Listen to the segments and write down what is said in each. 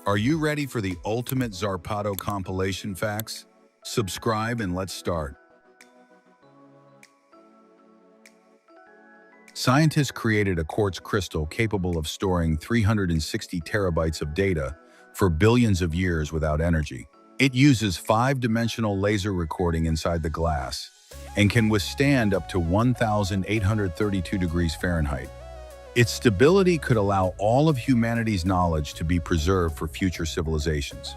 Are you ready for the ultimate Zarpado compilation facts? Subscribe and let's start. Scientists created a quartz crystal capable of storing 360 terabytes of data for billions of years without energy. It uses five-dimensional laser recording inside the glass and can withstand up to 1,832 degrees Fahrenheit. Its stability could allow all of humanity's knowledge to be preserved for future civilizations.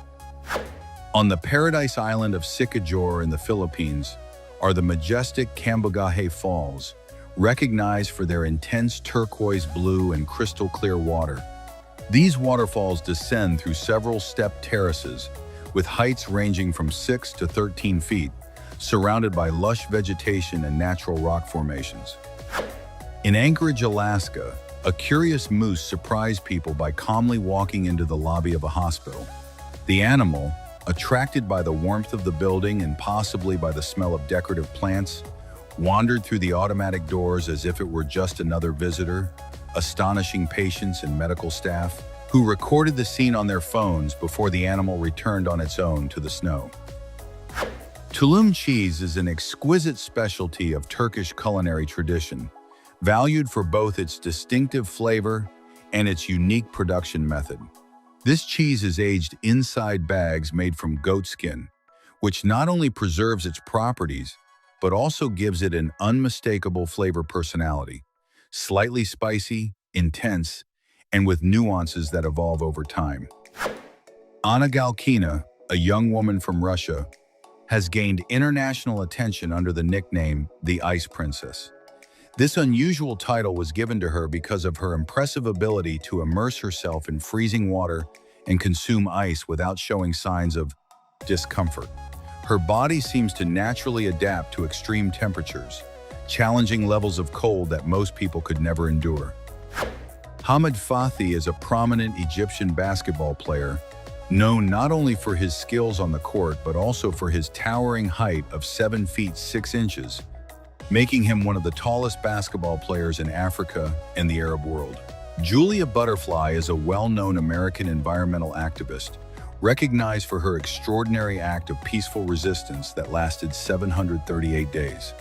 On the paradise island of Siquijor in the Philippines are the majestic Cambogahe Falls, recognized for their intense turquoise blue and crystal clear water. These waterfalls descend through several stepped terraces with heights ranging from 6 to 13 feet, surrounded by lush vegetation and natural rock formations. In Anchorage, Alaska, a curious moose surprised people by calmly walking into the lobby of a hospital. The animal, attracted by the warmth of the building and possibly by the smell of decorative plants, wandered through the automatic doors as if it were just another visitor, astonishing patients and medical staff, who recorded the scene on their phones before the animal returned on its own to the snow. Tulum cheese is an exquisite specialty of Turkish culinary tradition, valued for both its distinctive flavor and its unique production method. This cheese is aged inside bags made from goat skin, which not only preserves its properties, but also gives it an unmistakable flavor personality, slightly spicy, intense, and with nuances that evolve over time. Anna Galkina, a young woman from Russia, has gained international attention under the nickname the Ice Princess. This unusual title was given to her because of her impressive ability to immerse herself in freezing water and consume ice without showing signs of discomfort. Her body seems to naturally adapt to extreme temperatures, challenging levels of cold that most people could never endure. Hamid Fathi is a prominent Egyptian basketball player, known not only for his skills on the court but also for his towering height of 7 feet 6 inches, making him one of the tallest basketball players in Africa and the Arab world. Julia Butterfly is a well-known American environmental activist, recognized for her extraordinary act of peaceful resistance that lasted 738 days.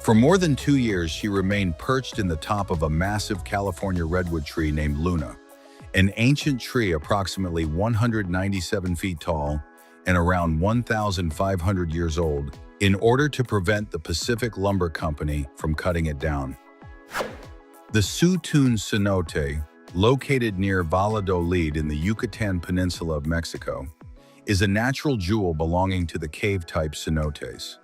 For more than 2 years, she remained perched in the top of a massive California redwood tree named Luna, an ancient tree approximately 197 feet tall and around 1,500 years old, in order to prevent the Pacific Lumber Company from cutting it down. The Sutun cenote, located near Valladolid in the Yucatan Peninsula of Mexico, is a natural jewel belonging to the cave-type cenotes.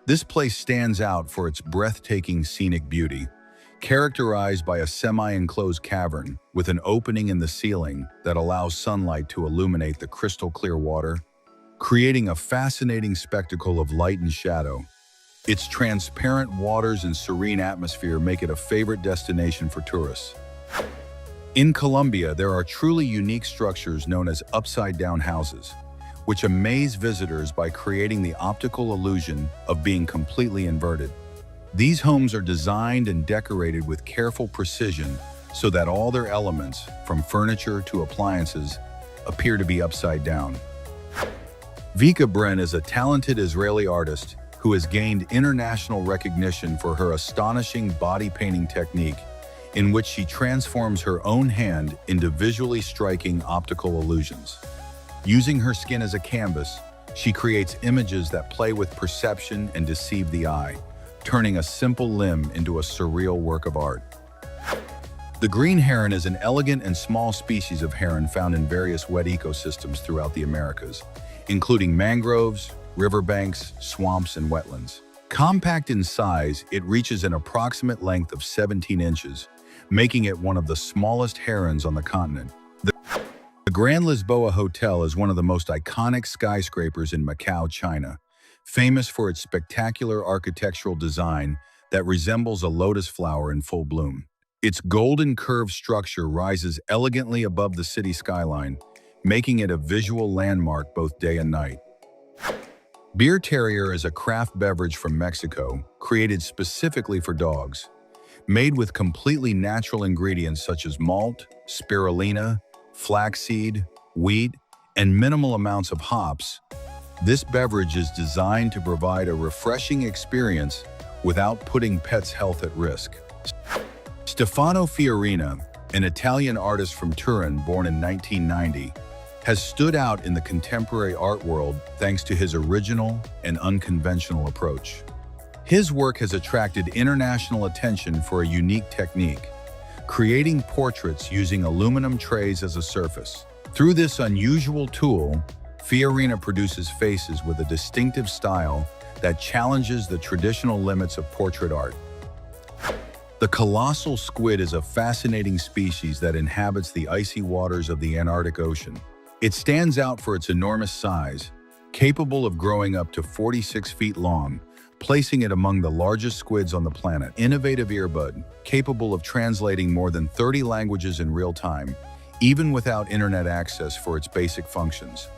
This place stands out for its breathtaking scenic beauty, characterized by a semi-enclosed cavern with an opening in the ceiling that allows sunlight to illuminate the crystal-clear water, creating a fascinating spectacle of light and shadow. Its transparent waters and serene atmosphere make it a favorite destination for tourists. In Colombia, there are truly unique structures known as upside-down houses, which amaze visitors by creating the optical illusion of being completely inverted. These homes are designed and decorated with careful precision so that all their elements, from furniture to appliances, appear to be upside down. Vika Bren is a talented Israeli artist who has gained international recognition for her astonishing body painting technique, in which she transforms her own hand into visually striking optical illusions. Using her skin as a canvas, she creates images that play with perception and deceive the eye, turning a simple limb into a surreal work of art. The green heron is an elegant and small species of heron found in various wet ecosystems throughout the Americas, including mangroves, riverbanks, swamps, and wetlands. Compact in size, it reaches an approximate length of 17 inches, making it one of the smallest herons on the continent. The Grand Lisboa Hotel is one of the most iconic skyscrapers in Macau, China, famous for its spectacular architectural design that resembles a lotus flower in full bloom. Its golden curved structure rises elegantly above the city skyline, making it a visual landmark both day and night. Beer Terrier is a craft beverage from Mexico, created specifically for dogs. Made with completely natural ingredients such as malt, spirulina, flaxseed, wheat, and minimal amounts of hops, this beverage is designed to provide a refreshing experience without putting pets' health at risk. Stefano Fiorina, an Italian artist from Turin born in 1990, has stood out in the contemporary art world thanks to his original and unconventional approach. His work has attracted international attention for a unique technique, creating portraits using aluminum trays as a surface. Through this unusual tool, Fiorina produces faces with a distinctive style that challenges the traditional limits of portrait art. The colossal squid is a fascinating species that inhabits the icy waters of the Antarctic Ocean. It stands out for its enormous size, capable of growing up to 46 feet long, placing it among the largest squids on the planet. Innovative earbud, capable of translating more than 30 languages in real time, even without internet access for its basic functions.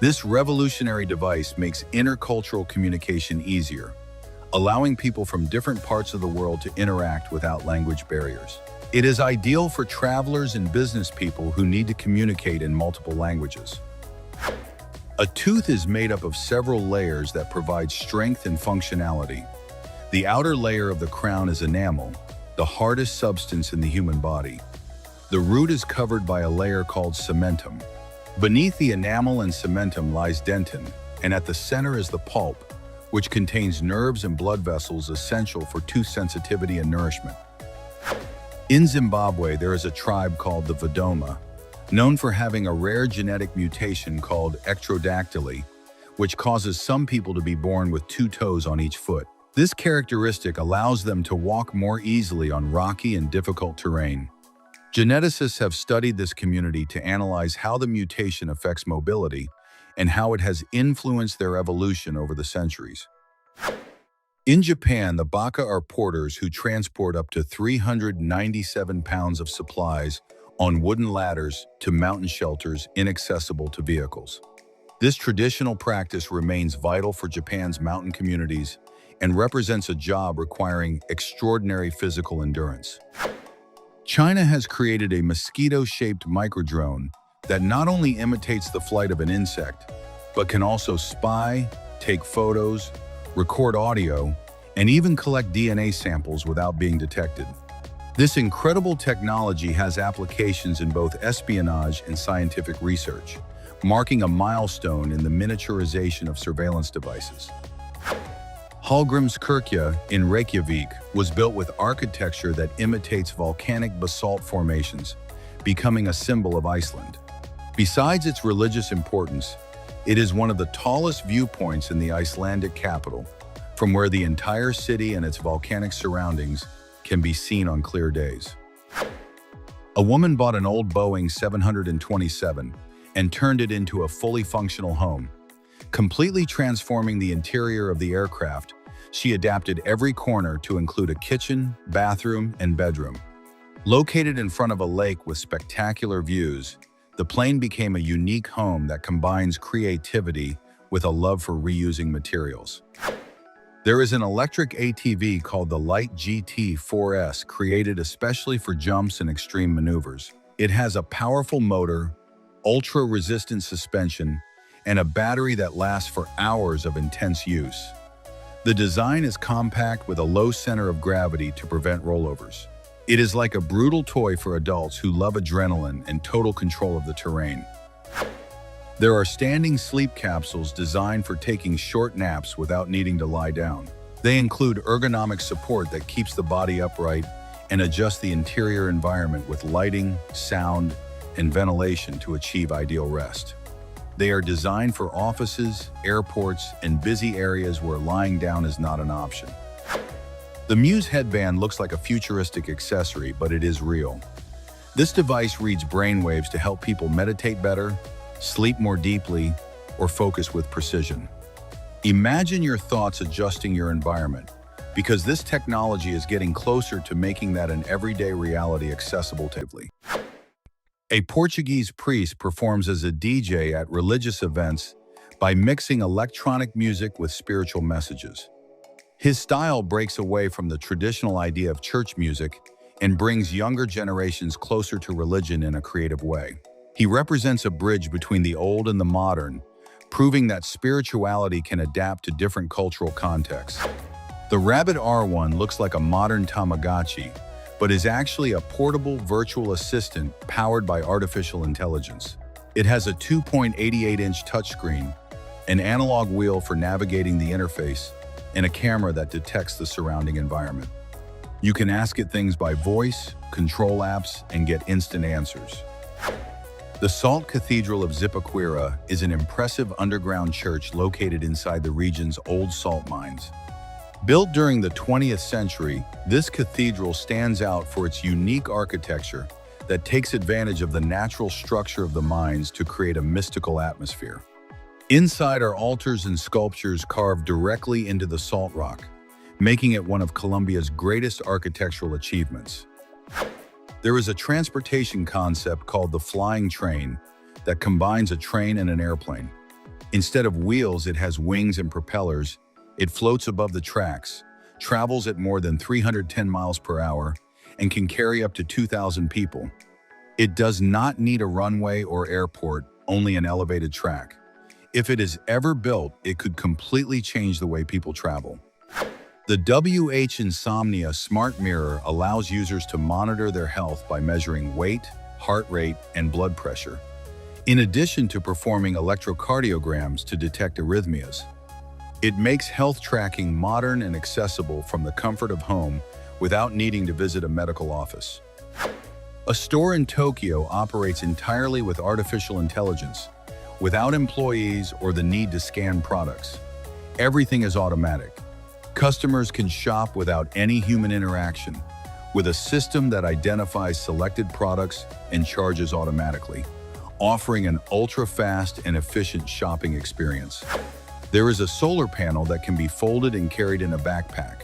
This revolutionary device makes intercultural communication easier, allowing people from different parts of the world to interact without language barriers. It is ideal for travelers and business people who need to communicate in multiple languages. A tooth is made up of several layers that provide strength and functionality. The outer layer of the crown is enamel, the hardest substance in the human body. The root is covered by a layer called cementum. Beneath the enamel and cementum lies dentin, and at the center is the pulp, which contains nerves and blood vessels essential for tooth sensitivity and nourishment. In Zimbabwe, there is a tribe called the Vadoma, known for having a rare genetic mutation called ectrodactyly, which causes some people to be born with 2 toes on each foot. This characteristic allows them to walk more easily on rocky and difficult terrain. Geneticists have studied this community to analyze how the mutation affects mobility and how it has influenced their evolution over the centuries. In Japan, the baka are porters who transport up to 397 pounds of supplies on wooden ladders to mountain shelters inaccessible to vehicles. This traditional practice remains vital for Japan's mountain communities and represents a job requiring extraordinary physical endurance. China has created a mosquito-shaped microdrone that not only imitates the flight of an insect, but can also spy, take photos, record audio, and even collect DNA samples without being detected. This incredible technology has applications in both espionage and scientific research, marking a milestone in the miniaturization of surveillance devices. Hallgrímskirkja in Reykjavik was built with architecture that imitates volcanic basalt formations, becoming a symbol of Iceland. Besides its religious importance, it is one of the tallest viewpoints in the Icelandic capital, from where the entire city and its volcanic surroundings can be seen on clear days. A woman bought an old Boeing 727 and turned it into a fully functional home. Completely transforming the interior of the aircraft, she adapted every corner to include a kitchen, bathroom, and bedroom. Located in front of a lake with spectacular views, the plane became a unique home that combines creativity with a love for reusing materials. There is an electric ATV called the Light GT4S, created especially for jumps and extreme maneuvers. It has a powerful motor, ultra-resistant suspension, and a battery that lasts for hours of intense use. The design is compact with a low center of gravity to prevent rollovers. It is like a brutal toy for adults who love adrenaline and total control of the terrain. There are standing sleep capsules designed for taking short naps without needing to lie down. They include ergonomic support that keeps the body upright and adjusts the interior environment with lighting, sound, and ventilation to achieve ideal rest. They are designed for offices, airports, and busy areas where lying down is not an option. The Muse headband looks like a futuristic accessory, but it is real. This device reads brainwaves to help people meditate better, sleep more deeply, or focus with precision. Imagine your thoughts adjusting your environment, because this technology is getting closer to making that an everyday reality accessible to everyone. A Portuguese priest performs as a DJ at religious events by mixing electronic music with spiritual messages. His style breaks away from the traditional idea of church music and brings younger generations closer to religion in a creative way. He represents a bridge between the old and the modern, proving that spirituality can adapt to different cultural contexts. The Rabbit R1 looks like a modern Tamagotchi, but is actually a portable virtual assistant powered by artificial intelligence. It has a 2.88-inch touchscreen, an analog wheel for navigating the interface, and a camera that detects the surrounding environment. You can ask it things by voice, control apps, and get instant answers. The Salt Cathedral of Zipaquirá is an impressive underground church located inside the region's old salt mines. Built during the 20th century, this cathedral stands out for its unique architecture that takes advantage of the natural structure of the mines to create a mystical atmosphere. Inside are altars and sculptures carved directly into the salt rock, making it one of Colombia's greatest architectural achievements. There is a transportation concept called the flying train that combines a train and an airplane. Instead of wheels, it has wings and propellers. It floats above the tracks, travels at more than 310 miles per hour, and can carry up to 2,000 people. It does not need a runway or airport, only an elevated track. If it is ever built, it could completely change the way people travel. The WH Insomnia Smart Mirror allows users to monitor their health by measuring weight, heart rate, and blood pressure, in addition to performing electrocardiograms to detect arrhythmias. It makes health tracking modern and accessible from the comfort of home without needing to visit a medical office. A store in Tokyo operates entirely with artificial intelligence, without employees or the need to scan products. Everything is automatic. Customers can shop without any human interaction, with a system that identifies selected products and charges automatically, offering an ultra-fast and efficient shopping experience. There is a solar panel that can be folded and carried in a backpack.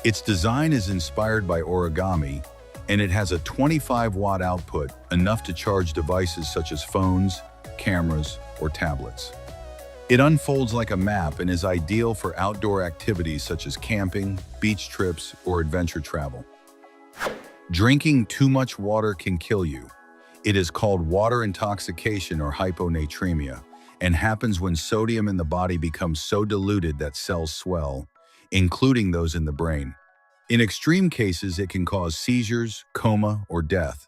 Its design is inspired by origami, and it has a 25-watt output, enough to charge devices such as phones, cameras, or tablets. It unfolds like a map and is ideal for outdoor activities such as camping, beach trips, or adventure travel. Drinking too much water can kill you. It is called water intoxication or hyponatremia, and happens when sodium in the body becomes so diluted that cells swell, including those in the brain. In extreme cases, it can cause seizures, coma, or death.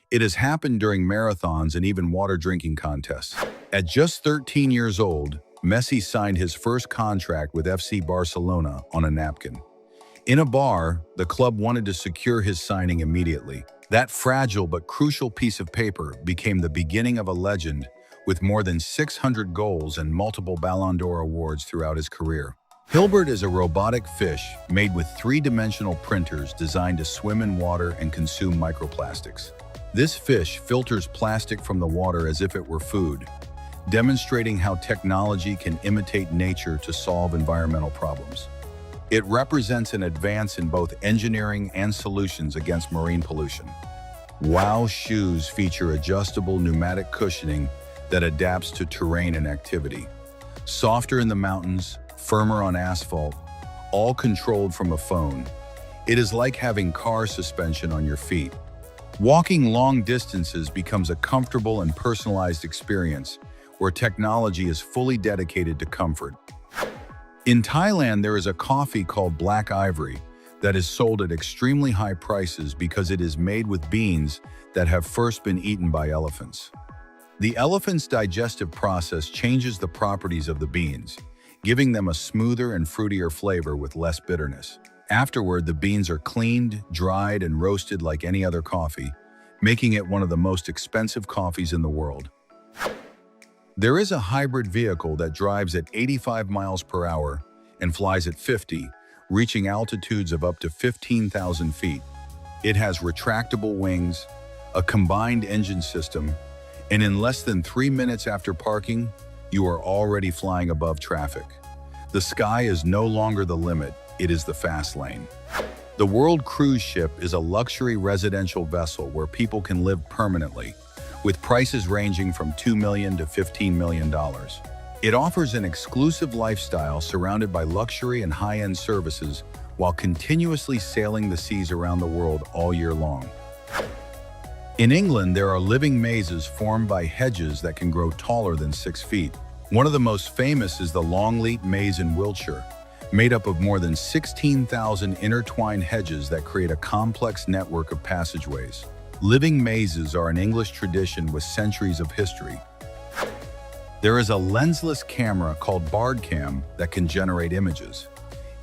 It has happened during marathons and even water drinking contests. At just 13 years old, Messi signed his first contract with FC Barcelona on a napkin. In a bar, the club wanted to secure his signing immediately. That fragile but crucial piece of paper became the beginning of a legend with more than 600 goals and multiple Ballon d'Or awards throughout his career. Hilbert is a robotic fish made with three-dimensional printers designed to swim in water and consume microplastics. This fish filters plastic from the water as if it were food, demonstrating how technology can imitate nature to solve environmental problems. It represents an advance in both engineering and solutions against marine pollution. WOW shoes feature adjustable pneumatic cushioning that adapts to terrain and activity. Softer in the mountains, firmer on asphalt, all controlled from a phone. It is like having car suspension on your feet. Walking long distances becomes a comfortable and personalized experience where technology is fully dedicated to comfort. In Thailand, there is a coffee called Black Ivory that is sold at extremely high prices because it is made with beans that have first been eaten by elephants. The elephant's digestive process changes the properties of the beans, giving them a smoother and fruitier flavor with less bitterness. Afterward, the beans are cleaned, dried, and roasted like any other coffee, making it one of the most expensive coffees in the world. There is a hybrid vehicle that drives at 85 miles per hour and flies at 50, reaching altitudes of up to 15,000 feet. It has retractable wings, a combined engine system, and in less than 3 minutes after parking, you are already flying above traffic. The sky is no longer the limit, it is the fast lane. The World Cruise Ship is a luxury residential vessel where people can live permanently, with prices ranging from $2 million to $15 million. It offers an exclusive lifestyle surrounded by luxury and high-end services while continuously sailing the seas around the world all year long. In England, there are living mazes formed by hedges that can grow taller than 6 feet. One of the most famous is the Longleat Maze in Wiltshire, made up of more than 16,000 intertwined hedges that create a complex network of passageways. Living mazes are an English tradition with centuries of history. There is a lensless camera called BardCam that can generate images.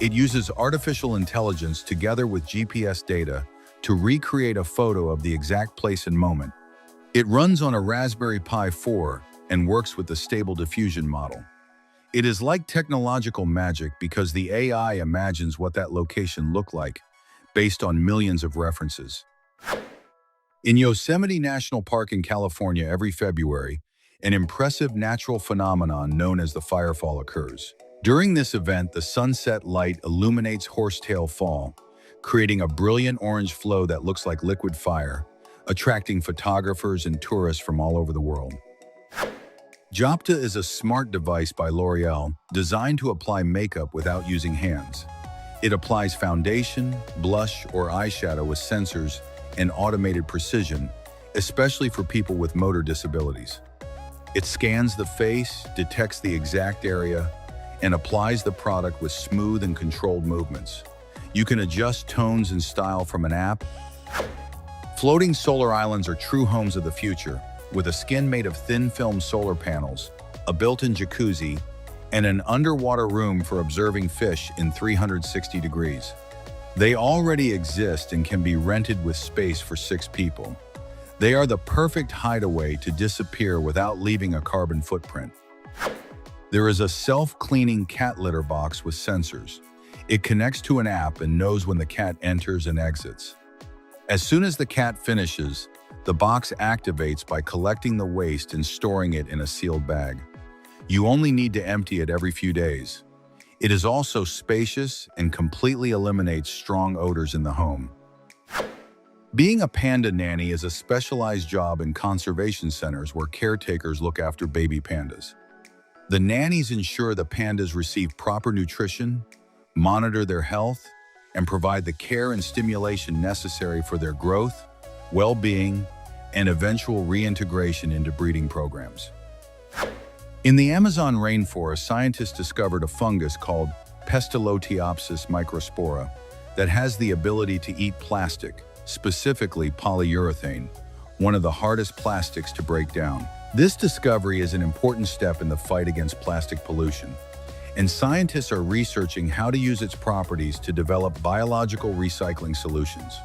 It uses artificial intelligence together with GPS data to recreate a photo of the exact place and moment. It runs on a Raspberry Pi 4 and works with the Stable Diffusion model. It is like technological magic because the AI imagines what that location looked like based on millions of references. In Yosemite National Park in California every February, an impressive natural phenomenon known as the firefall occurs. During this event, the sunset light illuminates Horsetail Fall, creating a brilliant orange flow that looks like liquid fire, attracting photographers and tourists from all over the world. Jopta is a smart device by L'Oreal designed to apply makeup without using hands. It applies foundation, blush, or eyeshadow with sensors and automated precision, especially for people with motor disabilities. It scans the face, detects the exact area, and applies the product with smooth and controlled movements. You can adjust tones and style from an app. Floating solar islands are true homes of the future, with a skin made of thin-film solar panels, a built-in jacuzzi, and an underwater room for observing fish in 360 degrees. They already exist and can be rented with space for 6 people. They are the perfect hideaway to disappear without leaving a carbon footprint. There is a self-cleaning cat litter box with sensors. It connects to an app and knows when the cat enters and exits. As soon as the cat finishes, the box activates by collecting the waste and storing it in a sealed bag. You only need to empty it every few days. It is also spacious and completely eliminates strong odors in the home. Being a panda nanny is a specialized job in conservation centers where caretakers look after baby pandas. The nannies ensure the pandas receive proper nutrition, monitor their health, and provide the care and stimulation necessary for their growth, well-being, and eventual reintegration into breeding programs. In the Amazon rainforest, scientists discovered a fungus called Pestiloteuthis microspora that has the ability to eat plastic, specifically polyurethane, one of the hardest plastics to break down. This discovery is an important step in the fight against plastic pollution, and scientists are researching how to use its properties to develop biological recycling solutions.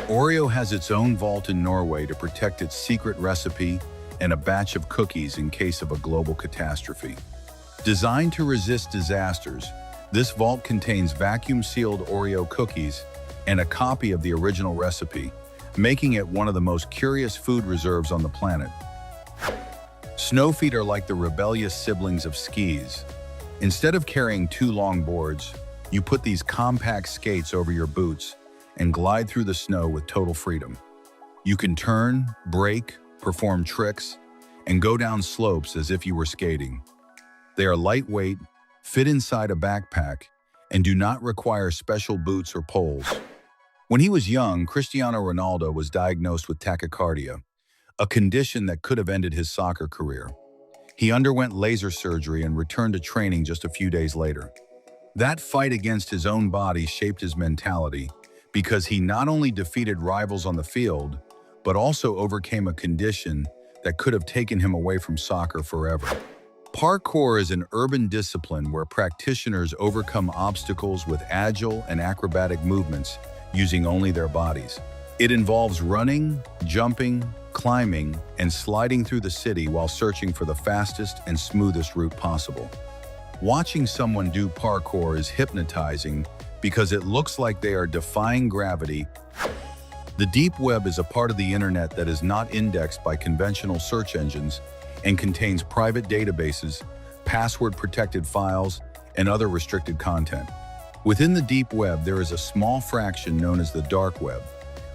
Oreo has its own vault in Norway to protect its secret recipe and a batch of cookies in case of a global catastrophe. Designed to resist disasters, this vault contains vacuum-sealed Oreo cookies and a copy of the original recipe, making it one of the most curious food reserves on the planet. Snowfeet are like the rebellious siblings of skis. Instead of carrying 2 long boards, you put these compact skates over your boots and glide through the snow with total freedom. You can turn, brake, perform tricks, and go down slopes as if you were skating. They are lightweight, fit inside a backpack, and do not require special boots or poles. When he was young, Cristiano Ronaldo was diagnosed with tachycardia, a condition that could have ended his soccer career. He underwent laser surgery and returned to training just a few days later. That fight against his own body shaped his mentality because he not only defeated rivals on the field, but also overcame a condition that could have taken him away from soccer forever. Parkour is an urban discipline where practitioners overcome obstacles with agile and acrobatic movements using only their bodies. It involves running, jumping, climbing, and sliding through the city while searching for the fastest and smoothest route possible. Watching someone do parkour is hypnotizing because it looks like they are defying gravity. The deep web is a part of the internet that is not indexed by conventional search engines and contains private databases, password-protected files, and other restricted content. Within the deep web, there is a small fraction known as the dark web,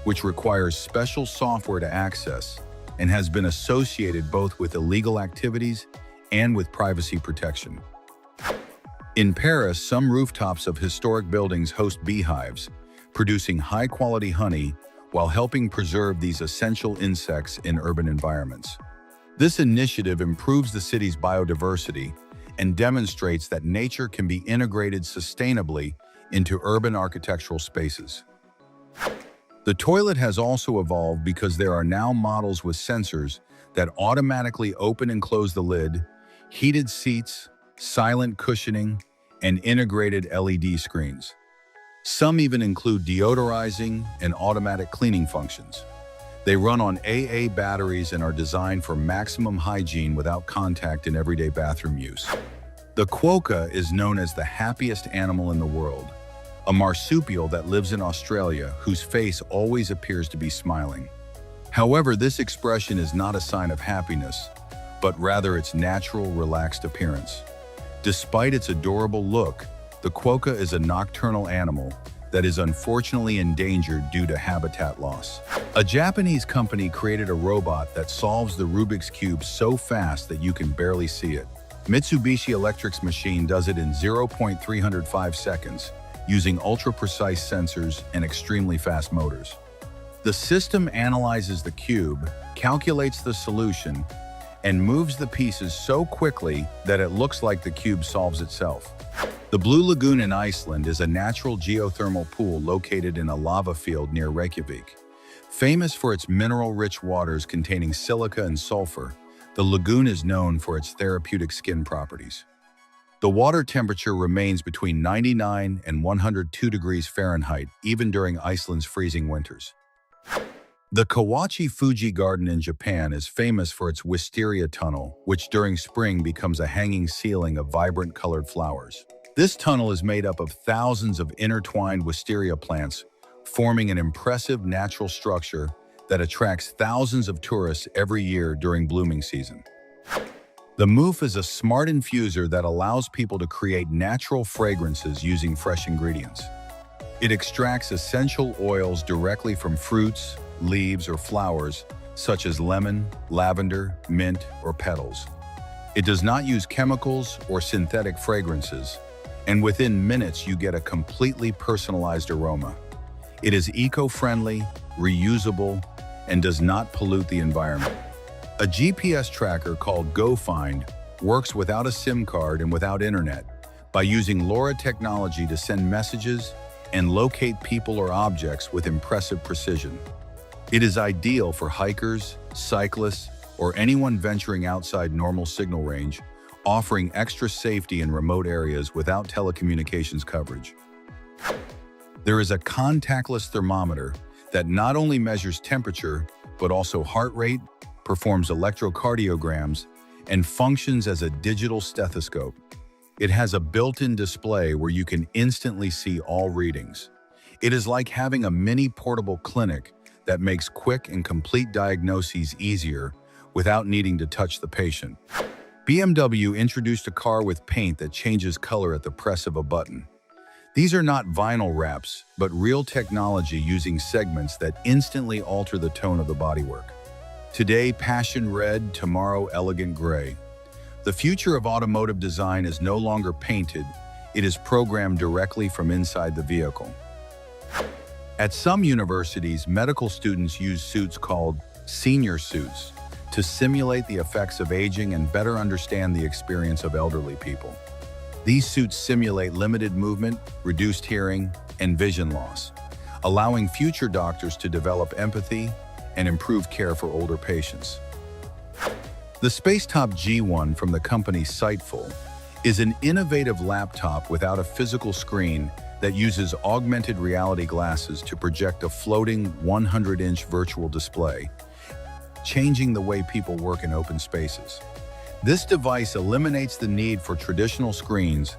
which requires special software to access and has been associated both with illegal activities and with privacy protection. In Paris, some rooftops of historic buildings host beehives, producing high-quality honey, while helping preserve these essential insects in urban environments. This initiative improves the city's biodiversity and demonstrates that nature can be integrated sustainably into urban architectural spaces. The toilet has also evolved because there are now models with sensors that automatically open and close the lid, heated seats, silent cushioning, and integrated LED screens. Some even include deodorizing and automatic cleaning functions. They run on AA batteries and are designed for maximum hygiene without contact in everyday bathroom use. The quokka is known as the happiest animal in the world, a marsupial that lives in Australia whose face always appears to be smiling. However, this expression is not a sign of happiness, but rather its natural, relaxed appearance. Despite its adorable look, the quokka is a nocturnal animal that is unfortunately endangered due to habitat loss. A Japanese company created a robot that solves the Rubik's Cube so fast that you can barely see it. Mitsubishi Electric's machine does it in 0.305 seconds, using ultra-precise sensors and extremely fast motors. The system analyzes the cube, calculates the solution, and moves the pieces so quickly that it looks like the cube solves itself. The Blue Lagoon in Iceland is a natural geothermal pool located in a lava field near Reykjavik. Famous for its mineral-rich waters containing silica and sulfur, the lagoon is known for its therapeutic skin properties. The water temperature remains between 99 and 102 degrees Fahrenheit, even during Iceland's freezing winters. The Kawachi Fuji Garden in Japan is famous for its wisteria tunnel, which during spring becomes a hanging ceiling of vibrant colored flowers. This tunnel is made up of thousands of intertwined wisteria plants, forming an impressive natural structure that attracts thousands of tourists every year during blooming season. The moof is a smart infuser that allows people to create natural fragrances using fresh ingredients. It extracts essential oils directly from fruits, leaves, or flowers, such as lemon, lavender, mint, or petals. It does not use chemicals or synthetic fragrances, and within minutes you get a completely personalized aroma. It is eco-friendly, reusable, and does not pollute the environment. A GPS tracker called GoFind works without a SIM card and without internet by using LoRa technology to send messages and locate people or objects with impressive precision. It is ideal for hikers, cyclists, or anyone venturing outside normal signal range, offering extra safety in remote areas without telecommunications coverage. There is a contactless thermometer that not only measures temperature, but also heart rate, performs electrocardiograms, and functions as a digital stethoscope. It has a built-in display where you can instantly see all readings. It is like having a mini portable clinic that makes quick and complete diagnoses easier without needing to touch the patient. BMW introduced a car with paint that changes color at the press of a button. These are not vinyl wraps, but real technology using segments that instantly alter the tone of the bodywork. Today, passion red, tomorrow, elegant gray. The future of automotive design is no longer painted, it is programmed directly from inside the vehicle. At some universities, medical students use suits called senior suits to simulate the effects of aging and better understand the experience of elderly people. These suits simulate limited movement, reduced hearing, and vision loss, allowing future doctors to develop empathy and improve care for older patients. The Spacetop G1 from the company Sightful is an innovative laptop without a physical screen that uses augmented reality glasses to project a floating 100-inch virtual display, changing the way people work in open spaces. This device eliminates the need for traditional screens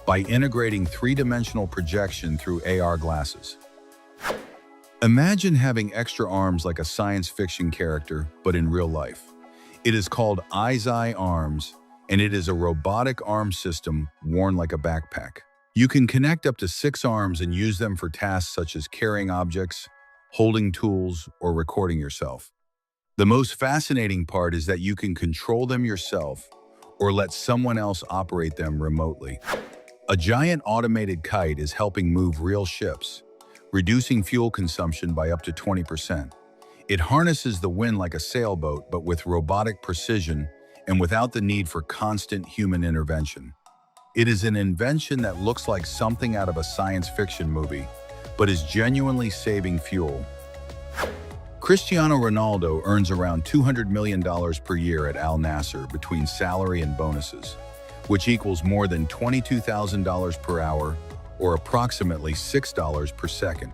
by integrating three-dimensional projection through AR glasses. Imagine having extra arms like a science fiction character, but in real life. It is called Eye Arms, and it is a robotic arm system worn like a backpack. You can connect up to 6 arms and use them for tasks such as carrying objects, holding tools, or recording yourself. The most fascinating part is that you can control them yourself or let someone else operate them remotely. A giant automated kite is helping move real ships, reducing fuel consumption by up to 20%. It harnesses the wind like a sailboat, but with robotic precision and without the need for constant human intervention. It is an invention that looks like something out of a science fiction movie, but is genuinely saving fuel. Cristiano Ronaldo earns around $200 million per year at Al Nassr between salary and bonuses, which equals more than $22,000 per hour or approximately $6 per second.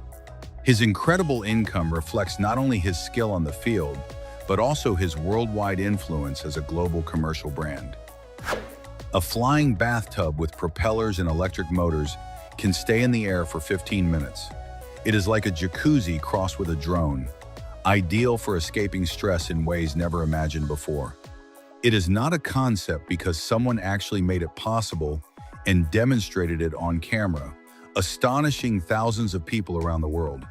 His incredible income reflects not only his skill on the field, but also his worldwide influence as a global commercial brand. A flying bathtub with propellers and electric motors can stay in the air for 15 minutes. It is like a jacuzzi crossed with a drone, ideal for escaping stress in ways never imagined before. It is not a concept because someone actually made it possible and demonstrated it on camera, astonishing thousands of people around the world.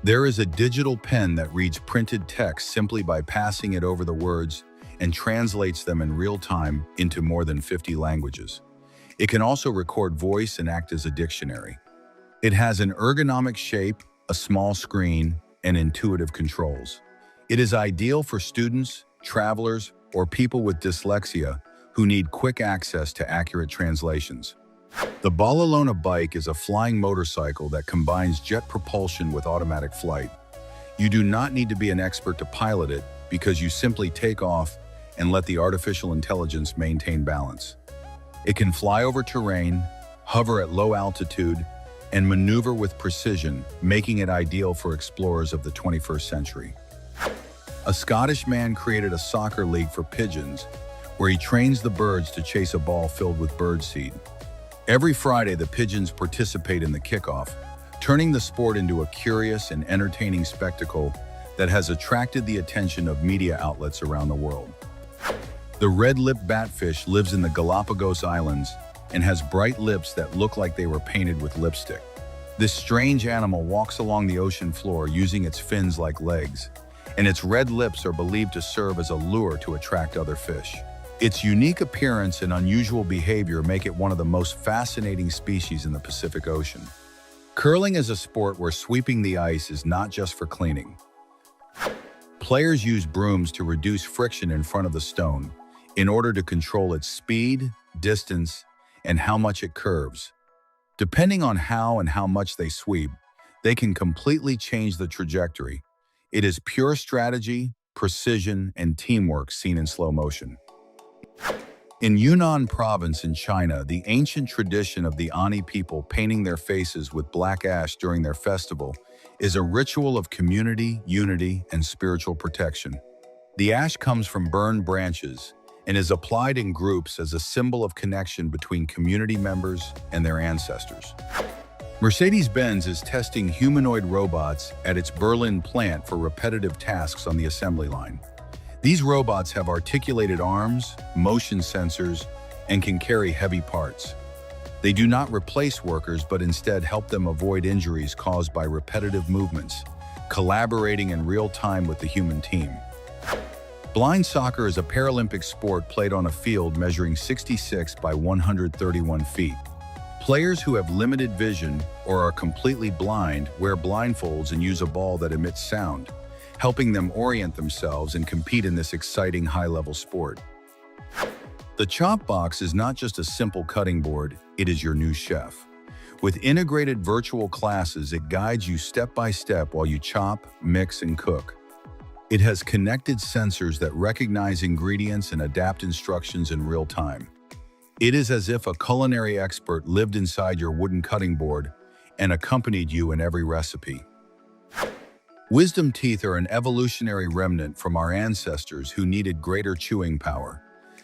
There is a digital pen that reads printed text simply by passing it over the words and translates them in real time into more than 50 languages. It can also record voice and act as a dictionary. It has an ergonomic shape, a small screen, and intuitive controls. It is ideal for students, travelers, or people with dyslexia who need quick access to accurate translations. The Ballalona bike is a flying motorcycle that combines jet propulsion with automatic flight. You do not need to be an expert to pilot it because you simply take off and let the artificial intelligence maintain balance. It can fly over terrain, hover at low altitude, and maneuver with precision, making it ideal for explorers of the 21st century. A Scottish man created a soccer league for pigeons where he trains the birds to chase a ball filled with birdseed. Every Friday, the pigeons participate in the kickoff, turning the sport into a curious and entertaining spectacle that has attracted the attention of media outlets around the world. The red-lipped batfish lives in the Galapagos Islands and has bright lips that look like they were painted with lipstick. This strange animal walks along the ocean floor using its fins like legs, and its red lips are believed to serve as a lure to attract other fish. Its unique appearance and unusual behavior make it one of the most fascinating species in the Pacific Ocean. Curling is a sport where sweeping the ice is not just for cleaning. Players use brooms to reduce friction in front of the stone in order to control its speed, distance, and how much it curves. Depending on how and how much they sweep, they can completely change the trajectory. It is pure strategy, precision, and teamwork seen in slow motion. In Yunnan province in China, the ancient tradition of the Ani people painting their faces with black ash during their festival is a ritual of community, unity, and spiritual protection. The ash comes from burned branches and is applied in groups as a symbol of connection between community members and their ancestors. Mercedes-Benz is testing humanoid robots at its Berlin plant for repetitive tasks on the assembly line. These robots have articulated arms, motion sensors, and can carry heavy parts. They do not replace workers, but instead help them avoid injuries caused by repetitive movements, collaborating in real time with the human team. Blind soccer is a Paralympic sport played on a field measuring 66 by 131 feet. Players who have limited vision or are completely blind wear blindfolds and use a ball that emits sound, helping them orient themselves and compete in this exciting high-level sport. The chop box is not just a simple cutting board, it is your new chef. With integrated virtual classes, it guides you step by step while you chop, mix, and cook. It has connected sensors that recognize ingredients and adapt instructions in real time. It is as if a culinary expert lived inside your wooden cutting board and accompanied you in every recipe. Wisdom teeth are an evolutionary remnant from our ancestors who needed greater chewing power.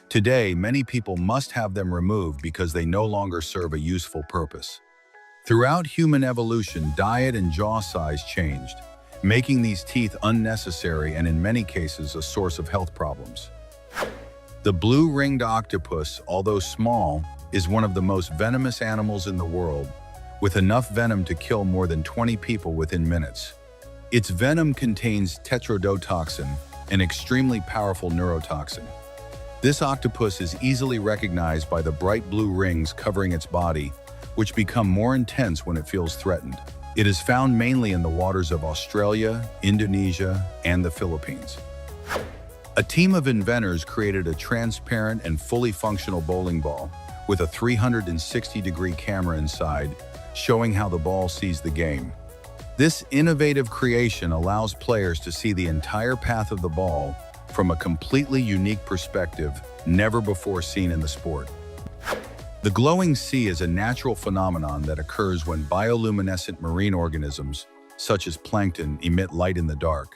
Today, many people must have them removed because they no longer serve a useful purpose. Throughout human evolution, diet and jaw size changed, making these teeth unnecessary and in many cases a source of health problems. The blue-ringed octopus, although small, is one of the most venomous animals in the world, with enough venom to kill more than 20 people within minutes. Its venom contains tetrodotoxin, an extremely powerful neurotoxin. This octopus is easily recognized by the bright blue rings covering its body, which become more intense when it feels threatened. It is found mainly in the waters of Australia, Indonesia, and the Philippines. A team of inventors created a transparent and fully functional bowling ball with a 360-degree camera inside, showing how the ball sees the game. This innovative creation allows players to see the entire path of the ball from a completely unique perspective never before seen in the sport. The glowing sea is a natural phenomenon that occurs when bioluminescent marine organisms, such as plankton, emit light in the dark.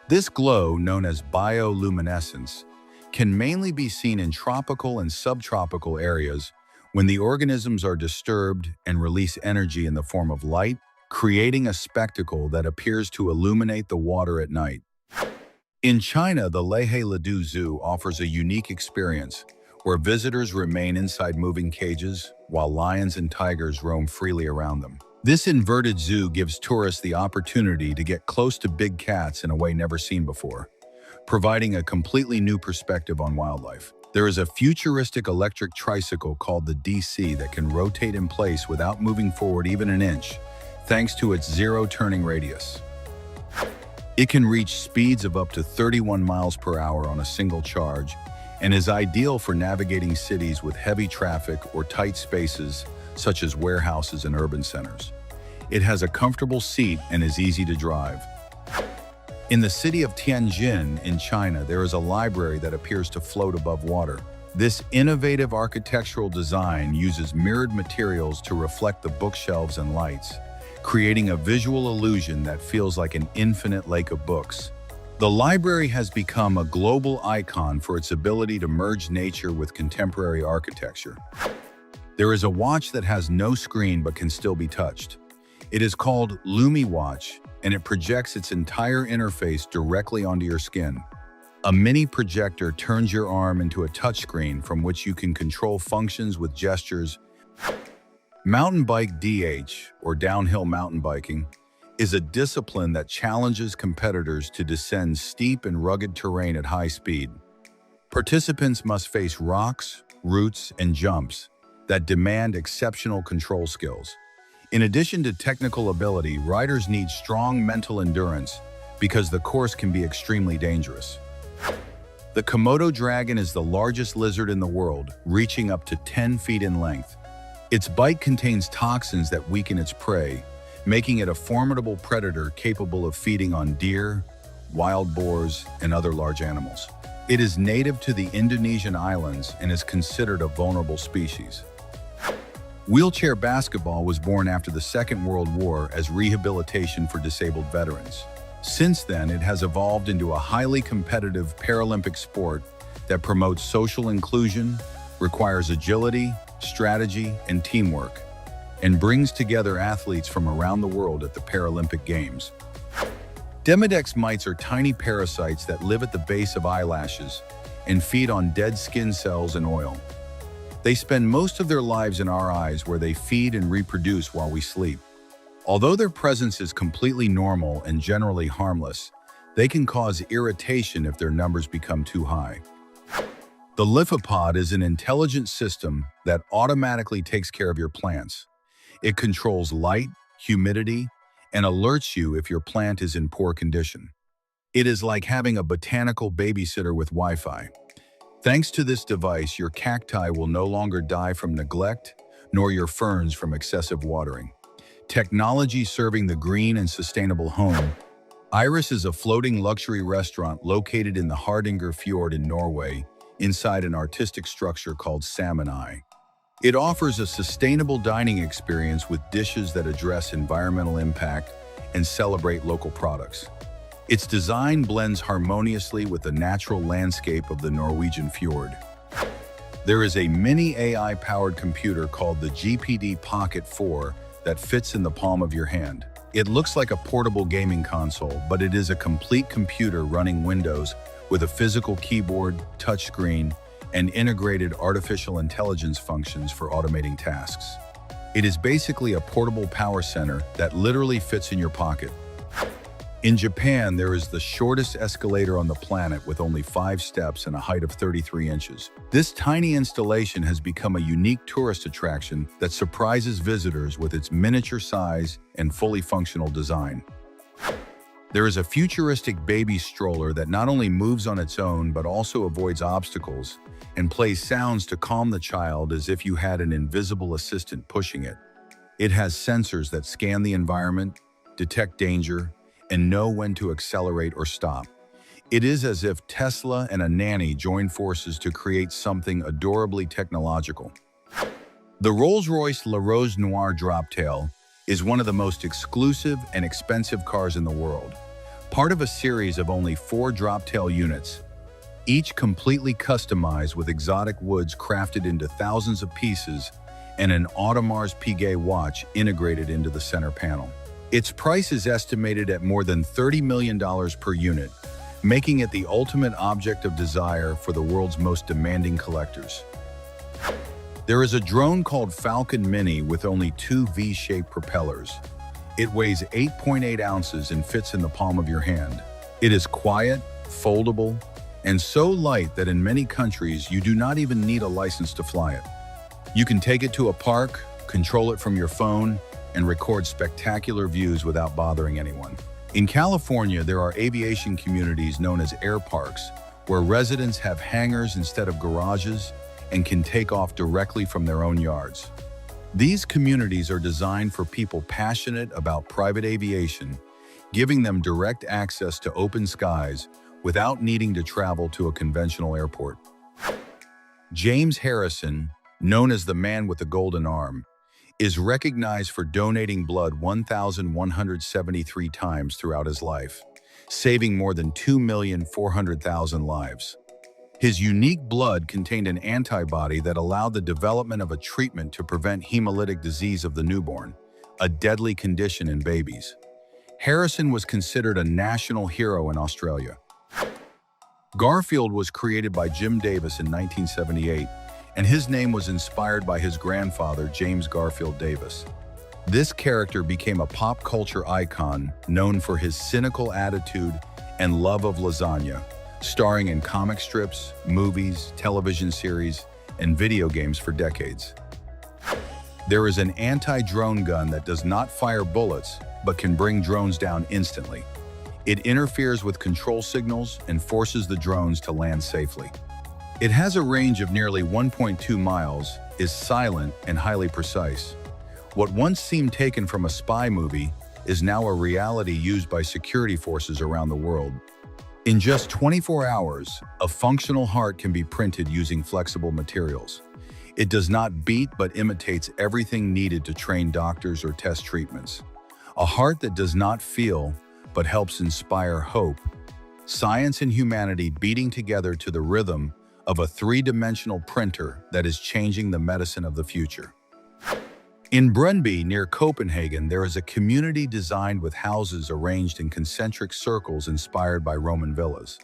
This glow, known as bioluminescence, can mainly be seen in tropical and subtropical areas when the organisms are disturbed and release energy in the form of light, creating a spectacle that appears to illuminate the water at night. In China, the Lehe Ledu Zoo offers a unique experience where visitors remain inside moving cages while lions and tigers roam freely around them. This inverted zoo gives tourists the opportunity to get close to big cats in a way never seen before, providing a completely new perspective on wildlife. There is a futuristic electric tricycle called the DC that can rotate in place without moving forward even an inch, thanks to its zero turning radius. It can reach speeds of up to 31 miles per hour on a single charge and is ideal for navigating cities with heavy traffic or tight spaces such as warehouses and urban centers. It has a comfortable seat and is easy to drive. In the city of Tianjin in China, there is a library that appears to float above water. This innovative architectural design uses mirrored materials to reflect the bookshelves and lights, creating a visual illusion that feels like an infinite lake of books. The library has become a global icon for its ability to merge nature with contemporary architecture. There is a watch that has no screen but can still be touched. It is called Lumi Watch, and it projects its entire interface directly onto your skin. A mini projector turns your arm into a touchscreen from which you can control functions with gestures. Mountain bike DH, or downhill mountain biking, is a discipline that challenges competitors to descend steep and rugged terrain at high speed. Participants must face rocks, roots, and jumps that demand exceptional control skills. In addition to technical ability, riders need strong mental endurance because the course can be extremely dangerous. The Komodo dragon is the largest lizard in the world, reaching up to 10 feet in length. Its bite contains toxins that weaken its prey, making it a formidable predator capable of feeding on deer, wild boars, and other large animals. It is native to the Indonesian islands and is considered a vulnerable species. Wheelchair basketball was born after the Second World War as rehabilitation for disabled veterans. Since then, it has evolved into a highly competitive Paralympic sport that promotes social inclusion, requires agility, strategy, and teamwork, and brings together athletes from around the world at the Paralympic Games. Demodex mites are tiny parasites that live at the base of eyelashes and feed on dead skin cells and oil. They spend most of their lives in our eyes, where they feed and reproduce while we sleep. Although their presence is completely normal and generally harmless, they can cause irritation if their numbers become too high. The lithopod is an intelligent system that automatically takes care of your plants. It controls light, humidity, and alerts you if your plant is in poor condition. It is like having a botanical babysitter with Wi-Fi. Thanks to this device, your cacti will no longer die from neglect, nor your ferns from excessive watering. Technology serving the green and sustainable home. Iris is a floating luxury restaurant located in the Hardanger Fjord in Norway, inside an artistic structure called Salmon Eye. It offers a sustainable dining experience with dishes that address environmental impact and celebrate local products. Its design blends harmoniously with the natural landscape of the Norwegian fjord. There is a mini AI-powered computer called the GPD Pocket 4 that fits in the palm of your hand. It looks like a portable gaming console, but it is a complete computer running Windows with a physical keyboard, touchscreen, and integrated artificial intelligence functions for automating tasks. It is basically a portable power center that literally fits in your pocket. In Japan, there is the shortest escalator on the planet with only 5 steps and a height of 33 inches. This tiny installation has become a unique tourist attraction that surprises visitors with its miniature size and fully functional design. There is a futuristic baby stroller that not only moves on its own but also avoids obstacles and plays sounds to calm the child as if you had an invisible assistant pushing it. It has sensors that scan the environment, detect danger, and know when to accelerate or stop. It is as if Tesla and a nanny joined forces to create something adorably technological. The Rolls-Royce La Rose Noire Droptail is one of the most exclusive and expensive cars in the world, part of a series of only 4 Droptail units, each completely customized with exotic woods crafted into thousands of pieces and an Audemars Piguet watch integrated into the center panel. Its price is estimated at more than $30 million per unit, making it the ultimate object of desire for the world's most demanding collectors. There is a drone called Falcon Mini with only 2 V-shaped propellers. It weighs 8.8 ounces and fits in the palm of your hand. It is quiet, foldable, and so light that in many countries you do not even need a license to fly it. You can take it to a park, control it from your phone, and record spectacular views without bothering anyone. In California, there are aviation communities known as air parks, where residents have hangars instead of garages and can take off directly from their own yards. These communities are designed for people passionate about private aviation, giving them direct access to open skies without needing to travel to a conventional airport. James Harrison, known as the man with the golden arm, is recognized for donating blood 1,173 times throughout his life, saving more than 2,400,000 lives. His unique blood contained an antibody that allowed the development of a treatment to prevent hemolytic disease of the newborn, a deadly condition in babies. Harrison was considered a national hero in Australia. Garfield was created by Jim Davis in 1978, and his name was inspired by his grandfather, James Garfield Davis. This character became a pop culture icon known for his cynical attitude and love of lasagna, starring in comic strips, movies, television series, and video games for decades. There is an anti-drone gun that does not fire bullets, but can bring drones down instantly. It interferes with control signals and forces the drones to land safely. It has a range of nearly 1.2 miles, is silent and highly precise. What once seemed taken from a spy movie is now a reality used by security forces around the world. In just 24 hours, a functional heart can be printed using flexible materials. It does not beat but imitates everything needed to train doctors or test treatments. A heart that does not feel but helps inspire hope. Science and humanity beating together to the rhythm of a 3-dimensional printer that is changing the medicine of the future. In Brøndby, near Copenhagen, there is a community designed with houses arranged in concentric circles inspired by Roman villas.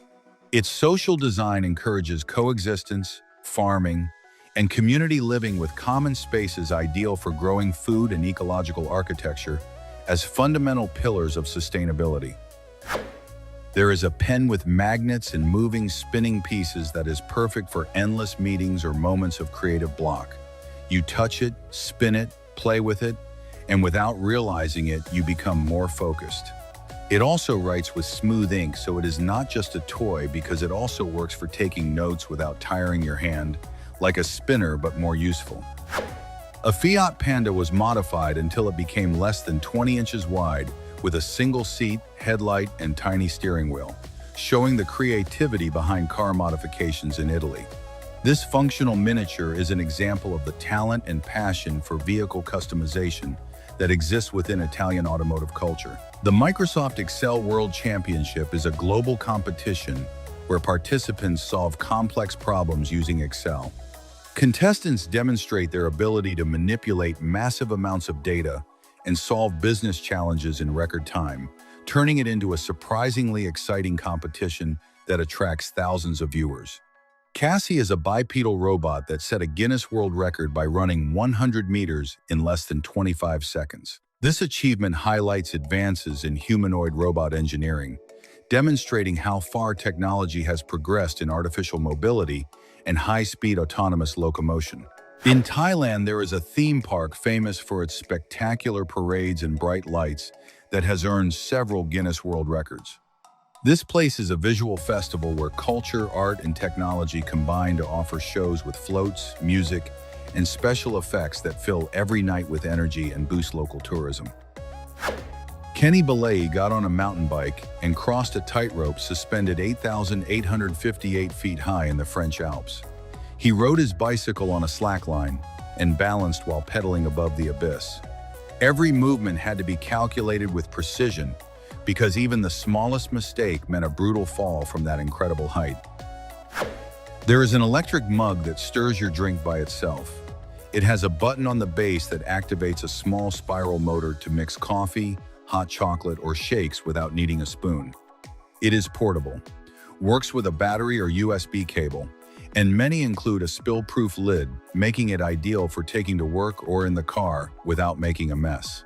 Its social design encourages coexistence, farming, and community living with common spaces ideal for growing food and ecological architecture as fundamental pillars of sustainability. There is a pen with magnets and moving spinning pieces that is perfect for endless meetings or moments of creative block. You touch it, spin it, play with it, and without realizing it, you become more focused. It also writes with smooth ink, so it is not just a toy because it also works for taking notes without tiring your hand, like a spinner but more useful. A Fiat Panda was modified until it became less than 20 inches wide, with a single seat, headlight, and tiny steering wheel, showing the creativity behind car modifications in Italy. This functional miniature is an example of the talent and passion for vehicle customization that exists within Italian automotive culture. The Microsoft Excel World Championship is a global competition where participants solve complex problems using Excel. Contestants demonstrate their ability to manipulate massive amounts of data and solve business challenges in record time, turning it into a surprisingly exciting competition that attracts thousands of viewers. Cassie is a bipedal robot that set a Guinness World Record by running 100 meters in less than 25 seconds. This achievement highlights advances in humanoid robot engineering, demonstrating how far technology has progressed in artificial mobility and high-speed autonomous locomotion. In Thailand, there is a theme park famous for its spectacular parades and bright lights that has earned several Guinness World Records. This place is a visual festival where culture, art, and technology combine to offer shows with floats, music, and special effects that fill every night with energy and boost local tourism. Kenny Belay got on a mountain bike and crossed a tightrope suspended 8,858 feet high in the French Alps. He rode his bicycle on a slackline and balanced while pedaling above the abyss. Every movement had to be calculated with precision because even the smallest mistake meant a brutal fall from that incredible height. There is an electric mug that stirs your drink by itself. It has a button on the base that activates a small spiral motor to mix coffee, hot chocolate, or shakes without needing a spoon. It is portable, works with a battery or USB cable, and many include a spill-proof lid, making it ideal for taking to work or in the car without making a mess.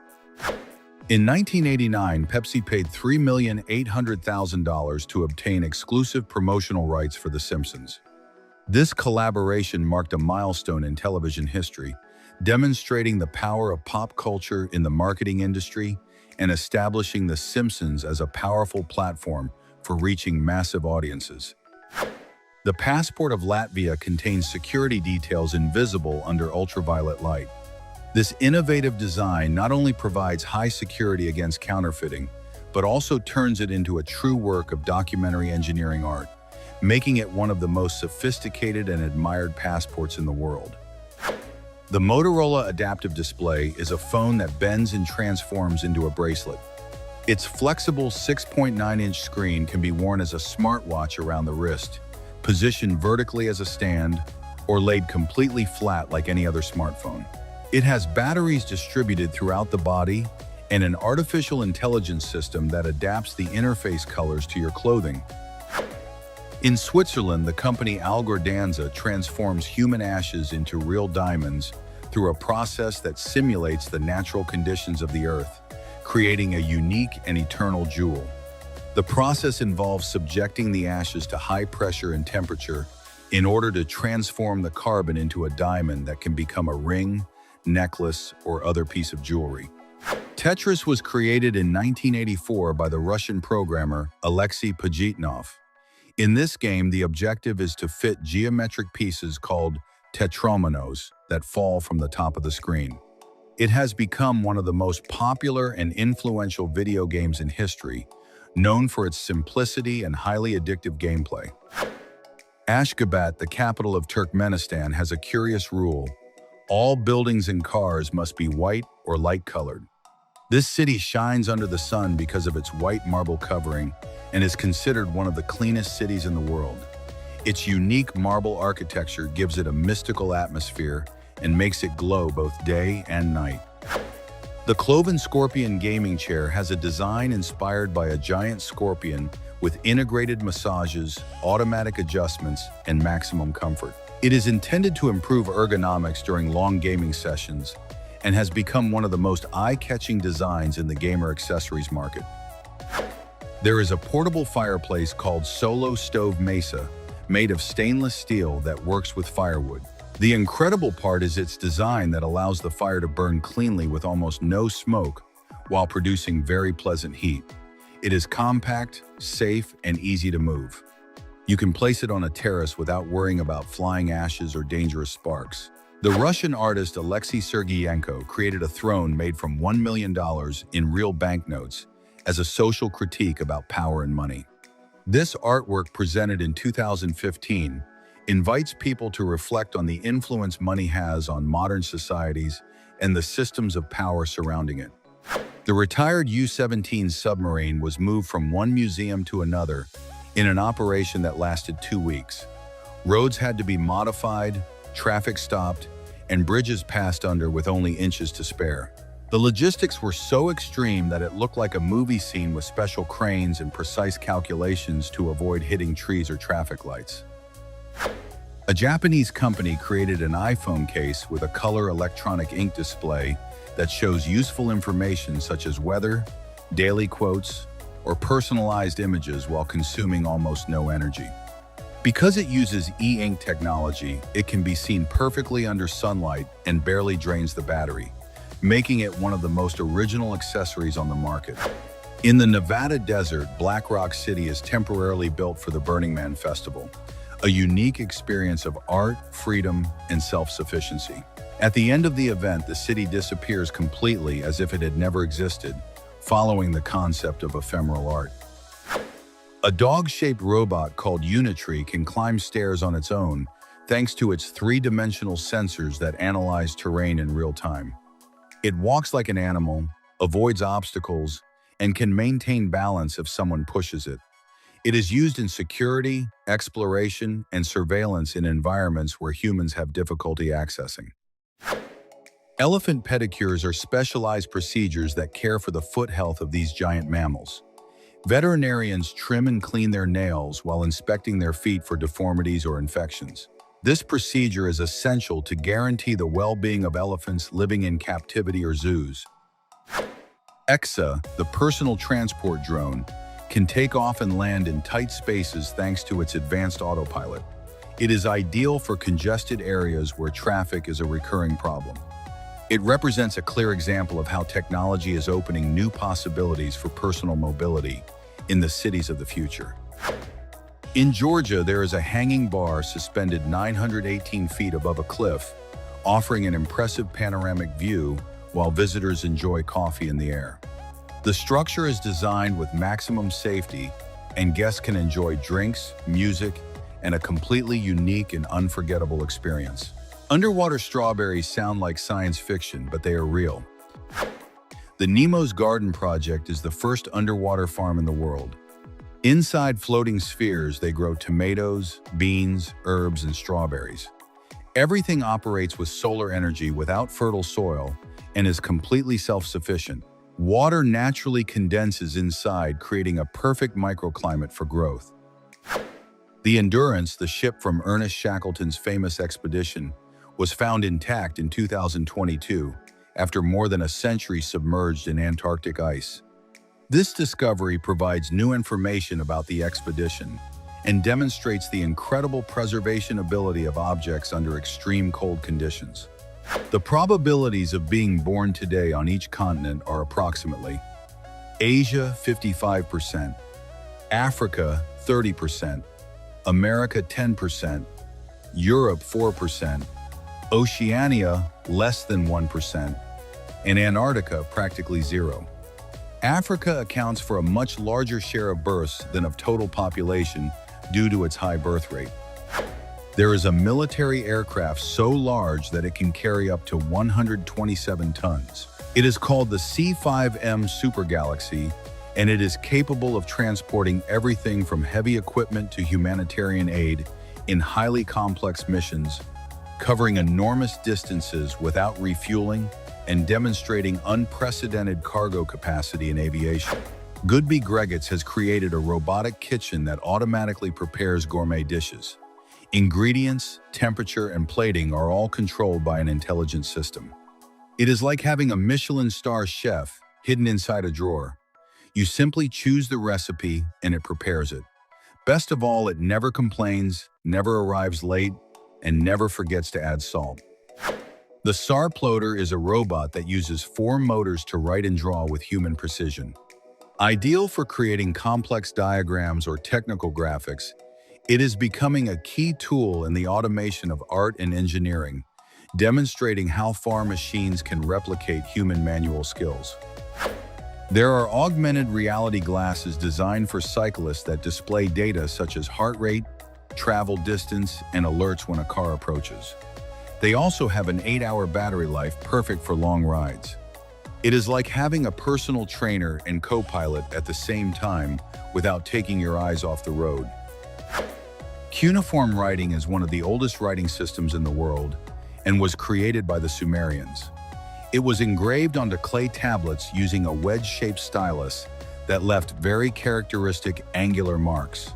In 1989, Pepsi paid $3,800,000 to obtain exclusive promotional rights for The Simpsons. This collaboration marked a milestone in television history, demonstrating the power of pop culture in the marketing industry and establishing The Simpsons as a powerful platform for reaching massive audiences. The passport of Latvia contains security details invisible under ultraviolet light. This innovative design not only provides high security against counterfeiting, but also turns it into a true work of documentary engineering art, making it one of the most sophisticated and admired passports in the world. The Motorola Adaptive Display is a phone that bends and transforms into a bracelet. Its flexible 6.9-inch screen can be worn as a smartwatch around the wrist, positioned vertically as a stand, or laid completely flat like any other smartphone. It has batteries distributed throughout the body and an artificial intelligence system that adapts the interface colors to your clothing. In Switzerland, the company Algordanza transforms human ashes into real diamonds through a process that simulates the natural conditions of the earth, creating a unique and eternal jewel. The process involves subjecting the ashes to high pressure and temperature in order to transform the carbon into a diamond that can become a ring, necklace, or other piece of jewelry. Tetris was created in 1984 by the Russian programmer Alexei Pajitnov. In this game, the objective is to fit geometric pieces called tetrominos that fall from the top of the screen. It has become one of the most popular and influential video games in history, known for its simplicity and highly addictive gameplay. Ashgabat, the capital of Turkmenistan, has a curious rule. All buildings and cars must be white or light-colored. This city shines under the sun because of its white marble covering and is considered one of the cleanest cities in the world. Its unique marble architecture gives it a mystical atmosphere and makes it glow both day and night. The Cloven Scorpion gaming chair has a design inspired by a giant scorpion with integrated massages, automatic adjustments, and maximum comfort. It is intended to improve ergonomics during long gaming sessions and has become one of the most eye-catching designs in the gamer accessories market. There is a portable fireplace called Solo Stove Mesa, made of stainless steel that works with firewood. The incredible part is its design that allows the fire to burn cleanly with almost no smoke while producing very pleasant heat. It is compact, safe, and easy to move. You can place it on a terrace without worrying about flying ashes or dangerous sparks. The Russian artist Alexei Sergeyenko created a throne made from $1 million in real banknotes as a social critique about power and money. This artwork, presented in 2015, invites people to reflect on the influence money has on modern societies and the systems of power surrounding it. The retired U-17 submarine was moved from one museum to another in an operation that lasted 2 weeks. Roads had to be modified, traffic stopped, and bridges passed under with only inches to spare. The logistics were so extreme that it looked like a movie scene with special cranes and precise calculations to avoid hitting trees or traffic lights. A A Japanese company created an iPhone case with a color electronic ink display that shows useful information such as weather, daily quotes, or personalized images while consuming almost no energy. Because it uses e-ink technology, it can be seen perfectly under sunlight and barely drains the battery, making it one of the most original accessories on the market. In the Nevada desert, Black Rock City is temporarily built for the Burning Man Festival, a unique experience of art, freedom, and self-sufficiency. At the end of the event, the city disappears completely as if it had never existed, following the concept of ephemeral art. A dog-shaped robot called Unitree can climb stairs on its own thanks to its three-dimensional sensors that analyze terrain in real time. It walks like an animal, avoids obstacles, and can maintain balance if someone pushes it. It is used in security, exploration, and surveillance in environments where humans have difficulty accessing. Elephant pedicures are specialized procedures that care for the foot health of these giant mammals. Veterinarians trim and clean their nails while inspecting their feet for deformities or infections. This procedure is essential to guarantee the well-being of elephants living in captivity or zoos. EXA, the personal transport drone, can take off and land in tight spaces thanks to its advanced autopilot. It is ideal for congested areas where traffic is a recurring problem. It represents a clear example of how technology is opening new possibilities for personal mobility in the cities of the future. In Georgia, there is a hanging bar suspended 918 feet above a cliff, offering an impressive panoramic view while visitors enjoy coffee in the air. The structure is designed with maximum safety, and guests can enjoy drinks, music, and a completely unique and unforgettable experience. Underwater strawberries sound like science fiction, but they are real. The Nemo's Garden Project is the first underwater farm in the world. Inside floating spheres, they grow tomatoes, beans, herbs, and strawberries. Everything operates with solar energy without fertile soil and is completely self-sufficient. Water naturally condenses inside, creating a perfect microclimate for growth. The Endurance, the ship from Ernest Shackleton's famous expedition, was found intact in 2022 after more than a century submerged in Antarctic ice. This discovery provides new information about the expedition and demonstrates the incredible preservation ability of objects under extreme cold conditions. The probabilities of being born today on each continent are approximately Asia 55%, Africa 30%, America 10%, Europe 4%, Oceania less than 1%, and Antarctica practically zero. Africa accounts for a much larger share of births than of total population due to its high birth rate. There is a military aircraft so large that it can carry up to 127 tons. It is called the C-5M Super Galaxy, and it is capable of transporting everything from heavy equipment to humanitarian aid in highly complex missions, covering enormous distances without refueling and demonstrating unprecedented cargo capacity in aviation. Goodby Greggetts has created a robotic kitchen that automatically prepares gourmet dishes. Ingredients, temperature, and plating are all controlled by an intelligent system. It is like having a Michelin star chef hidden inside a drawer. You simply choose the recipe and it prepares it. Best of all, it never complains, never arrives late, and never forgets to add salt. The Zarpado is a robot that uses 4 motors to write and draw with human precision. Ideal for creating complex diagrams or technical graphics, it is becoming a key tool in the automation of art and engineering, demonstrating how far machines can replicate human manual skills. There are augmented reality glasses designed for cyclists that display data such as heart rate, travel distance, and alerts when a car approaches. They also have an 8-hour battery life, perfect for long rides. It is like having a personal trainer and co-pilot at the same time without taking your eyes off the road. Cuneiform writing is one of the oldest writing systems in the world and was created by the Sumerians. It was engraved onto clay tablets using a wedge-shaped stylus that left very characteristic angular marks.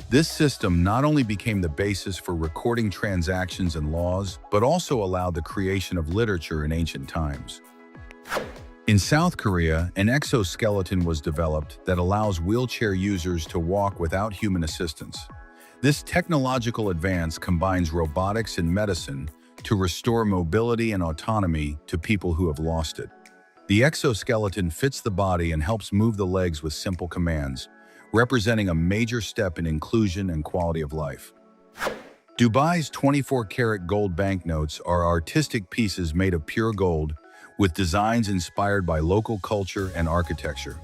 This system not only became the basis for recording transactions and laws, but also allowed the creation of literature in ancient times. In South Korea, an exoskeleton was developed that allows wheelchair users to walk without human assistance. This technological advance combines robotics and medicine to restore mobility and autonomy to people who have lost it. The exoskeleton fits the body and helps move the legs with simple commands, representing a major step in inclusion and quality of life. Dubai's 24-karat gold banknotes are artistic pieces made of pure gold, with designs inspired by local culture and architecture.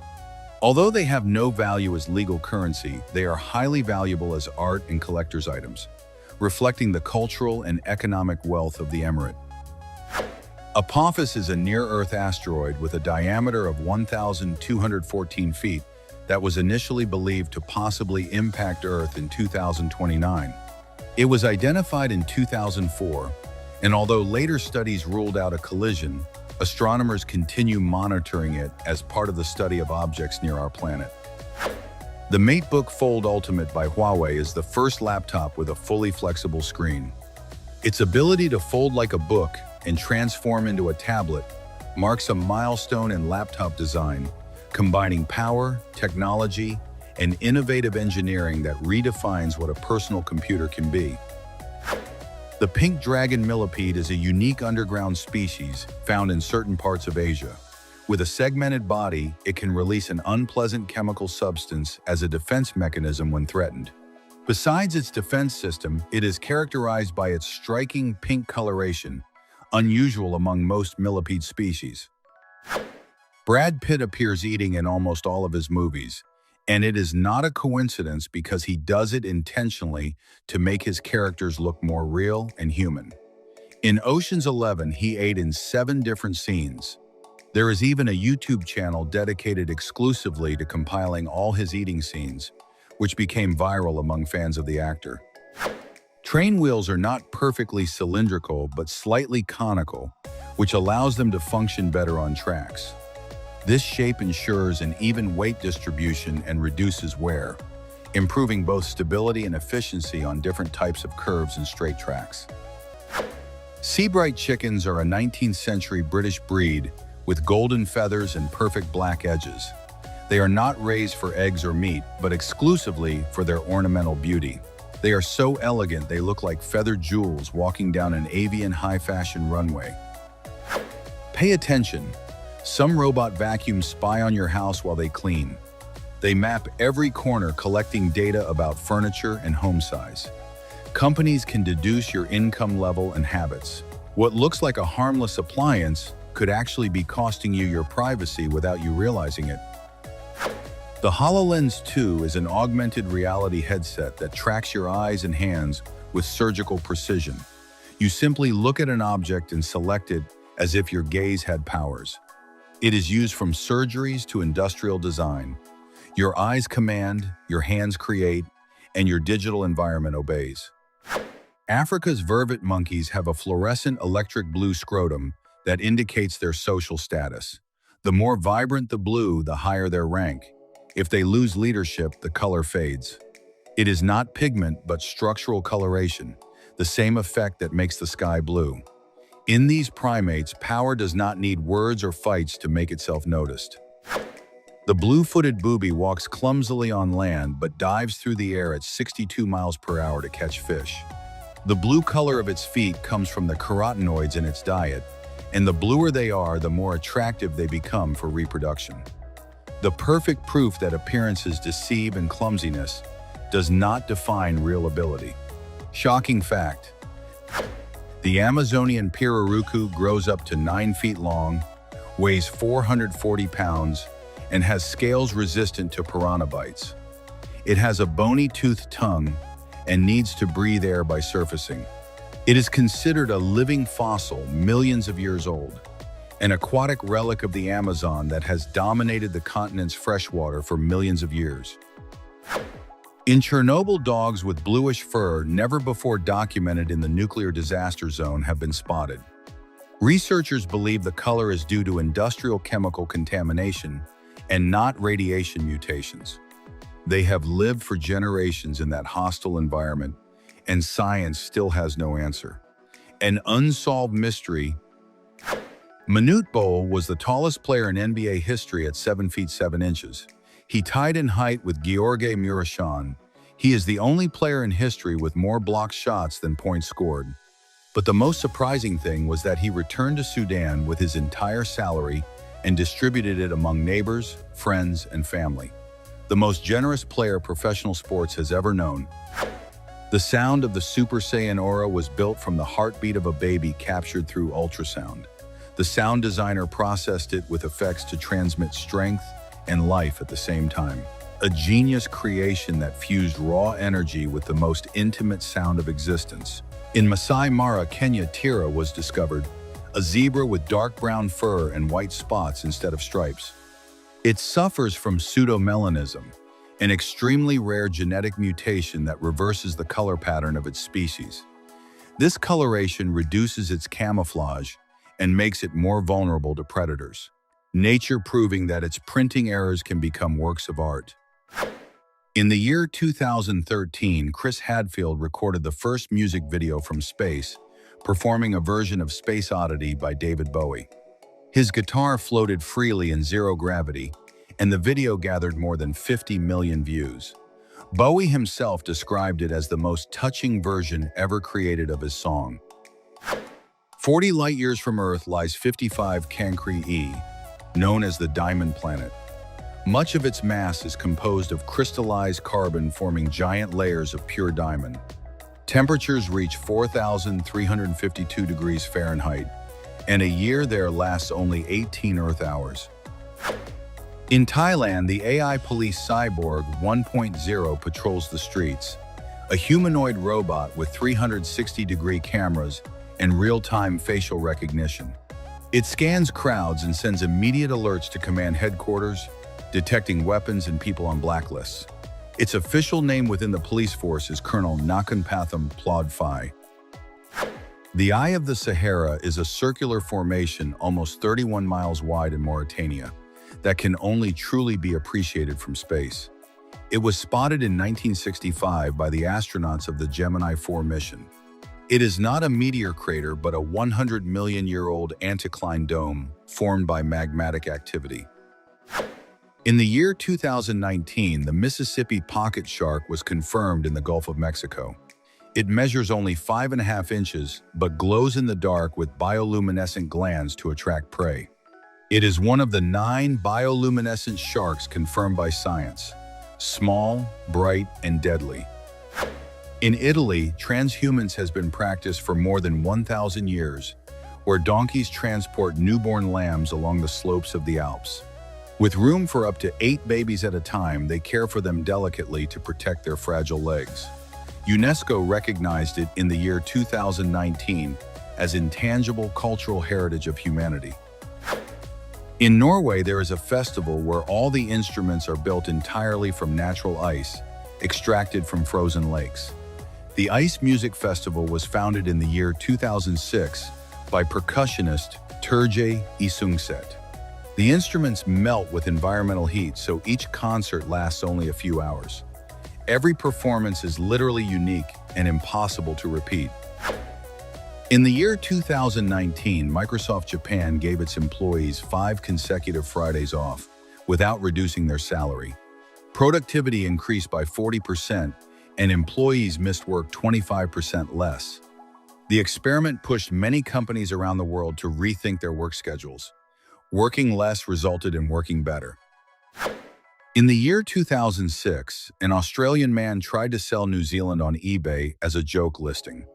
Although they have no value as legal currency, they are highly valuable as art and collector's items, reflecting the cultural and economic wealth of the emirate. Apophis is a near-Earth asteroid with a diameter of 1,214 feet that was initially believed to possibly impact Earth in 2029. It was identified in 2004, and although later studies ruled out a collision, astronomers continue monitoring it as part of the study of objects near our planet. The MateBook Fold Ultimate by Huawei is the first laptop with a fully flexible screen. Its ability to fold like a book and transform into a tablet marks a milestone in laptop design, combining power, technology, and innovative engineering that redefines what a personal computer can be. The pink dragon millipede is a unique underground species found in certain parts of Asia. With a segmented body, it can release an unpleasant chemical substance as a defense mechanism when threatened. Besides its defense system, it is characterized by its striking pink coloration, unusual among most millipede species. Brad Pitt appears eating in almost all of his movies, and it is not a coincidence because he does it intentionally to make his characters look more real and human. In Ocean's 11, he ate in 7 different scenes. There is even a YouTube channel dedicated exclusively to compiling all his eating scenes, which became viral among fans of the actor. Train wheels are not perfectly cylindrical but slightly conical, which allows them to function better on tracks. This shape ensures an even weight distribution and reduces wear, improving both stability and efficiency on different types of curves and straight tracks. Seabright chickens are a 19th century British breed with golden feathers and perfect black edges. They are not raised for eggs or meat, but exclusively for their ornamental beauty. They are so elegant they look like feathered jewels walking down an avian high-fashion runway. Pay attention. Some robot vacuums spy on your house while they clean. They map every corner, collecting data about furniture and home size. Companies can deduce your income level and habits. What looks like a harmless appliance could actually be costing you your privacy without you realizing it. The HoloLens 2 is an augmented reality headset that tracks your eyes and hands with surgical precision. You simply look at an object and select it as if your gaze had powers. It is used from surgeries to industrial design. Your eyes command, your hands create, and your digital environment obeys. Africa's vervet monkeys have a fluorescent electric blue scrotum that indicates their social status. The more vibrant the blue, the higher their rank. If they lose leadership, the color fades. It is not pigment, but structural coloration, the same effect that makes the sky blue. In these primates, power does not need words or fights to make itself noticed. The blue-footed booby walks clumsily on land but dives through the air at 62 miles per hour to catch fish. The blue color of its feet comes from the carotenoids in its diet, and the bluer they are, the more attractive they become for reproduction. The perfect proof that appearances deceive and clumsiness does not define real ability. Shocking fact. The Amazonian pirarucu grows up to 9 feet long, weighs 440 pounds, and has scales resistant to piranha bites. It has a bony-toothed tongue and needs to breathe air by surfacing. It is considered a living fossil, millions of years old, an aquatic relic of the Amazon that has dominated the continent's freshwater for millions of years. In Chernobyl, dogs with bluish fur, never before documented in the nuclear disaster zone, have been spotted. Researchers believe the color is due to industrial chemical contamination and not radiation mutations. They have lived for generations in that hostile environment, and science still has no answer. An unsolved mystery. Manute Bol was the tallest player in NBA history at 7 feet 7 inches. He tied in height with Gheorghe Mureșan. He is the only player in history with more blocked shots than points scored. But the most surprising thing was that he returned to Sudan with his entire salary and distributed it among neighbors, friends, and family. The most generous player professional sports has ever known. The sound of the Super Saiyan aura was built from the heartbeat of a baby captured through ultrasound. The sound designer processed it with effects to transmit strength and life at the same time. A genius creation that fused raw energy with the most intimate sound of existence. In Masai Mara, Kenya, Tira was discovered, a zebra with dark brown fur and white spots instead of stripes. It suffers from pseudomelanism, an extremely rare genetic mutation that reverses the color pattern of its species. This coloration reduces its camouflage and makes it more vulnerable to predators. Nature proving that its printing errors can become works of art. In the year 2013, Chris Hadfield recorded the first music video from space, performing a version of Space Oddity by David Bowie. His guitar floated freely in zero gravity, and the video gathered more than 50 million views. Bowie himself described it as the most touching version ever created of his song. 40 light-years from Earth lies 55 Cancri E, known as the Diamond Planet. Much of its mass is composed of crystallized carbon forming giant layers of pure diamond. Temperatures reach 4,352 degrees Fahrenheit, and a year there lasts only 18 Earth hours. In Thailand, the AI police Cyborg 1.0 patrols the streets, a humanoid robot with 360-degree cameras and real-time facial recognition. It scans crowds and sends immediate alerts to command headquarters, detecting weapons and people on blacklists. Its official name within the police force is Colonel Nakanpatham Plodphai. The Eye of the Sahara is a circular formation almost 31 miles wide in Mauritania that can only truly be appreciated from space. It was spotted in 1965 by the astronauts of the Gemini 4 mission. It is not a meteor crater but a 100-million-year-old anticline dome formed by magmatic activity. In the year 2019, the Mississippi pocket shark was confirmed in the Gulf of Mexico. It measures only 5.5 inches, but glows in the dark with bioluminescent glands to attract prey. It is one of the 9 bioluminescent sharks confirmed by science. Small, bright, and deadly. In Italy, transhumance has been practiced for more than 1,000 years, where donkeys transport newborn lambs along the slopes of the Alps. With room for up to 8 babies at a time, they care for them delicately to protect their fragile legs. UNESCO recognized it in the year 2019 as intangible cultural heritage of humanity. In Norway, there is a festival where all the instruments are built entirely from natural ice, extracted from frozen lakes. The Ice Music Festival was founded in the year 2006 by percussionist Turje Isungset. The instruments melt with environmental heat, so each concert lasts only a few hours. Every performance is literally unique and impossible to repeat. In the year 2019, Microsoft Japan gave its employees 5 consecutive Fridays off without reducing their salary. Productivity increased by 40%, and employees missed work 25% less. The experiment pushed many companies around the world to rethink their work schedules. Working less resulted in working better. In the year 2006, an Australian man tried to sell New Zealand on eBay as a joke listing.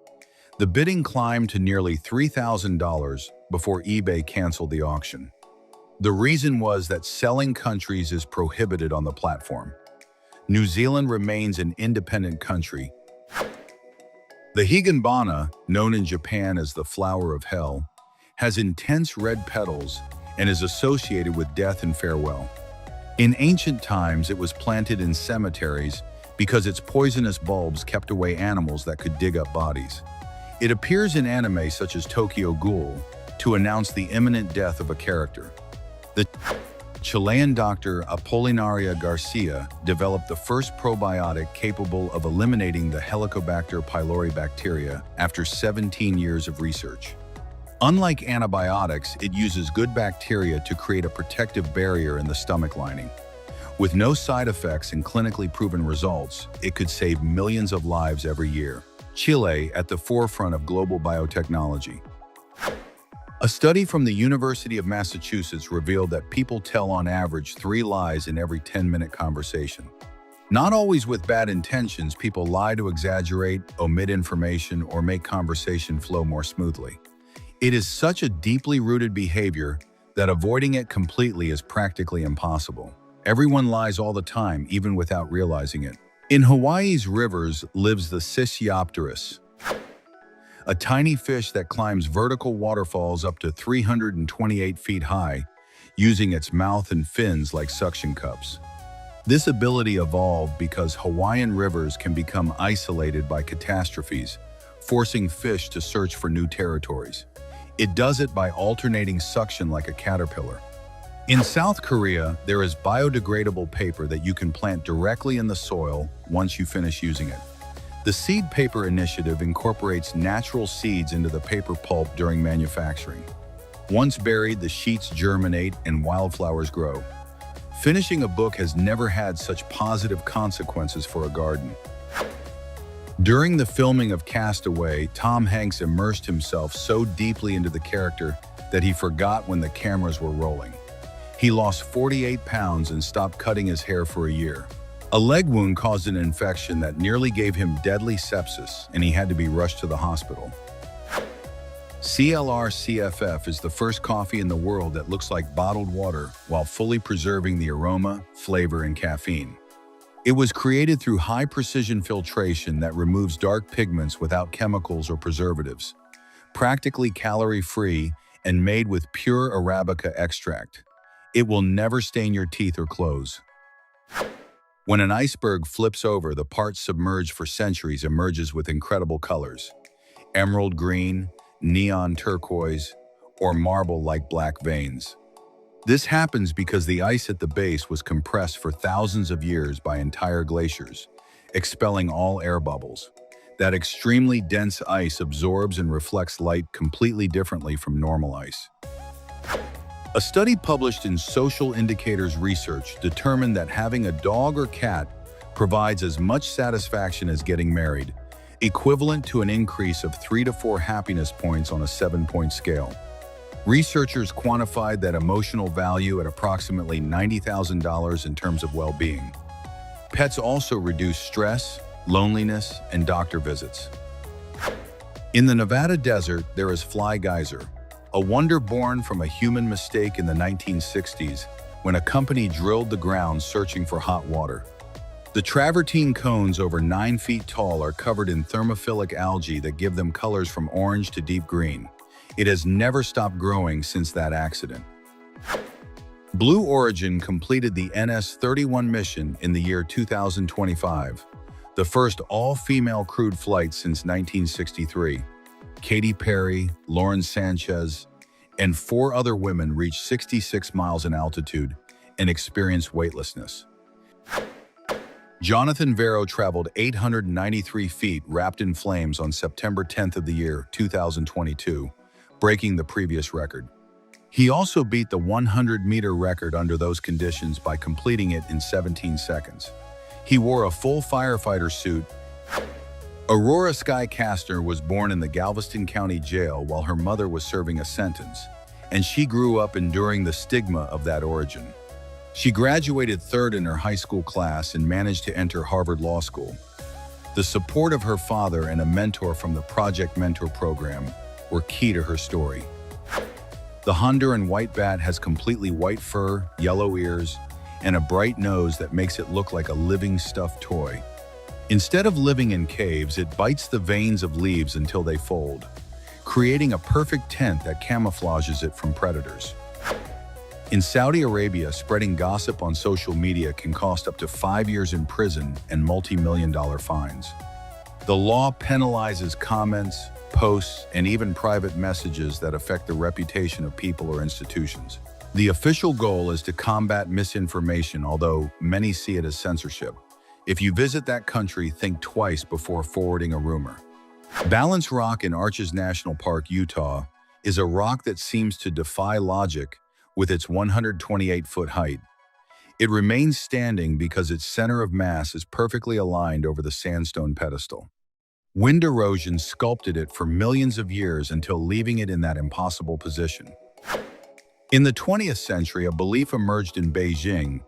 The bidding climbed to nearly $3,000 before eBay canceled the auction. The reason was that selling countries is prohibited on the platform. New Zealand remains an independent country. The higginbana, known in Japan as the flower of hell, has intense red petals and is associated with death and farewell. In ancient times, it was planted in cemeteries because its poisonous bulbs kept away animals that could dig up bodies. It appears in anime such as Tokyo Ghoul to announce the imminent death of a character. The Chilean doctor Apolinaria Garcia developed the first probiotic capable of eliminating the Helicobacter pylori bacteria after 17 years of research. Unlike antibiotics, it uses good bacteria to create a protective barrier in the stomach lining. With no side effects and clinically proven results, it could save millions of lives every year. Chile at the forefront of global biotechnology. A study from the University of Massachusetts revealed that people tell on average 3 lies in every 10-minute conversation. Not always with bad intentions, people lie to exaggerate, omit information, or make conversation flow more smoothly. It is such a deeply rooted behavior that avoiding it completely is practically impossible. Everyone lies all the time, even without realizing it. In Hawaii's rivers lives the Sisiopterus, a tiny fish that climbs vertical waterfalls up to 328 feet high, using its mouth and fins like suction cups. This ability evolved because Hawaiian rivers can become isolated by catastrophes, forcing fish to search for new territories. It does it by alternating suction like a caterpillar. In South Korea, there is biodegradable paper that you can plant directly in the soil once you finish using it. The Seed Paper Initiative incorporates natural seeds into the paper pulp during manufacturing. Once buried, the sheets germinate and wildflowers grow. Finishing a book has never had such positive consequences for a garden. During the filming of Castaway, Tom Hanks immersed himself so deeply into the character that he forgot when the cameras were rolling. He lost 48 pounds and stopped cutting his hair for a year. A leg wound caused an infection that nearly gave him deadly sepsis, and he had to be rushed to the hospital. CLR CFF is the first coffee in the world that looks like bottled water while fully preserving the aroma, flavor, and caffeine. It was created through high-precision filtration that removes dark pigments without chemicals or preservatives, practically calorie-free and made with pure Arabica extract. It will never stain your teeth or clothes. When an iceberg flips over, the part submerged for centuries emerges with incredible colors: emerald green, neon turquoise, or marble-like black veins. This happens because the ice at the base was compressed for thousands of years by entire glaciers, expelling all air bubbles. That extremely dense ice absorbs and reflects light completely differently from normal ice. A study published in Social Indicators Research determined that having a dog or cat provides as much satisfaction as getting married, equivalent to an increase of 3 to 4 happiness points on a 7-point scale. Researchers quantified that emotional value at approximately $90,000 in terms of well-being. Pets also reduce stress, loneliness, and doctor visits. In the Nevada desert, there is Fly Geyser, a wonder born from a human mistake in the 1960s when a company drilled the ground searching for hot water. The travertine cones over 9 feet tall are covered in thermophilic algae that give them colors from orange to deep green. It has never stopped growing since that accident. Blue Origin completed the NS-31 mission in the year 2025, the first all-female crewed flight since 1963. Katy Perry, Lauren Sanchez, and 4 other women reached 66 miles in altitude and experienced weightlessness. Jonathan Vero traveled 893 feet wrapped in flames on September 10th of the year 2022, breaking the previous record. He also beat the 100-meter record under those conditions by completing it in 17 seconds. He wore a full firefighter suit. Aurora Sky Kastner was born in the Galveston County Jail while her mother was serving a sentence, and she grew up enduring the stigma of that origin. She graduated 3rd in her high school class and managed to enter Harvard Law School. The support of her father and a mentor from the Project Mentor program were key to her story. The Honduran white bat has completely white fur, yellow ears, and a bright nose that makes it look like a living stuffed toy. Instead of living in caves, it bites the veins of leaves until they fold, creating a perfect tent that camouflages it from predators. In Saudi Arabia, spreading gossip on social media can cost up to 5 years in prison and multi-million-dollar fines. The law penalizes comments, posts, and even private messages that affect the reputation of people or institutions. The official goal is to combat misinformation, although many see it as censorship. If you visit that country, think twice before forwarding a rumor. Balance Rock in Arches National Park, Utah, is a rock that seems to defy logic with its 128-foot height. It remains standing because its center of mass is perfectly aligned over the sandstone pedestal. Wind erosion sculpted it for millions of years until leaving it in that impossible position. In the 20th century, a belief emerged in Beijing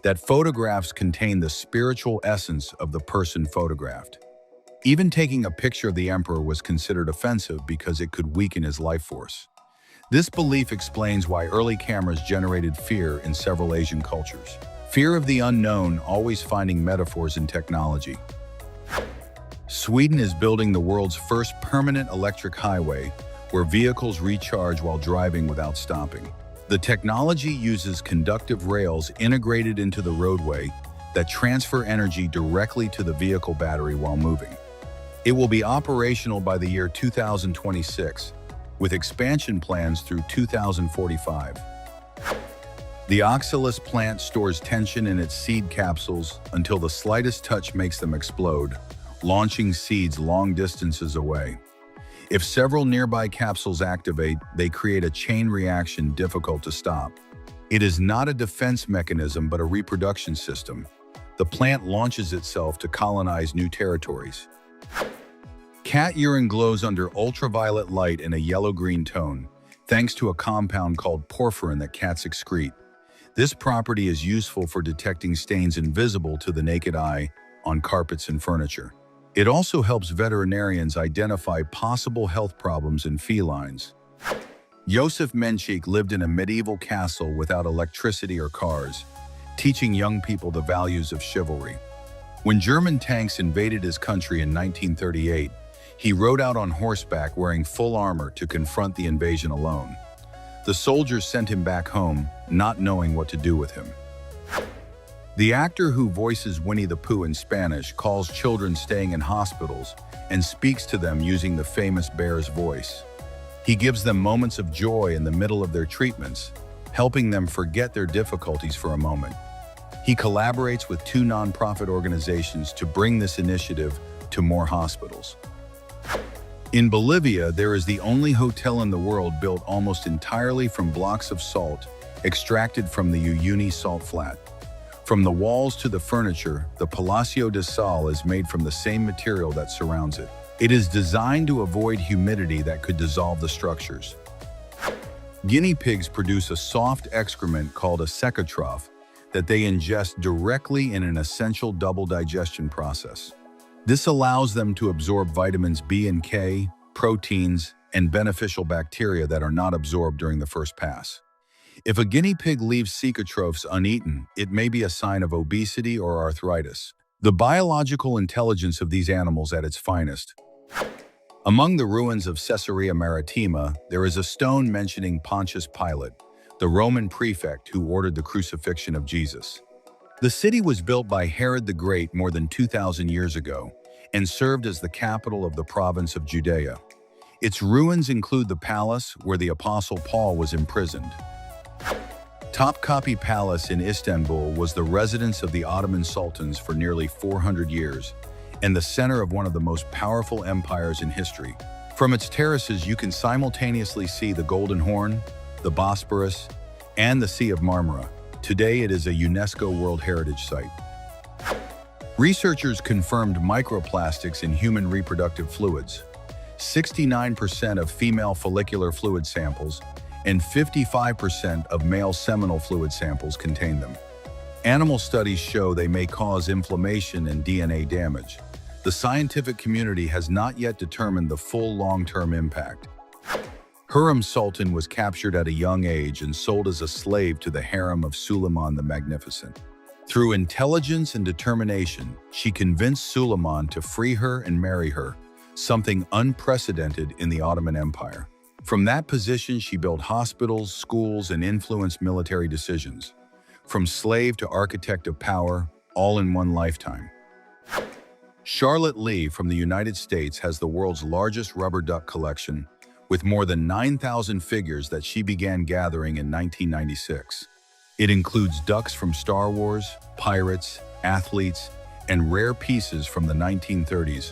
that photographs contain the spiritual essence of the person photographed. Even taking a picture of the emperor was considered offensive because it could weaken his life force. This belief explains why early cameras generated fear in several Asian cultures. Fear of the unknown, always finding metaphors in technology. Sweden is building the world's first permanent electric highway where vehicles recharge while driving without stopping. The technology uses conductive rails integrated into the roadway that transfer energy directly to the vehicle battery while moving. It will be operational by the year 2026, with expansion plans through 2045. The oxalis plant stores tension in its seed capsules until the slightest touch makes them explode, launching seeds long distances away. If several nearby capsules activate, they create a chain reaction difficult to stop. It is not a defense mechanism but a reproduction system. The plant launches itself to colonize new territories. Cat urine glows under ultraviolet light in a yellow-green tone, thanks to a compound called porphyrin that cats excrete. This property is useful for detecting stains invisible to the naked eye on carpets and furniture. It also helps veterinarians identify possible health problems in felines. Josef Menchik lived in a medieval castle without electricity or cars, teaching young people the values of chivalry. When German tanks invaded his country in 1938, he rode out on horseback wearing full armor to confront the invasion alone. The soldiers sent him back home, not knowing what to do with him. The actor who voices Winnie the Pooh in Spanish calls children staying in hospitals and speaks to them using the famous bear's voice. He gives them moments of joy in the middle of their treatments, helping them forget their difficulties for a moment. He collaborates with 2 nonprofit organizations to bring this initiative to more hospitals. In Bolivia, there is the only hotel in the world built almost entirely from blocks of salt extracted from the Uyuni salt flat. From the walls to the furniture, the Palacio de Sal is made from the same material that surrounds it. It is designed to avoid humidity that could dissolve the structures. Guinea pigs produce a soft excrement called a secatroph that they ingest directly in an essential double digestion process. This allows them to absorb vitamins B and K, proteins, and beneficial bacteria that are not absorbed during the first pass. If a guinea pig leaves cecotrophs uneaten, it may be a sign of obesity or arthritis. The biological intelligence of these animals at its finest. Among the ruins of Caesarea Maritima, there is a stone mentioning Pontius Pilate, the Roman prefect who ordered the crucifixion of Jesus. The city was built by Herod the Great more than 2,000 years ago and served as the capital of the province of Judea. Its ruins include the palace where the Apostle Paul was imprisoned. Topkapi Palace in Istanbul was the residence of the Ottoman sultans for nearly 400 years and the center of one of the most powerful empires in history. From its terraces, you can simultaneously see the Golden Horn, the Bosporus, and the Sea of Marmara. Today, it is a UNESCO World Heritage Site. Researchers confirmed microplastics in human reproductive fluids. 69% of female follicular fluid samples and 55% of male seminal fluid samples contain them. Animal studies show they may cause inflammation and DNA damage. The scientific community has not yet determined the full long-term impact. Hurrem Sultan was captured at a young age and sold as a slave to the harem of Suleiman the Magnificent. Through intelligence and determination, she convinced Suleiman to free her and marry her, something unprecedented in the Ottoman Empire. From that position, she built hospitals, schools, and influenced military decisions. From slave to architect of power, all in one lifetime. Charlotte Lee from the United States has the world's largest rubber duck collection, with more than 9,000 figures that she began gathering in 1996. It includes ducks from Star Wars, pirates, athletes, and rare pieces from the 1930s,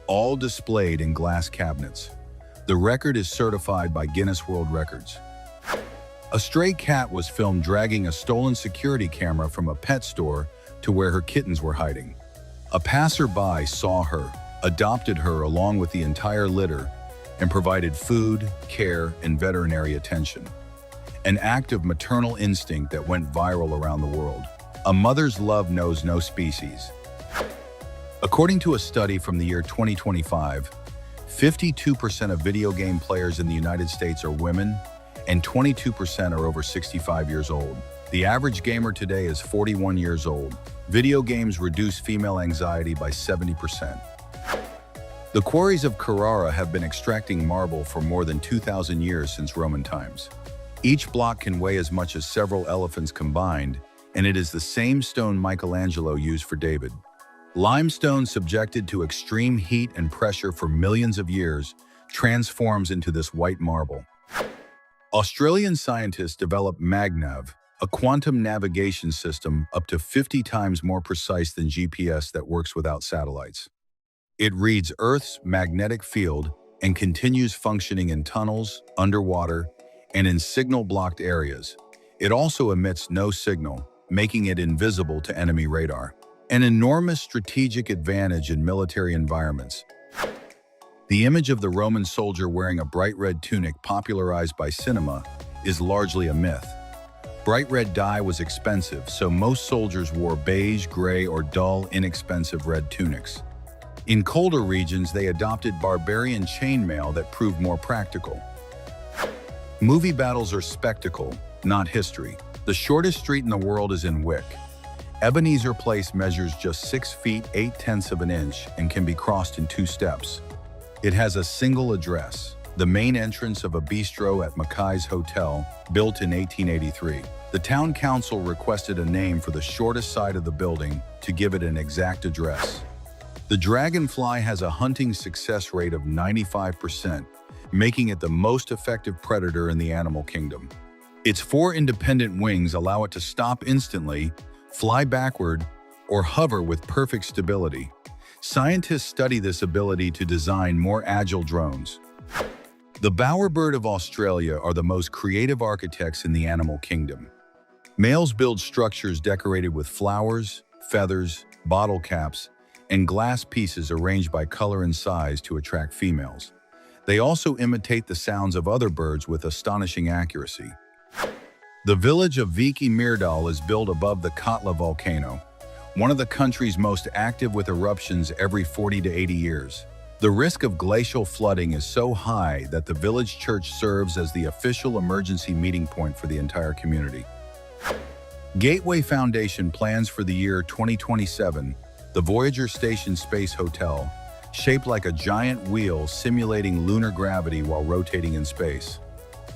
all displayed in glass cabinets. The record is certified by Guinness World Records. A stray cat was filmed dragging a stolen security camera from a pet store to where her kittens were hiding. A passerby saw her, adopted her along with the entire litter, and provided food, care, and veterinary attention. An act of maternal instinct that went viral around the world. A mother's love knows no species. According to a study from the year 2025, 52% of video game players in the United States are women, and 22% are over 65 years old. The average gamer today is 41 years old. Video games reduce female anxiety by 70%. The quarries of Carrara have been extracting marble for more than 2,000 years since Roman times. Each block can weigh as much as several elephants combined, and it is the same stone Michelangelo used for David. Limestone, subjected to extreme heat and pressure for millions of years, transforms into this white marble. Australian scientists developed MagNav, a quantum navigation system up to 50 times more precise than GPS that works without satellites. It reads Earth's magnetic field and continues functioning in tunnels, underwater, and in signal-blocked areas. It also emits no signal, making it invisible to enemy radar. An enormous strategic advantage in military environments. The image of the Roman soldier wearing a bright red tunic popularized by cinema is largely a myth. Bright red dye was expensive, so most soldiers wore beige, gray, or dull, inexpensive red tunics. In colder regions, they adopted barbarian chainmail that proved more practical. Movie battles are spectacle, not history. The shortest street in the world is in Wick. Ebenezer Place measures just 6 feet 8/10 of an inch and can be crossed in 2 steps. It has a single address, the main entrance of a bistro at Mackay's Hotel, built in 1883. The town council requested a name for the shortest side of the building to give it an exact address. The dragonfly has a hunting success rate of 95%, making it the most effective predator in the animal kingdom. Its 4 independent wings allow it to stop instantly, fly backward, or hover with perfect stability. Scientists study this ability to design more agile drones. The bowerbird of Australia are the most creative architects in the animal kingdom. Males build structures decorated with flowers, feathers, bottle caps, and glass pieces arranged by color and size to attract females. They also imitate the sounds of other birds with astonishing accuracy. The village of Viki Mirdal is built above the Katla volcano, one of the country's most active with eruptions every 40 to 80 years. The risk of glacial flooding is so high that the village church serves as the official emergency meeting point for the entire community. Gateway Foundation plans for the year 2027 the Voyager Station Space Hotel, shaped like a giant wheel simulating lunar gravity while rotating in space.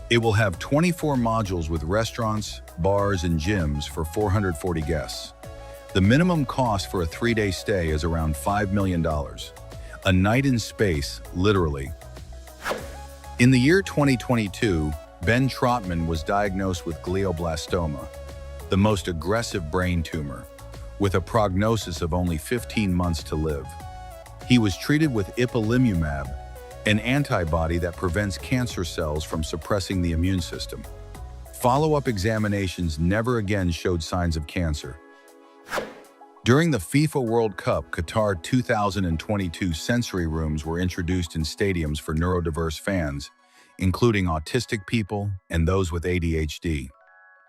It will have 24 modules with restaurants, bars, and gyms for 440 guests. The minimum cost for a 3-day stay is around $5 million. A night in space, literally. In the year 2022, Ben Trotman was diagnosed with glioblastoma, the most aggressive brain tumor, with a prognosis of only 15 months to live. He was treated with ipilimumab, an antibody that prevents cancer cells from suppressing the immune system. Follow-up examinations never again showed signs of cancer. During the FIFA World Cup Qatar 2022, sensory rooms were introduced in stadiums for neurodiverse fans, including autistic people and those with ADHD.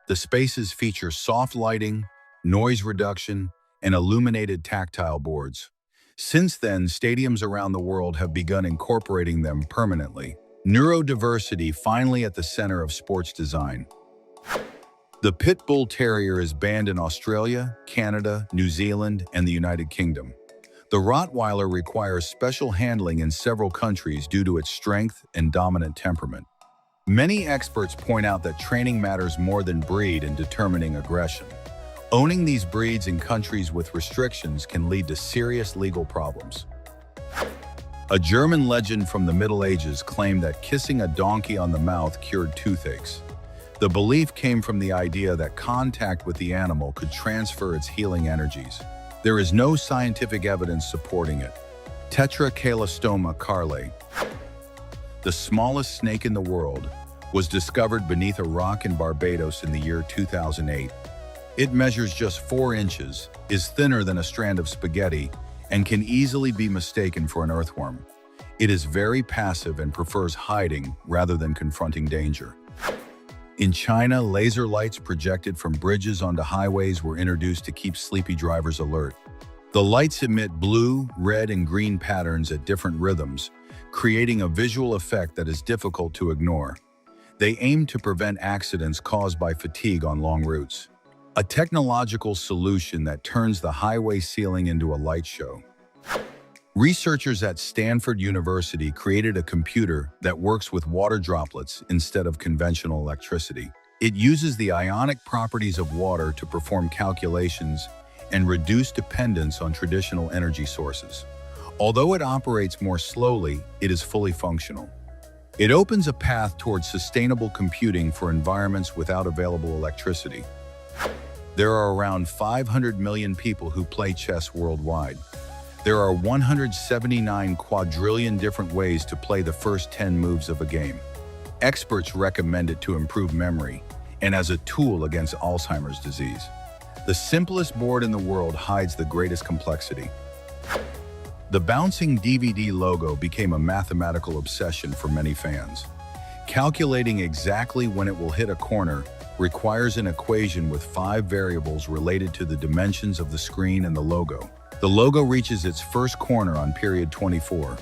The spaces feature soft lighting, noise reduction, and illuminated tactile boards. Since then, stadiums around the world have begun incorporating them permanently. Neurodiversity finally at the center of sports design. The Pit Bull Terrier is banned in Australia, Canada, New Zealand, and the United Kingdom. The Rottweiler requires special handling in several countries due to its strength and dominant temperament. Many experts point out that training matters more than breed in determining aggression. Owning these breeds in countries with restrictions can lead to serious legal problems. A German legend from the Middle Ages claimed that kissing a donkey on the mouth cured toothaches. The belief came from the idea that contact with the animal could transfer its healing energies. There is no scientific evidence supporting it. Tetracalostoma carle, the smallest snake in the world, was discovered beneath a rock in Barbados in the year 2008. It measures just 4 inches, is thinner than a strand of spaghetti, and can easily be mistaken for an earthworm. It is very passive and prefers hiding rather than confronting danger. In China, laser lights projected from bridges onto highways were introduced to keep sleepy drivers alert. The lights emit blue, red, and green patterns at different rhythms, creating a visual effect that is difficult to ignore. They aim to prevent accidents caused by fatigue on long routes. A technological solution that turns the highway ceiling into a light show. Researchers at Stanford University created a computer that works with water droplets instead of conventional electricity. It uses the ionic properties of water to perform calculations and reduce dependence on traditional energy sources. Although it operates more slowly, it is fully functional. It opens a path towards sustainable computing for environments without available electricity. There are around 500 million people who play chess worldwide. There are 179 quadrillion different ways to play the first 10 moves of a game. Experts recommend it to improve memory and as a tool against Alzheimer's disease. The simplest board in the world hides the greatest complexity. The bouncing DVD logo became a mathematical obsession for many fans. Calculating exactly when it will hit a corner requires an equation with 5 variables related to the dimensions of the screen and the logo. The logo reaches its first corner on period 24.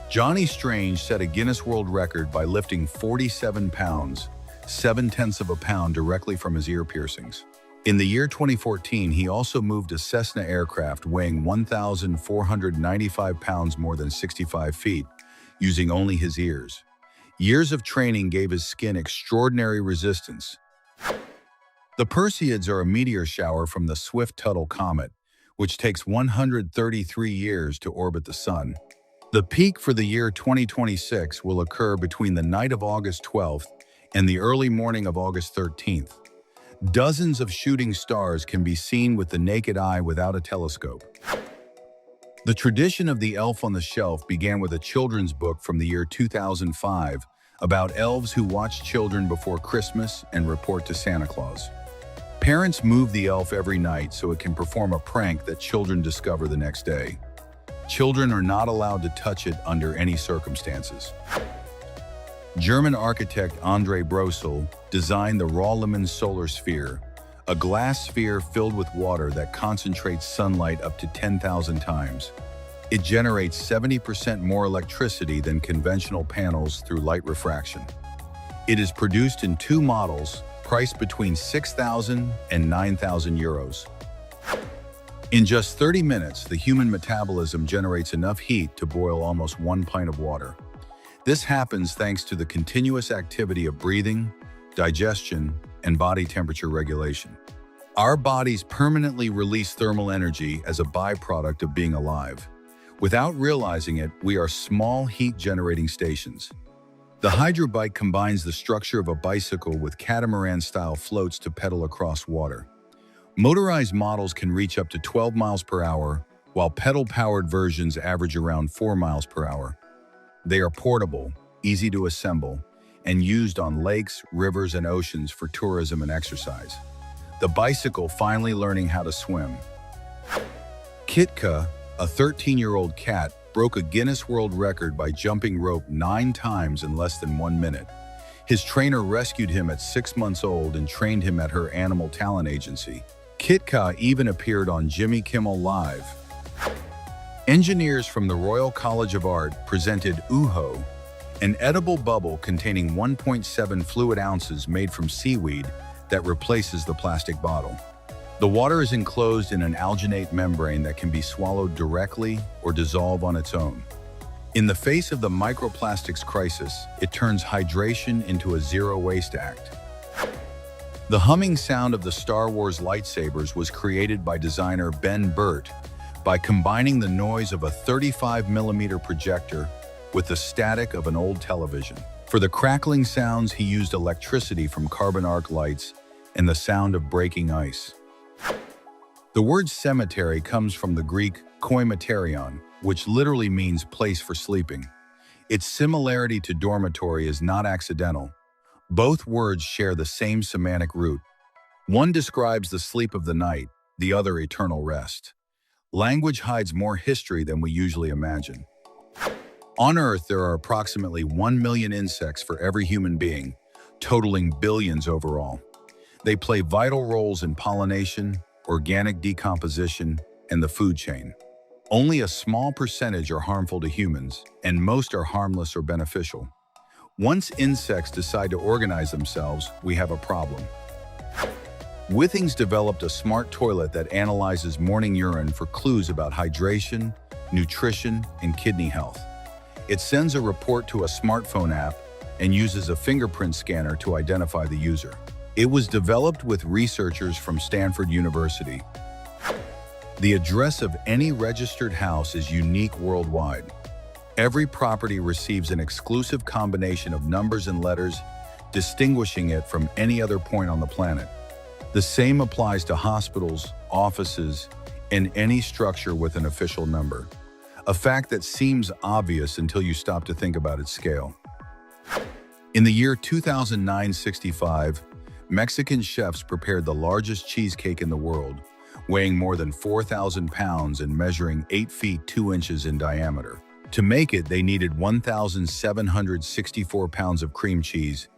Johnny Strange set a Guinness World Record by lifting 47 pounds, 7/10 of a pound directly from his ear piercings. In the year 2014, he also moved a Cessna aircraft weighing 1,495 pounds more than 65 feet, using only his ears. Years of training gave his skin extraordinary resistance. The Perseids are a meteor shower from the Swift-Tuttle comet, which takes 133 years to orbit the Sun. The peak for the year 2026 will occur between the night of August 12th and the early morning of August 13th. Dozens of shooting stars can be seen with the naked eye without a telescope. The tradition of the elf on the shelf began with a children's book from the year 2005 about elves who watch children before Christmas and report to Santa Claus. Parents move the elf every night so it can perform a prank that children discover the next day. Children are not allowed to touch it under any circumstances. German architect André Brosel designed the Rauleman solar sphere, a glass sphere filled with water that concentrates sunlight up to 10,000 times. It generates 70% more electricity than conventional panels through light refraction. It is produced in 2 models, priced between 6,000 and 9,000 euros. In just 30 minutes, the human metabolism generates enough heat to boil almost 1 pint of water. This happens thanks to the continuous activity of breathing, digestion, and body temperature regulation. Our bodies permanently release thermal energy as a byproduct of being alive. Without realizing it, we are small heat-generating stations. The Hydrobike combines the structure of a bicycle with catamaran-style floats to pedal across water. Motorized models can reach up to 12 miles per hour, while pedal-powered versions average around 4 miles per hour. They are portable, easy to assemble, and used on lakes, rivers, and oceans for tourism and exercise. The bicycle finally learning how to swim. Kitka, a 13-year-old cat, broke a Guinness World Record by jumping rope 9 times in less than 1 minute. His trainer rescued him at 6 months old and trained him at her animal talent agency. Kitka even appeared on Jimmy Kimmel Live. Engineers from the Royal College of Art presented Uho, an edible bubble containing 1.7 fluid ounces made from seaweed that replaces the plastic bottle. The water is enclosed in an alginate membrane that can be swallowed directly or dissolve on its own. In the face of the microplastics crisis, it turns hydration into a zero-waste act. The humming sound of the Star Wars lightsabers was created by designer Ben Burt, by combining the noise of a 35mm projector with the static of an old television. For the crackling sounds, he used electricity from carbon arc lights and the sound of breaking ice. The word cemetery comes from the Greek koimeterion, which literally means place for sleeping. Its similarity to dormitory is not accidental. Both words share the same semantic root. One describes the sleep of the night, the other eternal rest. Language hides more history than we usually imagine. On Earth, there are approximately 1 million insects for every human being, totaling billions overall. They play vital roles in pollination, organic decomposition, and the food chain. Only a small percentage are harmful to humans, and most are harmless or beneficial. Once insects decide to organize themselves, we have a problem. Withings developed a smart toilet that analyzes morning urine for clues about hydration, nutrition, and kidney health. It sends a report to a smartphone app and uses a fingerprint scanner to identify the user. It was developed with researchers from Stanford University. The address of any registered house is unique worldwide. Every property receives an exclusive combination of numbers and letters, distinguishing it from any other point on the planet. The same applies to hospitals, offices, and any structure with an official number. A fact that seems obvious until you stop to think about its scale. In the year 2965, Mexican chefs prepared the largest cheesecake in the world, weighing more than 4,000 pounds and measuring 8 feet 2 inches in diameter. To make it, they needed 1,764 pounds of cream cheese.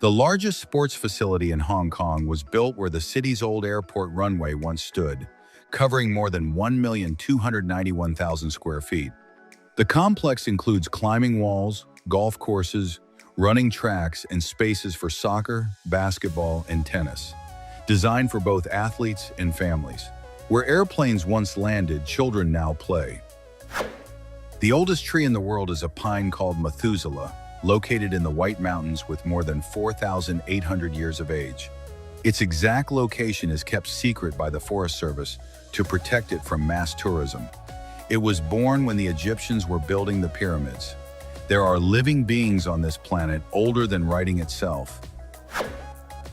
The largest sports facility in Hong Kong was built where the city's old airport runway once stood, covering more than 1,291,000 square feet. The complex includes climbing walls, golf courses, running tracks, and spaces for soccer, basketball, and tennis, designed for both athletes and families. Where airplanes once landed, children now play. The oldest tree in the world is a pine called Methuselah, located in the White Mountains with more than 4,800 years of age. Its exact location is kept secret by the Forest Service to protect it from mass tourism. It was born when the Egyptians were building the pyramids. There are living beings on this planet older than writing itself.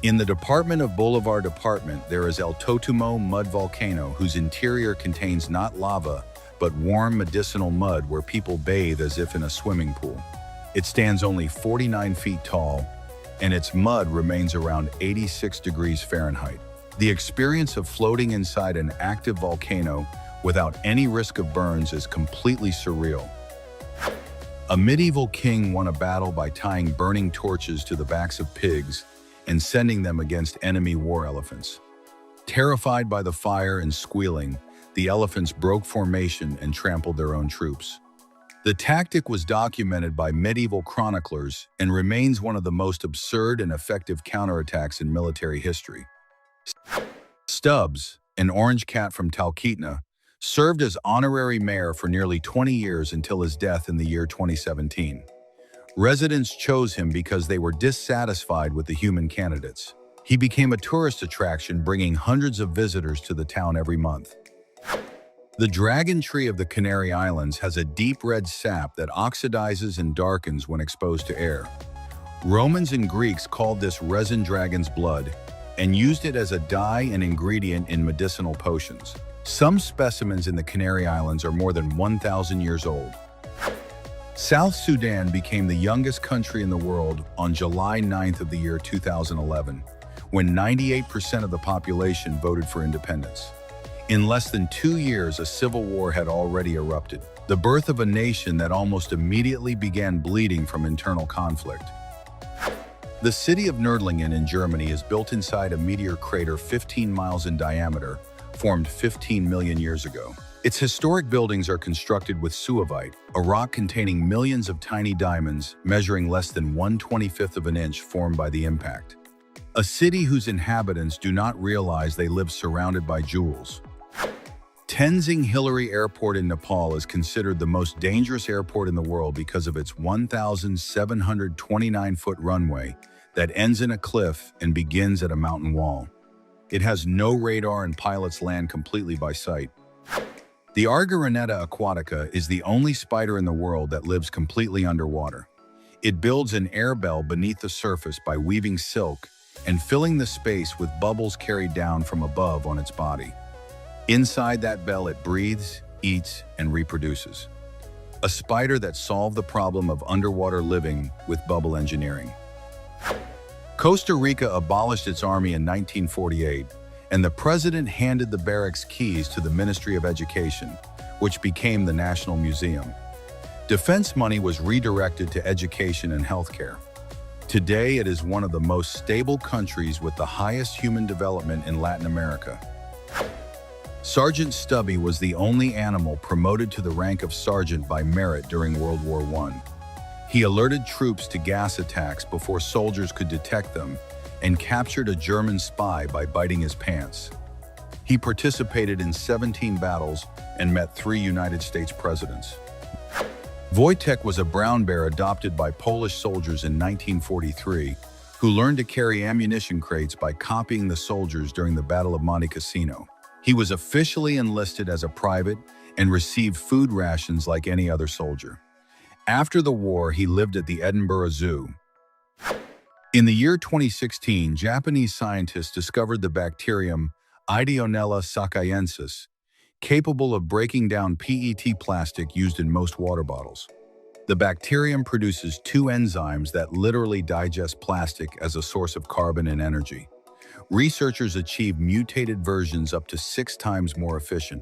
In the Department of Bolivar Department, there is El Totumo mud volcano, whose interior contains not lava, but warm medicinal mud where people bathe as if in a swimming pool. It stands only 49 feet tall, and its mud remains around 86 degrees Fahrenheit. The experience of floating inside an active volcano without any risk of burns is completely surreal. A medieval king won a battle by tying burning torches to the backs of pigs and sending them against enemy war elephants. Terrified by the fire and squealing, the elephants broke formation and trampled their own troops. The tactic was documented by medieval chroniclers and remains one of the most absurd and effective counterattacks in military history. Stubbs, an orange cat from Talkeetna, served as honorary mayor for nearly 20 years until his death in the year 2017. Residents chose him because they were dissatisfied with the human candidates. He became a tourist attraction, bringing hundreds of visitors to the town every month. The dragon tree of the Canary Islands has a deep red sap that oxidizes and darkens when exposed to air. Romans and Greeks called this resin dragon's blood and used it as a dye and ingredient in medicinal potions. Some specimens in the Canary Islands are more than 1,000 years old. South Sudan became the youngest country in the world on July 9th of the year 2011, when 98% of the population voted for independence. In less than 2 years, a civil war had already erupted, the birth of a nation that almost immediately began bleeding from internal conflict. The city of Nördlingen in Germany is built inside a meteor crater 15 miles in diameter, formed 15 million years ago. Its historic buildings are constructed with suovite, a rock containing millions of tiny diamonds measuring less than 1/25 of an inch formed by the impact. A city whose inhabitants do not realize they live surrounded by jewels. Tenzing Hillary Airport in Nepal is considered the most dangerous airport in the world because of its 1,729-foot runway that ends in a cliff and begins at a mountain wall. It has no radar and pilots land completely by sight. The Argyroneta aquatica is the only spider in the world that lives completely underwater. It builds an air bell beneath the surface by weaving silk and filling the space with bubbles carried down from above on its body. Inside that bell, it breathes, eats, and reproduces. A spider that solved the problem of underwater living with bubble engineering. Costa Rica abolished its army in 1948, and the president handed the barracks keys to the Ministry of Education, which became the National Museum. Defense money was redirected to education and healthcare. Today, it is one of the most stable countries with the highest human development in Latin America. Sergeant Stubby was the only animal promoted to the rank of sergeant by merit during World War I. He alerted troops to gas attacks before soldiers could detect them and captured a German spy by biting his pants. He participated in 17 battles and met 3 United States presidents. Wojtek was a brown bear adopted by Polish soldiers in 1943 who learned to carry ammunition crates by copying the soldiers during the Battle of Monte Cassino. He was officially enlisted as a private and received food rations like any other soldier. After the war, he lived at the Edinburgh Zoo. In the year 2016, Japanese scientists discovered the bacterium Ideonella sakaiensis, capable of breaking down PET plastic used in most water bottles. The bacterium produces 2 enzymes that literally digest plastic as a source of carbon and energy. Researchers achieved mutated versions up to 6 times more efficient.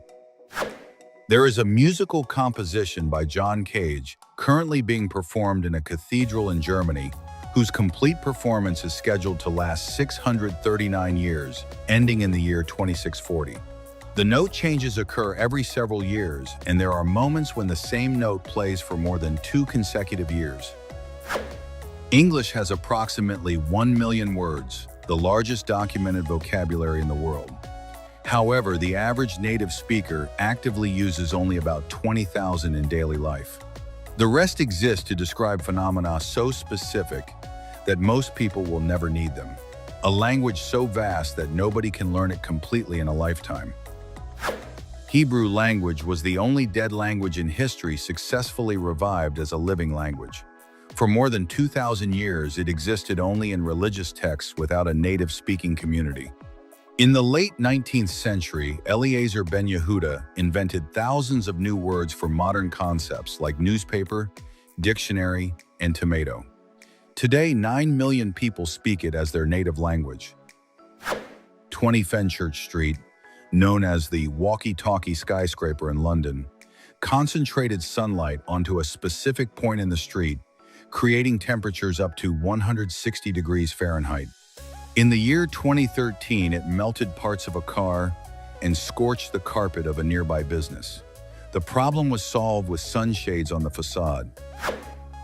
There is a musical composition by John Cage currently being performed in a cathedral in Germany, whose complete performance is scheduled to last 639 years, ending in the year 2640. The note changes occur every several years, and there are moments when the same note plays for more than 2 consecutive years. English has approximately 1 million words, the largest documented vocabulary in the world. However, the average native speaker actively uses only about 20,000 in daily life. The rest exist to describe phenomena so specific that most people will never need them. A language so vast that nobody can learn it completely in a lifetime. Hebrew language was the only dead language in history successfully revived as a living language. For more than 2,000 years, it existed only in religious texts without a native-speaking community. In the late 19th century, Eliezer ben Yehuda invented thousands of new words for modern concepts like newspaper, dictionary, and tomato. Today, 9 million people speak it as their native language. 20 Fenchurch Street, known as the walkie-talkie skyscraper in London, concentrated sunlight onto a specific point in the street, creating temperatures up to 160 degrees Fahrenheit. In the year 2013, it melted parts of a car and scorched the carpet of a nearby business. The problem was solved with sunshades on the facade.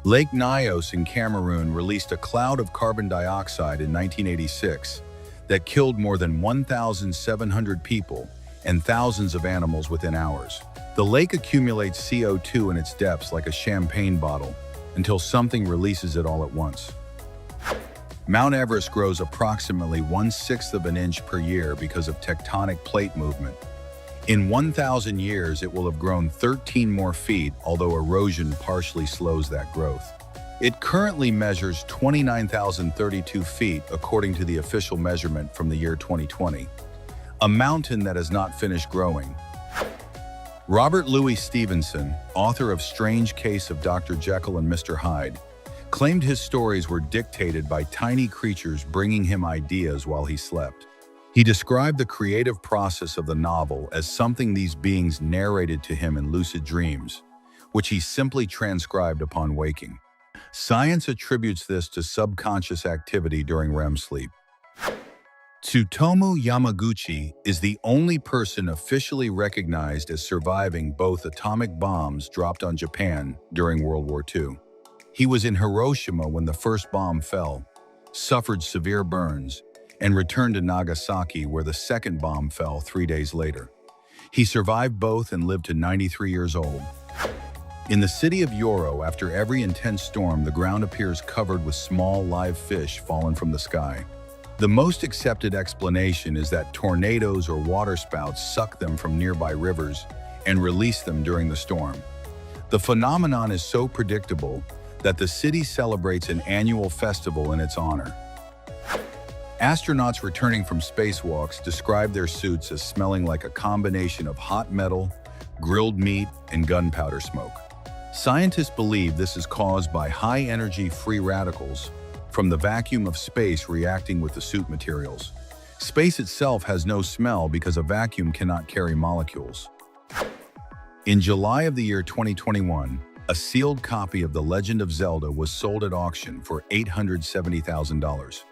Lake Nyos in Cameroon released a cloud of carbon dioxide in 1986 that killed more than 1,700 people and thousands of animals within hours. The lake accumulates CO2 in its depths like a champagne bottle until something releases it all at once. Mount Everest grows approximately 1/6 of an inch per year because of tectonic plate movement. In 1,000 years, it will have grown 13 more feet, although erosion partially slows that growth. It currently measures 29,032 feet, according to the official measurement from the year 2020, a mountain that has not finished growing. Robert Louis Stevenson, author of Strange Case of Dr. Jekyll and Mr. Hyde, claimed his stories were dictated by tiny creatures bringing him ideas while he slept. He described the creative process of the novel as something these beings narrated to him in lucid dreams, which he simply transcribed upon waking. Science attributes this to subconscious activity during REM sleep. Tsutomu Yamaguchi is the only person officially recognized as surviving both atomic bombs dropped on Japan during World War II. He was in Hiroshima when the first bomb fell, suffered severe burns, and returned to Nagasaki where the second bomb fell 3 days later. He survived both and lived to 93 years old. In the city of Yoro, after every intense storm, the ground appears covered with small live fish fallen from the sky. The most accepted explanation is that tornadoes or waterspouts suck them from nearby rivers and release them during the storm. The phenomenon is so predictable that the city celebrates an annual festival in its honor. Astronauts returning from spacewalks describe their suits as smelling like a combination of hot metal, grilled meat, and gunpowder smoke. Scientists believe this is caused by high-energy free radicals from the vacuum of space reacting with the suit materials. Space itself has no smell because a vacuum cannot carry molecules. In July of the year 2021, a sealed copy of The Legend of Zelda was sold at auction for $870,000.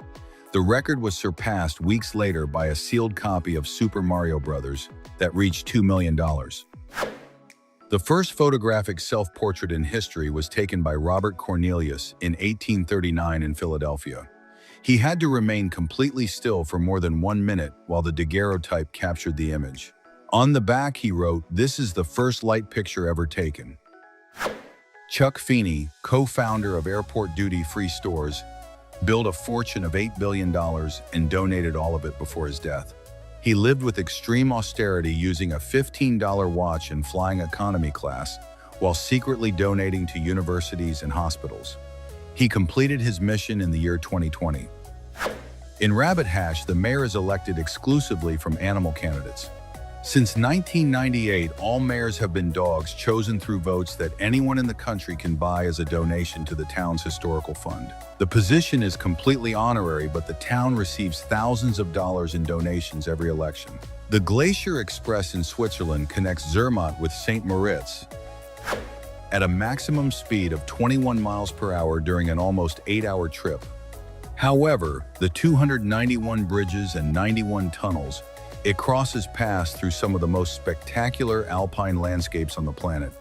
The record was surpassed weeks later by a sealed copy of Super Mario Bros. That reached $2 million. The first photographic self-portrait in history was taken by Robert Cornelius in 1839 in Philadelphia. He had to remain completely still for more than 1 minute while the daguerreotype captured the image. On the back he wrote, "This is the first light picture ever taken." Chuck Feeney, co-founder of airport duty-free stores, built a fortune of $8 billion and donated all of it before his death. He lived with extreme austerity, using a $15 watch and flying economy class while secretly donating to universities and hospitals. He completed his mission in the year 2020. In Rabbit Hash, the mayor is elected exclusively from animal candidates. Since 1998, all mayors have been dogs chosen through votes that anyone in the country can buy as a donation to the town's historical fund. The position is completely honorary, but the town receives thousands of dollars in donations every election. The Glacier Express in Switzerland connects Zermatt with St. Moritz at a maximum speed of 21 miles per hour during an almost 8-hour trip. However, the 291 bridges and 91 tunnels it crosses paths through some of the most spectacular alpine landscapes on the planet.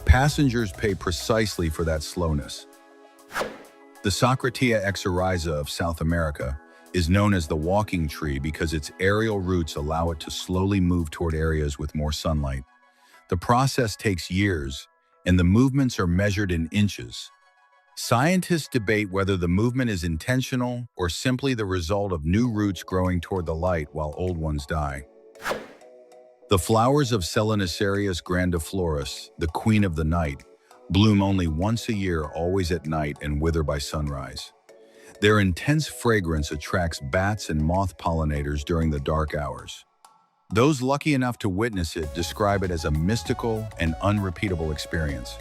Passengers pay precisely for that slowness. The Socratia exoryza of South America is known as the walking tree because its aerial roots allow it to slowly move toward areas with more sunlight. The process takes years, and the movements are measured in inches. Scientists debate whether the movement is intentional or simply the result of new roots growing toward the light while old ones die. The flowers of Selanicerius grandiflorus, the queen of the night, bloom only once a year, always at night, and wither by sunrise. Their intense fragrance attracts bats and moth pollinators during the dark hours. Those lucky enough to witness it describe it as a mystical and unrepeatable experience.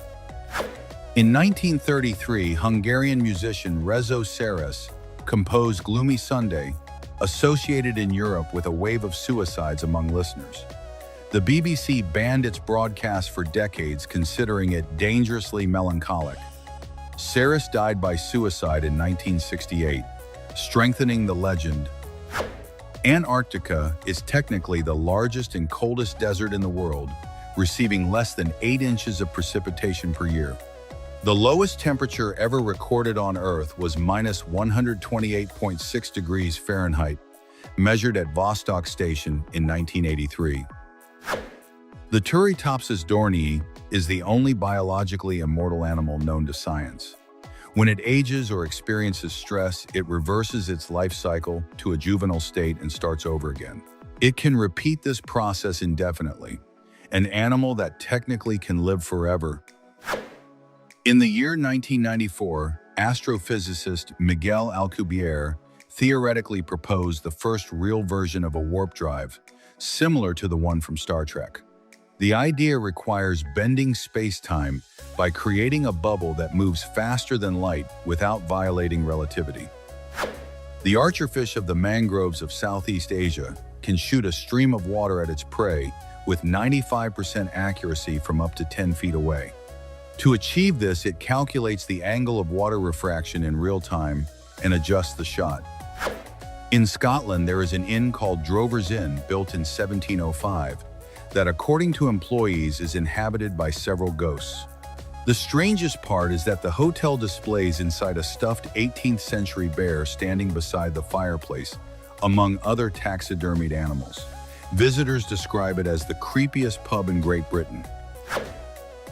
In 1933, Hungarian musician Rezo Seres composed Gloomy Sunday, associated in Europe with a wave of suicides among listeners. The BBC banned its broadcast for decades, considering it dangerously melancholic. Seres died by suicide in 1968, strengthening the legend. Antarctica is technically the largest and coldest desert in the world, receiving less than 8 inches of precipitation per year. The lowest temperature ever recorded on Earth was -128.6 degrees Fahrenheit, measured at Vostok Station in 1983. The Turritopsis dohrnii is the only biologically immortal animal known to science. When it ages or experiences stress, it reverses its life cycle to a juvenile state and starts over again. It can repeat this process indefinitely, an animal that technically can live forever. In the year 1994, astrophysicist Miguel Alcubierre theoretically proposed the first real version of a warp drive, similar to the one from Star Trek. The idea requires bending space-time by creating a bubble that moves faster than light without violating relativity. The archerfish of the mangroves of Southeast Asia can shoot a stream of water at its prey with 95% accuracy from up to 10 feet away. To achieve this, it calculates the angle of water refraction in real time and adjusts the shot. In Scotland, there is an inn called Drover's Inn, built in 1705, that, according to employees, is inhabited by several ghosts. The strangest part is that the hotel displays inside a stuffed 18th century bear standing beside the fireplace, among other taxidermied animals. Visitors describe it as the creepiest pub in Great Britain.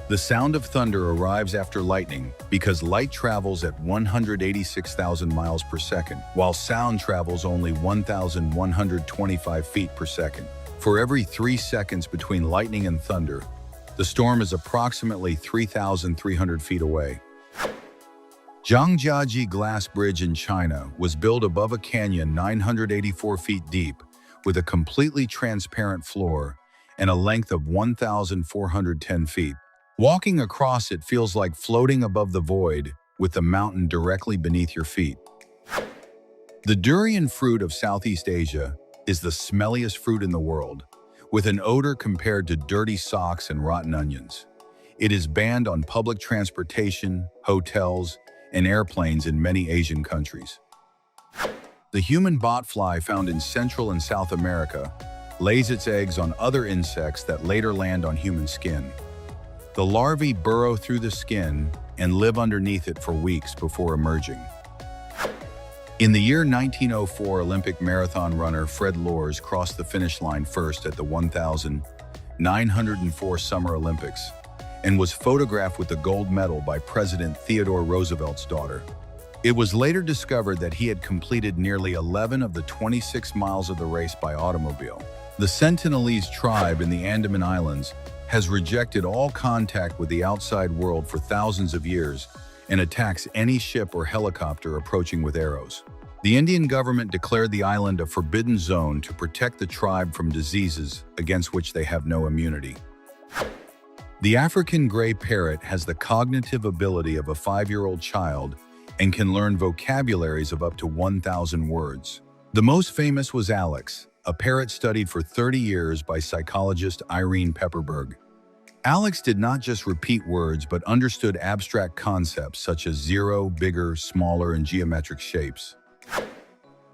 The sound of thunder arrives after lightning because light travels at 186,000 miles per second, while sound travels only 1,125 feet per second. For every 3 seconds between lightning and thunder, the storm is approximately 3,300 feet away. Zhangjiajie Glass Bridge in China was built above a canyon 984 feet deep with a completely transparent floor and a length of 1,410 feet. Walking across it feels like floating above the void with the mountain directly beneath your feet. The durian fruit of Southeast Asia is the smelliest fruit in the world, with an odor compared to dirty socks and rotten onions. It is banned on public transportation, hotels, and airplanes in many Asian countries. The human botfly found in Central and South America lays its eggs on other insects that later land on human skin. The larvae burrow through the skin and live underneath it for weeks before emerging. In the year 1904, Olympic marathon runner Fred Lors crossed the finish line first at the 1904 Summer Olympics and was photographed with the gold medal by President Theodore Roosevelt's daughter. It was later discovered that he had completed nearly 11 of the 26 miles of the race by automobile. The Sentinelese tribe in the Andaman Islands has rejected all contact with the outside world for thousands of years and attacks any ship or helicopter approaching with arrows. The Indian government declared the island a forbidden zone to protect the tribe from diseases against which they have no immunity. The African gray parrot has the cognitive ability of a 5-year-old child and can learn vocabularies of up to 1,000 words. The most famous was Alex, a parrot studied for 30 years by psychologist Irene Pepperberg. Alex did not just repeat words but understood abstract concepts such as zero, bigger, smaller, and geometric shapes.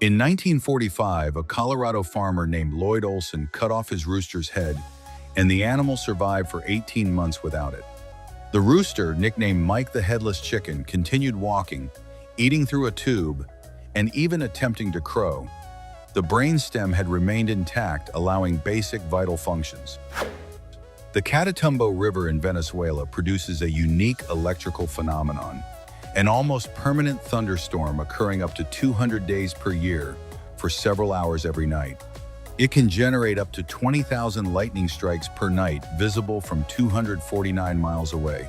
In 1945, a Colorado farmer named Lloyd Olson cut off his rooster's head, and the animal survived for 18 months without it. The rooster, nicknamed Mike the Headless Chicken, continued walking, eating through a tube, and even attempting to crow. The brainstem had remained intact, allowing basic vital functions. The Catatumbo River in Venezuela produces a unique electrical phenomenon, an almost permanent thunderstorm occurring up to 200 days per year for several hours every night. It can generate up to 20,000 lightning strikes per night, visible from 249 miles away.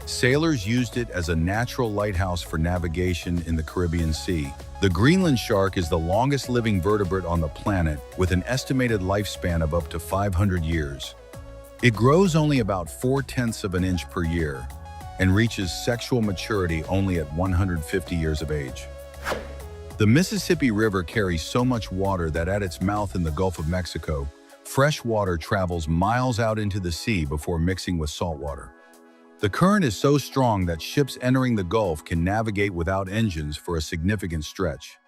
Sailors used it as a natural lighthouse for navigation in the Caribbean Sea. The Greenland shark is the longest living vertebrate on the planet, with an estimated lifespan of up to 500 years. It grows only about 4/10 of an inch per year and reaches sexual maturity only at 150 years of age. The Mississippi River carries so much water that at its mouth in the Gulf of Mexico, fresh water travels miles out into the sea before mixing with salt water. The current is so strong that ships entering the Gulf can navigate without engines for a significant stretch.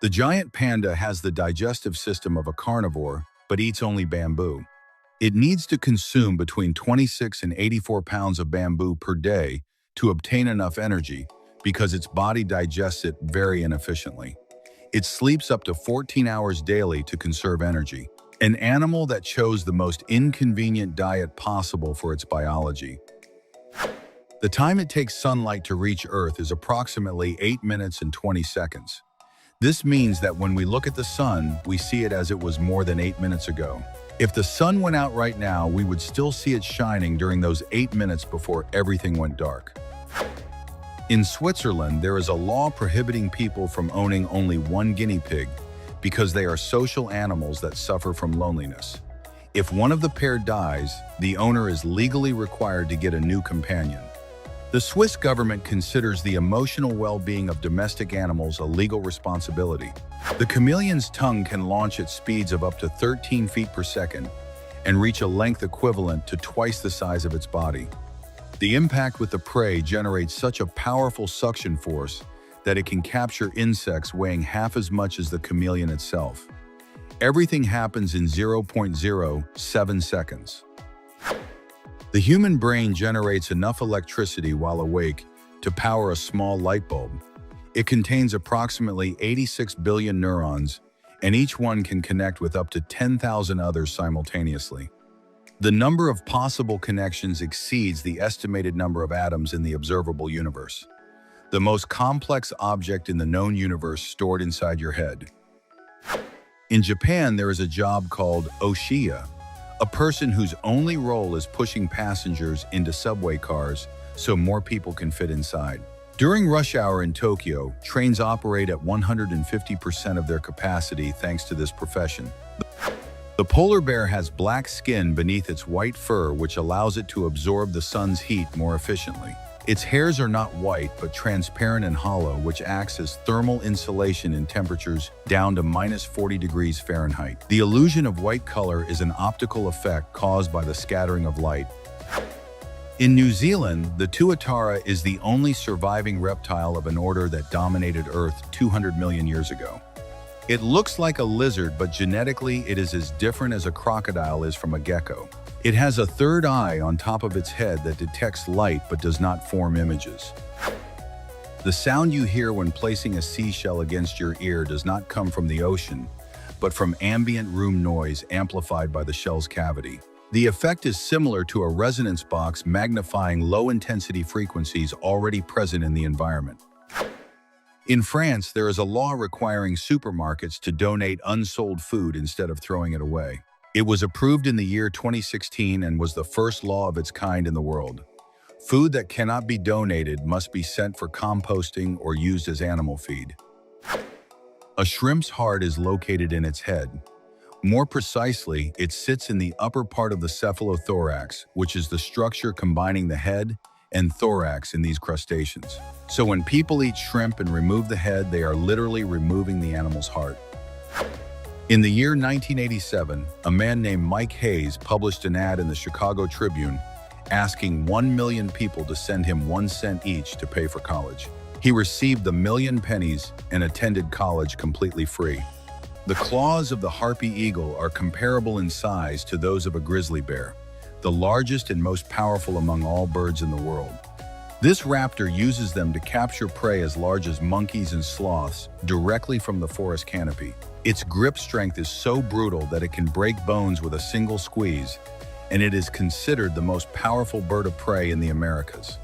The giant panda has the digestive system of a carnivore, but eats only bamboo. It needs to consume between 26 and 84 pounds of bamboo per day to obtain enough energy because its body digests it very inefficiently. It sleeps up to 14 hours daily to conserve energy, an animal that chose the most inconvenient diet possible for its biology. The time it takes sunlight to reach Earth is approximately 8 minutes and 20 seconds. This means that when we look at the sun, we see it as it was more than 8 minutes ago. If the sun went out right now, we would still see it shining during those 8 minutes before everything went dark. In Switzerland, there is a law prohibiting people from owning only one guinea pig because they are social animals that suffer from loneliness. If one of the pair dies, the owner is legally required to get a new companion. The Swiss government considers the emotional well-being of domestic animals a legal responsibility. The chameleon's tongue can launch at speeds of up to 13 feet per second and reach a length equivalent to twice the size of its body. The impact with the prey generates such a powerful suction force that it can capture insects weighing half as much as the chameleon itself. Everything happens in 0.07 seconds. The human brain generates enough electricity while awake to power a small light bulb. It contains approximately 86 billion neurons, and each one can connect with up to 10,000 others simultaneously. The number of possible connections exceeds the estimated number of atoms in the observable universe, the most complex object in the known universe stored inside your head. In Japan, there is a job called oshiya, a person whose only role is pushing passengers into subway cars so more people can fit inside. During rush hour in Tokyo, trains operate at 150% of their capacity thanks to this profession. The polar bear has black skin beneath its white fur, which allows it to absorb the sun's heat more efficiently. Its hairs are not white but transparent and hollow, which acts as thermal insulation in temperatures down to -40 degrees Fahrenheit. The illusion of white color is an optical effect caused by the scattering of light. In New Zealand, the tuatara is the only surviving reptile of an order that dominated Earth 200 million years ago. It looks like a lizard, but genetically it is as different as a crocodile is from a gecko. It has a third eye on top of its head that detects light but does not form images. The sound you hear when placing a seashell against your ear does not come from the ocean, but from ambient room noise amplified by the shell's cavity. The effect is similar to a resonance box magnifying low-intensity frequencies already present in the environment. In France, there is a law requiring supermarkets to donate unsold food instead of throwing it away. It was approved in the year 2016 and was the first law of its kind in the world. Food that cannot be donated must be sent for composting or used as animal feed. A shrimp's heart is located in its head. More precisely, it sits in the upper part of the cephalothorax, which is the structure combining the head and thorax in these crustaceans. So when people eat shrimp and remove the head, they are literally removing the animal's heart. In the year 1987, a man named Mike Hayes published an ad in the Chicago Tribune asking 1 million people to send him 1 cent each to pay for college. He received the million pennies and attended college completely free. The claws of the harpy eagle are comparable in size to those of a grizzly bear, the largest and most powerful among all birds in the world. This raptor uses them to capture prey as large as monkeys and sloths directly from the forest canopy. Its grip strength is so brutal that it can break bones with a single squeeze, and it is considered the most powerful bird of prey in the Americas.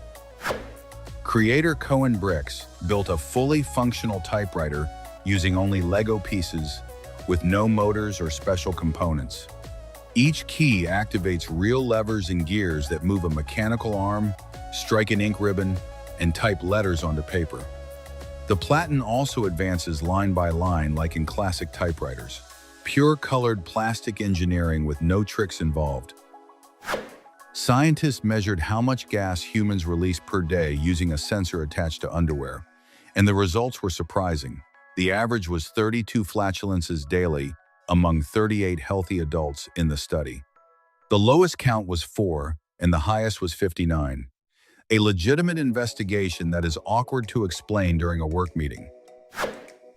Creator Cohen Bricks built a fully functional typewriter using only Lego pieces with no motors or special components. Each key activates real levers and gears that move a mechanical arm, strike an ink ribbon, and type letters onto paper. The Platen also advances line by line like in classic typewriters. Pure colored plastic engineering with no tricks involved. Scientists measured how much gas humans release per day using a sensor attached to underwear, and the results were surprising. The average was 32 flatulences daily among 38 healthy adults in the study. The lowest count was 4, and the highest was 59. A legitimate investigation that is awkward to explain during a work meeting.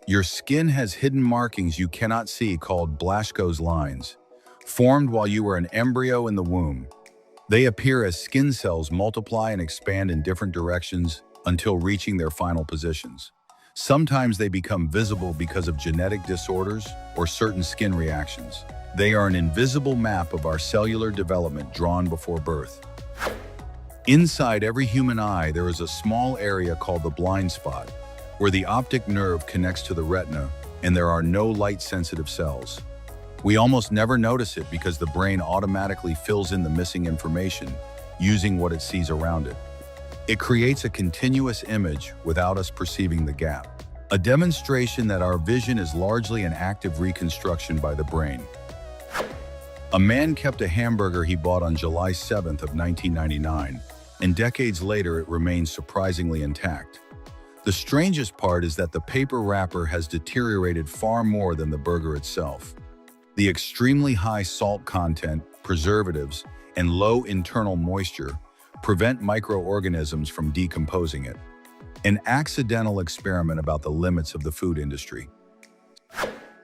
Your skin has hidden markings you cannot see called Blaschko's lines, formed while you were an embryo in the womb. They appear as skin cells multiply and expand in different directions until reaching their final positions. Sometimes they become visible because of genetic disorders or certain skin reactions. They are an invisible map of our cellular development drawn before birth. Inside every human eye, there is a small area called the blind spot, where the optic nerve connects to the retina, and there are no light-sensitive cells. We almost never notice it because the brain automatically fills in the missing information, using what it sees around it. It creates a continuous image without us perceiving the gap. A demonstration that our vision is largely an active reconstruction by the brain. A man kept a hamburger he bought on July 7th of 1999, and decades later it remains surprisingly intact. The strangest part is that the paper wrapper has deteriorated far more than the burger itself. The extremely high salt content, preservatives, and low internal moisture prevent microorganisms from decomposing it. An accidental experiment about the limits of the food industry.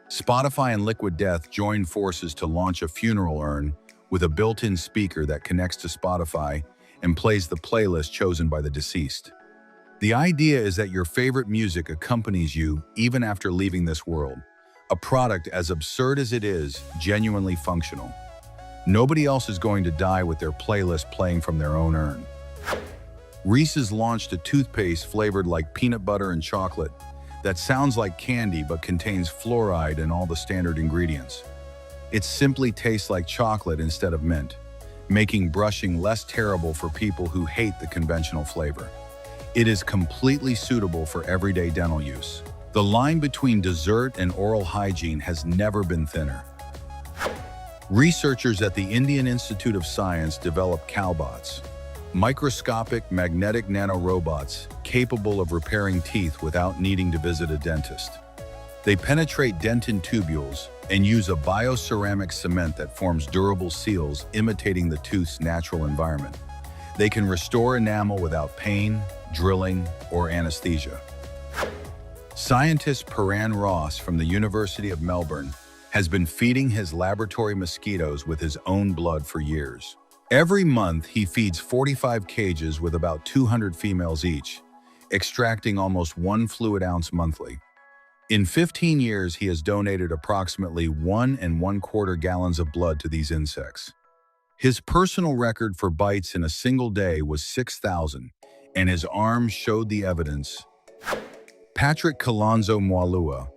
Spotify and Liquid Death joined forces to launch a funeral urn with a built-in speaker that connects to Spotify and plays the playlist chosen by the deceased. The idea is that your favorite music accompanies you even after leaving this world. A product as absurd as it is, genuinely functional. Nobody else is going to die with their playlist playing from their own urn. Reese's launched a toothpaste flavored like peanut butter and chocolate that sounds like candy but contains fluoride and all the standard ingredients. It simply tastes like chocolate instead of mint, making brushing less terrible for people who hate the conventional flavor. It is completely suitable for everyday dental use. The line between dessert and oral hygiene has never been thinner. Researchers at the Indian Institute of Science developed cowbots, microscopic magnetic nanorobots capable of repairing teeth without needing to visit a dentist. They penetrate dentin tubules and use a bioceramic cement that forms durable seals imitating the tooth's natural environment. They can restore enamel without pain, drilling, or anesthesia. Scientist Paran Ross from the University of Melbourne has been feeding his laboratory mosquitoes with his own blood for years. Every month, he feeds 45 cages with about 200 females each, extracting almost 1 fluid ounce monthly. In 15 years, he has donated approximately 1¼ gallons of blood to these insects. His personal record for bites in a single day was 6,000, and his arms showed the evidence. Patrick Kalonzo Mwalua,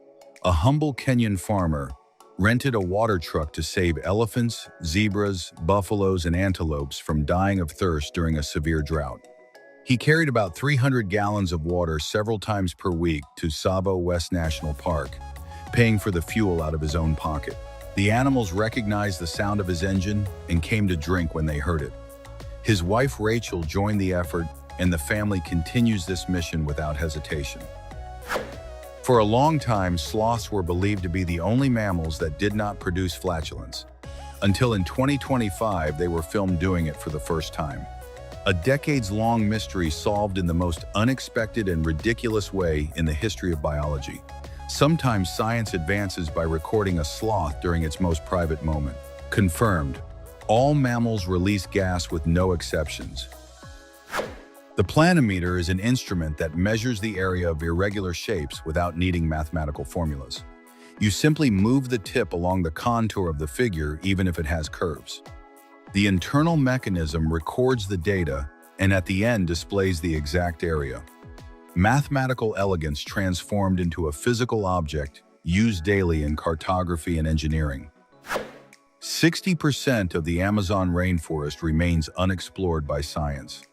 a humble Kenyan farmer, rented a water truck to save elephants, zebras, buffaloes, and antelopes from dying of thirst during a severe drought. He carried about 300 gallons of water several times per week to Tsavo West National Park, paying for the fuel out of his own pocket. The animals recognized the sound of his engine and came to drink when they heard it. His wife Rachel joined the effort, and the family continues this mission without hesitation. For a long time, sloths were believed to be the only mammals that did not produce flatulence, until in 2025 they were filmed doing it for the first time. A decades-long mystery solved in the most unexpected and ridiculous way in the history of biology. Sometimes science advances by recording a sloth during its most private moment. Confirmed. All mammals release gas with no exceptions. The planimeter is an instrument that measures the area of irregular shapes without needing mathematical formulas. You simply move the tip along the contour of the figure even if it has curves. The internal mechanism records the data and at the end displays the exact area. Mathematical elegance transformed into a physical object used daily in cartography and engineering. 60% of the Amazon rainforest remains unexplored by science.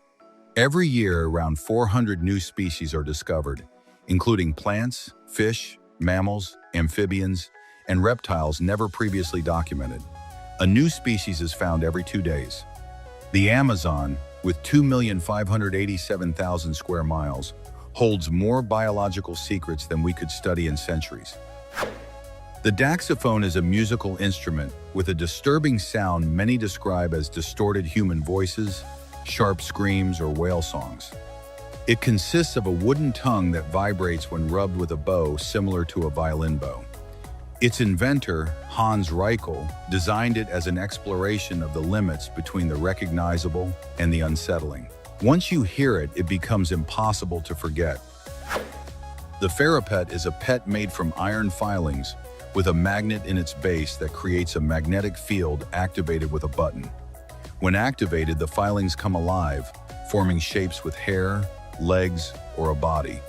Every year, around 400 new species are discovered, including plants, fish, mammals, amphibians, and reptiles never previously documented. A new species is found every 2 days. The Amazon, with 2,587,000 square miles, holds more biological secrets than we could study in centuries. The daxophone is a musical instrument with a disturbing sound many describe as distorted human voices, sharp screams, or whale songs. It consists of a wooden tongue that vibrates when rubbed with a bow similar to a violin bow. Its inventor, Hans Reichel, designed it as an exploration of the limits between the recognizable and the unsettling. Once you hear it, it becomes impossible to forget. The Ferropet is a pet made from iron filings with a magnet in its base that creates a magnetic field activated with a button. When activated, the filings come alive, forming shapes with hair, legs, or a body.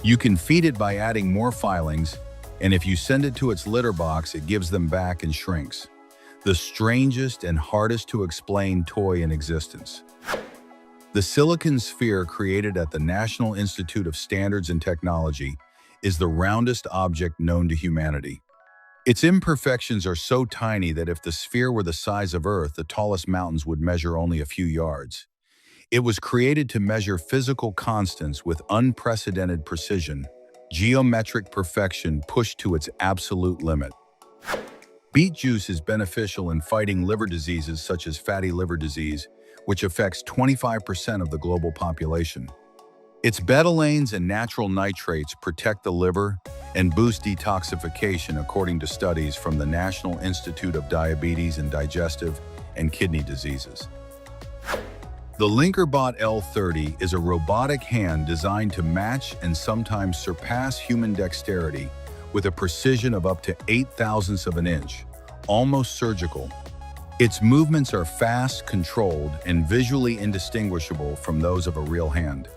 You can feed it by adding more filings, and if you send it to its litter box, it gives them back and shrinks. The strangest and hardest to explain toy in existence. The silicon sphere created at the National Institute of Standards and Technology is the roundest object known to humanity. Its imperfections are so tiny that if the sphere were the size of Earth, the tallest mountains would measure only a few yards. It was created to measure physical constants with unprecedented precision, geometric perfection pushed to its absolute limit. Beet juice is beneficial in fighting liver diseases such as fatty liver disease, which affects 25% of the global population. Its betalains and natural nitrates protect the liver and boost detoxification according to studies from the National Institute of Diabetes and Digestive and Kidney Diseases. The Linkerbot L30 is a robotic hand designed to match and sometimes surpass human dexterity with a precision of up to 0.008 of an inch, almost surgical. Its movements are fast, controlled, and visually indistinguishable from those of a real hand.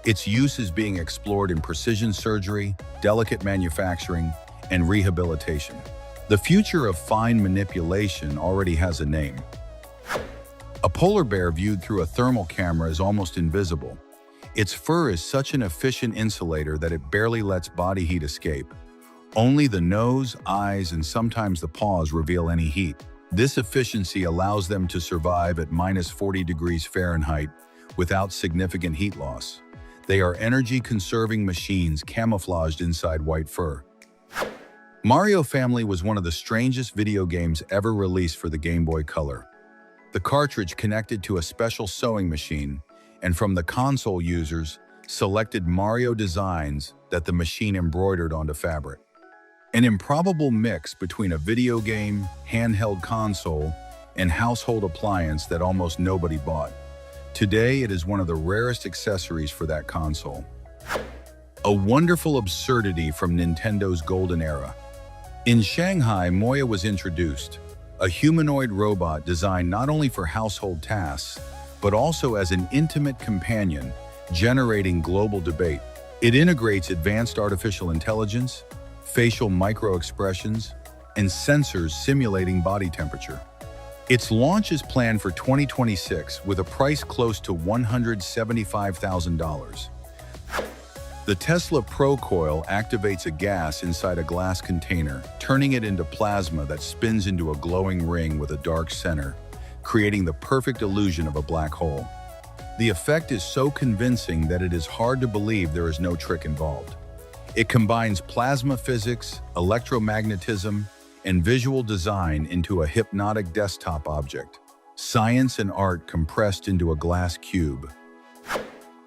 Its use is being explored in precision surgery, delicate manufacturing, and rehabilitation. The future of fine manipulation already has a name. A polar bear viewed through a thermal camera is almost invisible. Its fur is such an efficient insulator that it barely lets body heat escape. Only the nose, eyes, and sometimes the paws reveal any heat. This efficiency allows them to survive at -40 degrees Fahrenheit without significant heat loss. They are energy-conserving machines camouflaged inside white fur. Mario Family was one of the strangest video games ever released for the Game Boy Color. The cartridge connected to a special sewing machine, and from the console users, selected Mario designs that the machine embroidered onto fabric. An improbable mix between a video game, handheld console, and household appliance that almost nobody bought. Today, it is one of the rarest accessories for that console. A wonderful absurdity from Nintendo's golden era. In Shanghai, Moya was introduced, a humanoid robot designed not only for household tasks, but also as an intimate companion, generating global debate. It integrates advanced artificial intelligence, facial micro-expressions, and sensors simulating body temperature. Its launch is planned for 2026 with a price close to $175,000. The Tesla Pro Coil activates a gas inside a glass container, turning it into plasma that spins into a glowing ring with a dark center, creating the perfect illusion of a black hole. The effect is so convincing that it is hard to believe there is no trick involved. It combines plasma physics, electromagnetism, and visual design into a hypnotic desktop object. Science and art compressed into a glass cube.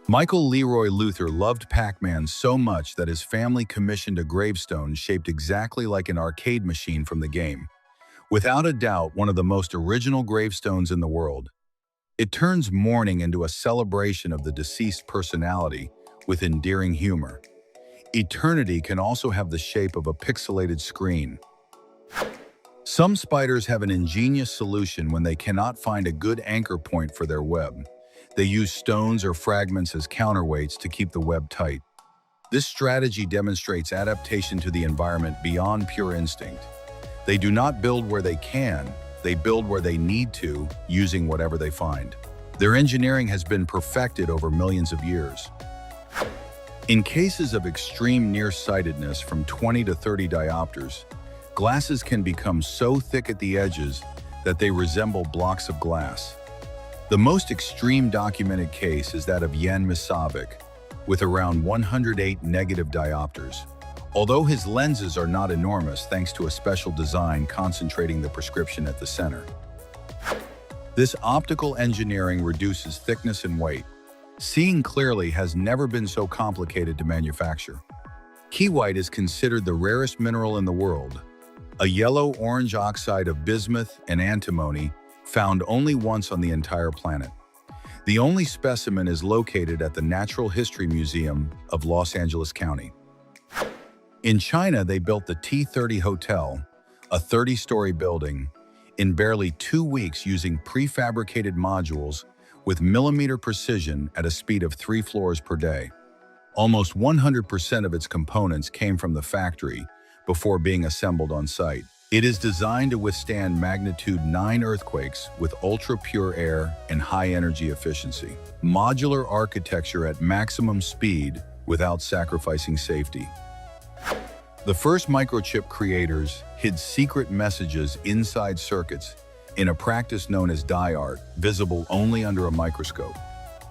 Michael Leroy Luther loved Pac-Man so much that his family commissioned a gravestone shaped exactly like an arcade machine from the game. Without a doubt, one of the most original gravestones in the world. It turns mourning into a celebration of the deceased personality with endearing humor. Eternity can also have the shape of a pixelated screen. Some spiders have an ingenious solution when they cannot find a good anchor point for their web. They use stones or fragments as counterweights to keep the web tight. This strategy demonstrates adaptation to the environment beyond pure instinct. They do not build where they can, they build where they need to, using whatever they find. Their engineering has been perfected over millions of years. In cases of extreme nearsightedness from 20 to 30 diopters, glasses can become so thick at the edges that they resemble blocks of glass. The most extreme documented case is that of Jan Misavik, with around 108 negative diopters. Although his lenses are not enormous thanks to a special design concentrating the prescription at the center. This optical engineering reduces thickness and weight. Seeing clearly has never been so complicated to manufacture. Keyhwite is considered the rarest mineral in the world, a yellow-orange oxide of bismuth and antimony found only once on the entire planet. The only specimen is located at the Natural History Museum of Los Angeles County. In China, they built the T30 Hotel, a 30-story building, in barely 2 weeks using prefabricated modules with millimeter precision at a speed of 3 floors per day. Almost 100% of its components came from the factory before being assembled on site. It is designed to withstand magnitude 9 earthquakes with ultra-pure air and high energy efficiency. Modular architecture at maximum speed without sacrificing safety. The first microchip creators hid secret messages inside circuits in a practice known as die art, visible only under a microscope.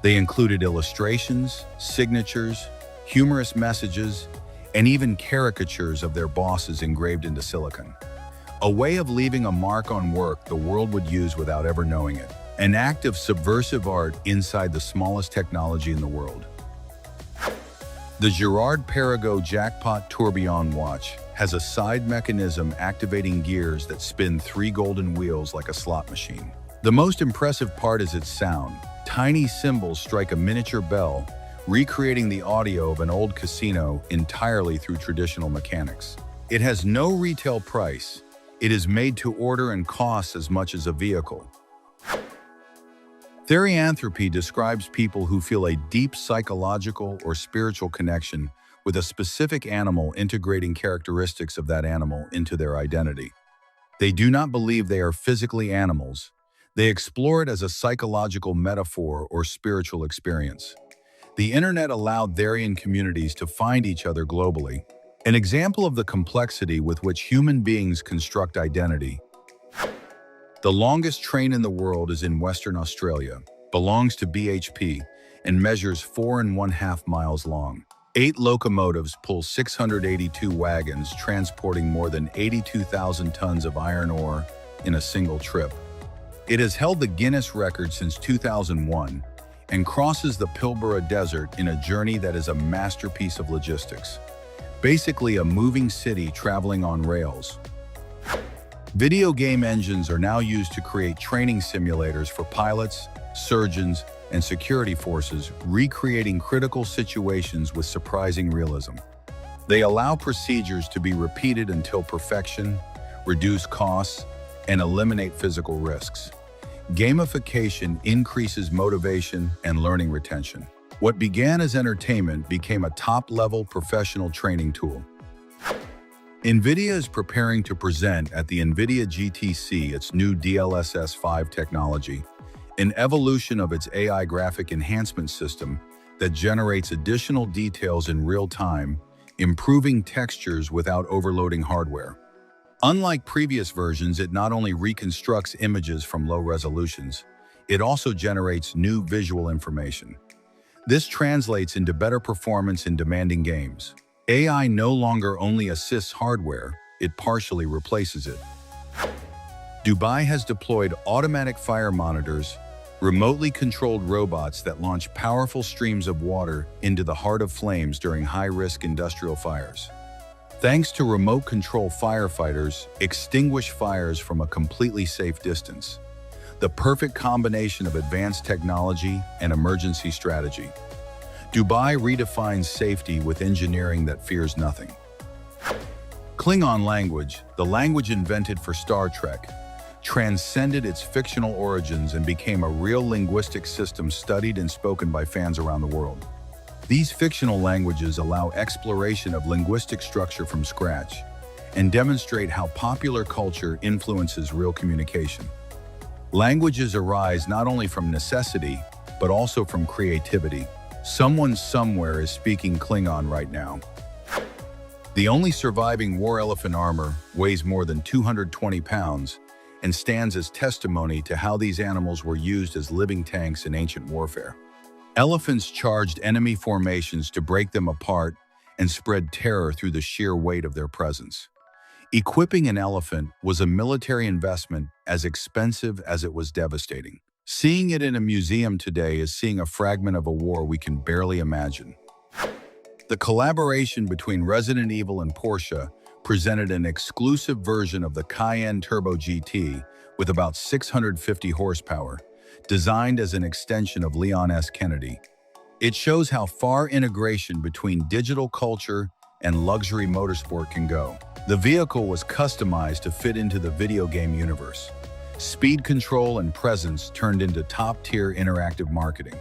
They included illustrations, signatures, humorous messages, and even caricatures of their bosses engraved into silicon. A way of leaving a mark on work the world would use without ever knowing it. An act of subversive art inside the smallest technology in the world. The Girard-Perregaux Jackpot Tourbillon watch has a side mechanism activating gears that spin 3 golden wheels like a slot machine. The most impressive part is its sound. Tiny cymbals strike a miniature bell, recreating the audio of an old casino entirely through traditional mechanics. It has no retail price. It is made to order and costs as much as a vehicle. Therianthropy describes people who feel a deep psychological or spiritual connection with a specific animal, integrating characteristics of that animal into their identity. They do not believe they are physically animals. They explore it as a psychological metaphor or spiritual experience. The internet allowed Therian communities to find each other globally, an example of the complexity with which human beings construct identity. The longest train in the world is in Western Australia, belongs to BHP, and measures 4.5 miles long. 8 locomotives pull 682 wagons, transporting more than 82,000 tons of iron ore in a single trip. It has held the Guinness record since 2001 and crosses the Pilbara Desert in a journey that is a masterpiece of logistics. Basically a moving city traveling on rails. Video game engines are now used to create training simulators for pilots, surgeons, and security forces, recreating critical situations with surprising realism. They allow procedures to be repeated until perfection, reduce costs, and eliminate physical risks. Gamification increases motivation and learning retention. What began as entertainment became a top-level professional training tool. NVIDIA is preparing to present at the NVIDIA GTC its new DLSS 5 technology, an evolution of its AI graphic enhancement system that generates additional details in real time, improving textures without overloading hardware. Unlike previous versions, it not only reconstructs images from low resolutions, it also generates new visual information. This translates into better performance in demanding games. AI no longer only assists hardware, it partially replaces it. Dubai has deployed automatic fire monitors, remotely controlled robots that launch powerful streams of water into the heart of flames during high-risk industrial fires. Thanks to remote control, firefighters extinguish fires from a completely safe distance. The perfect combination of advanced technology and emergency strategy. Dubai redefines safety with engineering that fears nothing. Klingon language, the language invented for Star Trek, transcended its fictional origins and became a real linguistic system studied and spoken by fans around the world. These fictional languages allow exploration of linguistic structure from scratch and demonstrate how popular culture influences real communication. Languages arise not only from necessity, but also from creativity. Someone somewhere is speaking Klingon right now. The only surviving war elephant armor weighs more than 220 pounds and stands as testimony to how these animals were used as living tanks in ancient warfare. Elephants charged enemy formations to break them apart and spread terror through the sheer weight of their presence. Equipping an elephant was a military investment as expensive as it was devastating. Seeing it in a museum today is seeing a fragment of a war we can barely imagine. The collaboration between Resident Evil and Porsche presented an exclusive version of the Cayenne Turbo GT with about 650 horsepower, designed as an extension of Leon S. Kennedy. It shows how far integration between digital culture and luxury motorsport can go. The vehicle was customized to fit into the video game universe. Speed control and presence turned into top-tier interactive marketing.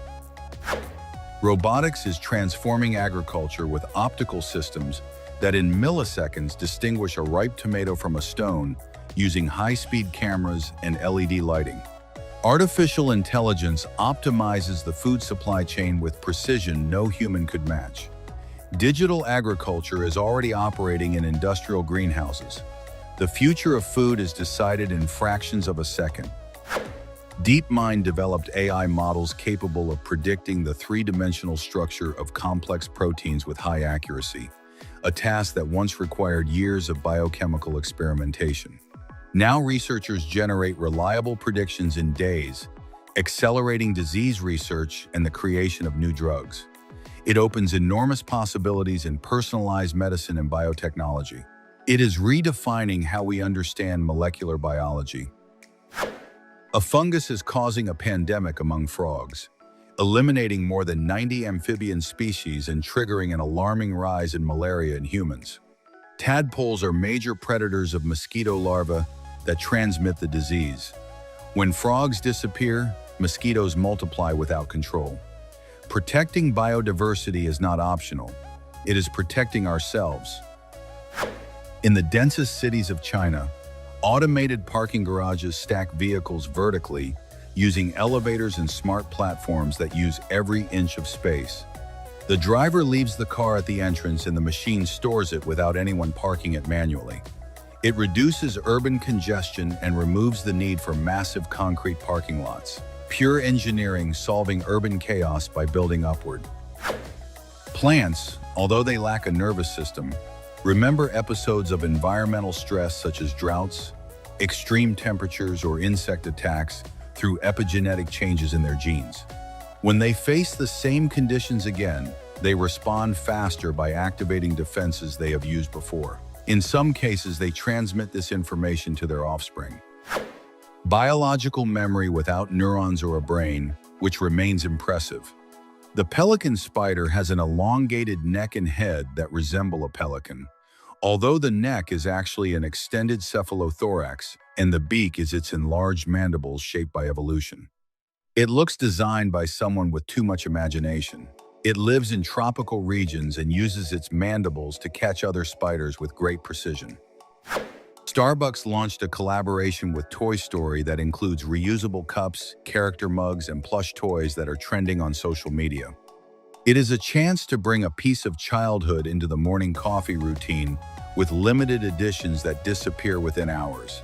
Robotics is transforming agriculture with optical systems that in milliseconds distinguish a ripe tomato from a stone using high-speed cameras and LED lighting. Artificial intelligence optimizes the food supply chain with precision no human could match. Digital agriculture is already operating in industrial greenhouses. The future of food is decided in fractions of a second. DeepMind developed AI models capable of predicting the three-dimensional structure of complex proteins with high accuracy, a task that once required years of biochemical experimentation. Now researchers generate reliable predictions in days, accelerating disease research and the creation of new drugs. It opens enormous possibilities in personalized medicine and biotechnology. It is redefining how we understand molecular biology. A fungus is causing a pandemic among frogs, eliminating more than 90 amphibian species and triggering an alarming rise in malaria in humans. Tadpoles are major predators of mosquito larvae that transmit the disease. When frogs disappear, mosquitoes multiply without control. Protecting biodiversity is not optional. It is protecting ourselves. In the densest cities of China, automated parking garages stack vehicles vertically, using elevators and smart platforms that use every inch of space. The driver leaves the car at the entrance and the machine stores it without anyone parking it manually. It reduces urban congestion and removes the need for massive concrete parking lots. Pure engineering solving urban chaos by building upward. Plants, although they lack a nervous system, remember episodes of environmental stress such as droughts, extreme temperatures, or insect attacks through epigenetic changes in their genes. When they face the same conditions again, they respond faster by activating defenses they have used before. In some cases, they transmit this information to their offspring. Biological memory without neurons or a brain, which remains impressive. The pelican spider has an elongated neck and head that resemble a pelican, although the neck is actually an extended cephalothorax and the beak is its enlarged mandibles shaped by evolution. It looks designed by someone with too much imagination. It lives in tropical regions and uses its mandibles to catch other spiders with great precision. Starbucks launched a collaboration with Toy Story that includes reusable cups, character mugs, and plush toys that are trending on social media. It is a chance to bring a piece of childhood into the morning coffee routine with limited editions that disappear within hours.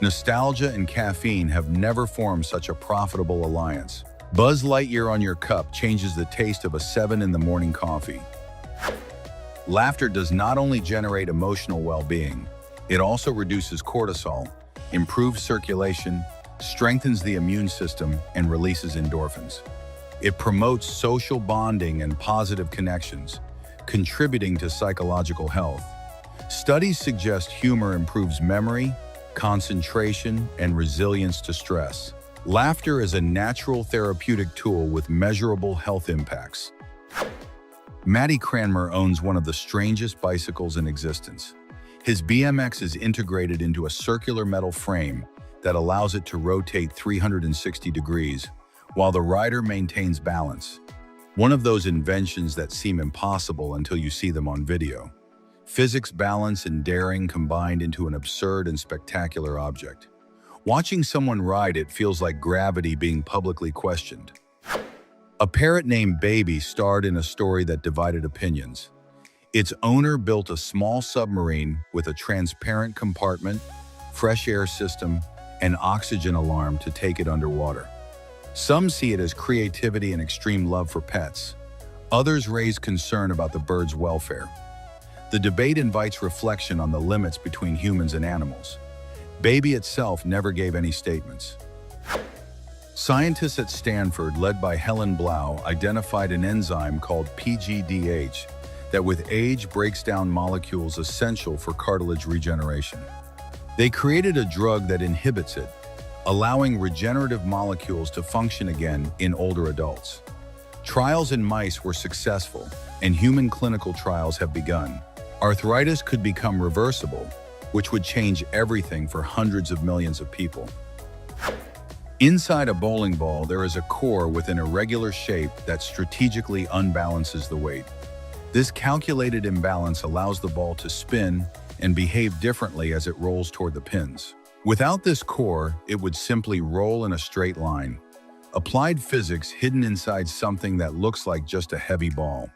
Nostalgia and caffeine have never formed such a profitable alliance. Buzz Lightyear on your cup changes the taste of a 7 in the morning coffee. Laughter does not only generate emotional well-being, it also reduces cortisol, improves circulation, strengthens the immune system, and releases endorphins. It promotes social bonding and positive connections, contributing to psychological health. Studies suggest humor improves memory, concentration, and resilience to stress. Laughter is a natural therapeutic tool with measurable health impacts. Matty Cranmer owns one of the strangest bicycles in existence. His BMX is integrated into a circular metal frame that allows it to rotate 360 degrees, while the rider maintains balance. One of those inventions that seem impossible until you see them on video. Physics, balance, and daring combined into an absurd and spectacular object. Watching someone ride it feels like gravity being publicly questioned. A parrot named Baby starred in a story that divided opinions. Its owner built a small submarine with a transparent compartment, fresh air system, and oxygen alarm to take it underwater. Some see it as creativity and extreme love for pets. Others raise concern about the bird's welfare. The debate invites reflection on the limits between humans and animals. Baby itself never gave any statements. Scientists at Stanford, led by Helen Blau, identified an enzyme called PGDH that with age breaks down molecules essential for cartilage regeneration. They created a drug that inhibits it, allowing regenerative molecules to function again in older adults. Trials in mice were successful, and human clinical trials have begun. Arthritis could become reversible, which would change everything for hundreds of millions of people. Inside a bowling ball, there is a core with an irregular shape that strategically unbalances the weight. This calculated imbalance allows the ball to spin and behave differently as it rolls toward the pins. Without this core, it would simply roll in a straight line. Applied physics hidden inside something that looks like just a heavy ball.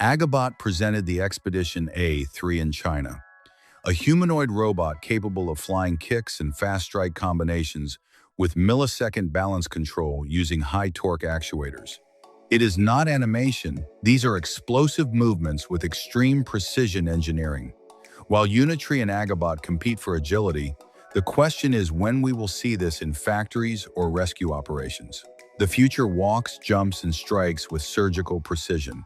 Agabot presented the Expedition A3 in China, a humanoid robot capable of flying kicks and fast strike combinations with millisecond balance control using high-torque actuators. It is not animation, these are explosive movements with extreme precision engineering. While Unitree and Agabot compete for agility, the question is when we will see this in factories or rescue operations. The future walks, jumps, and strikes with surgical precision.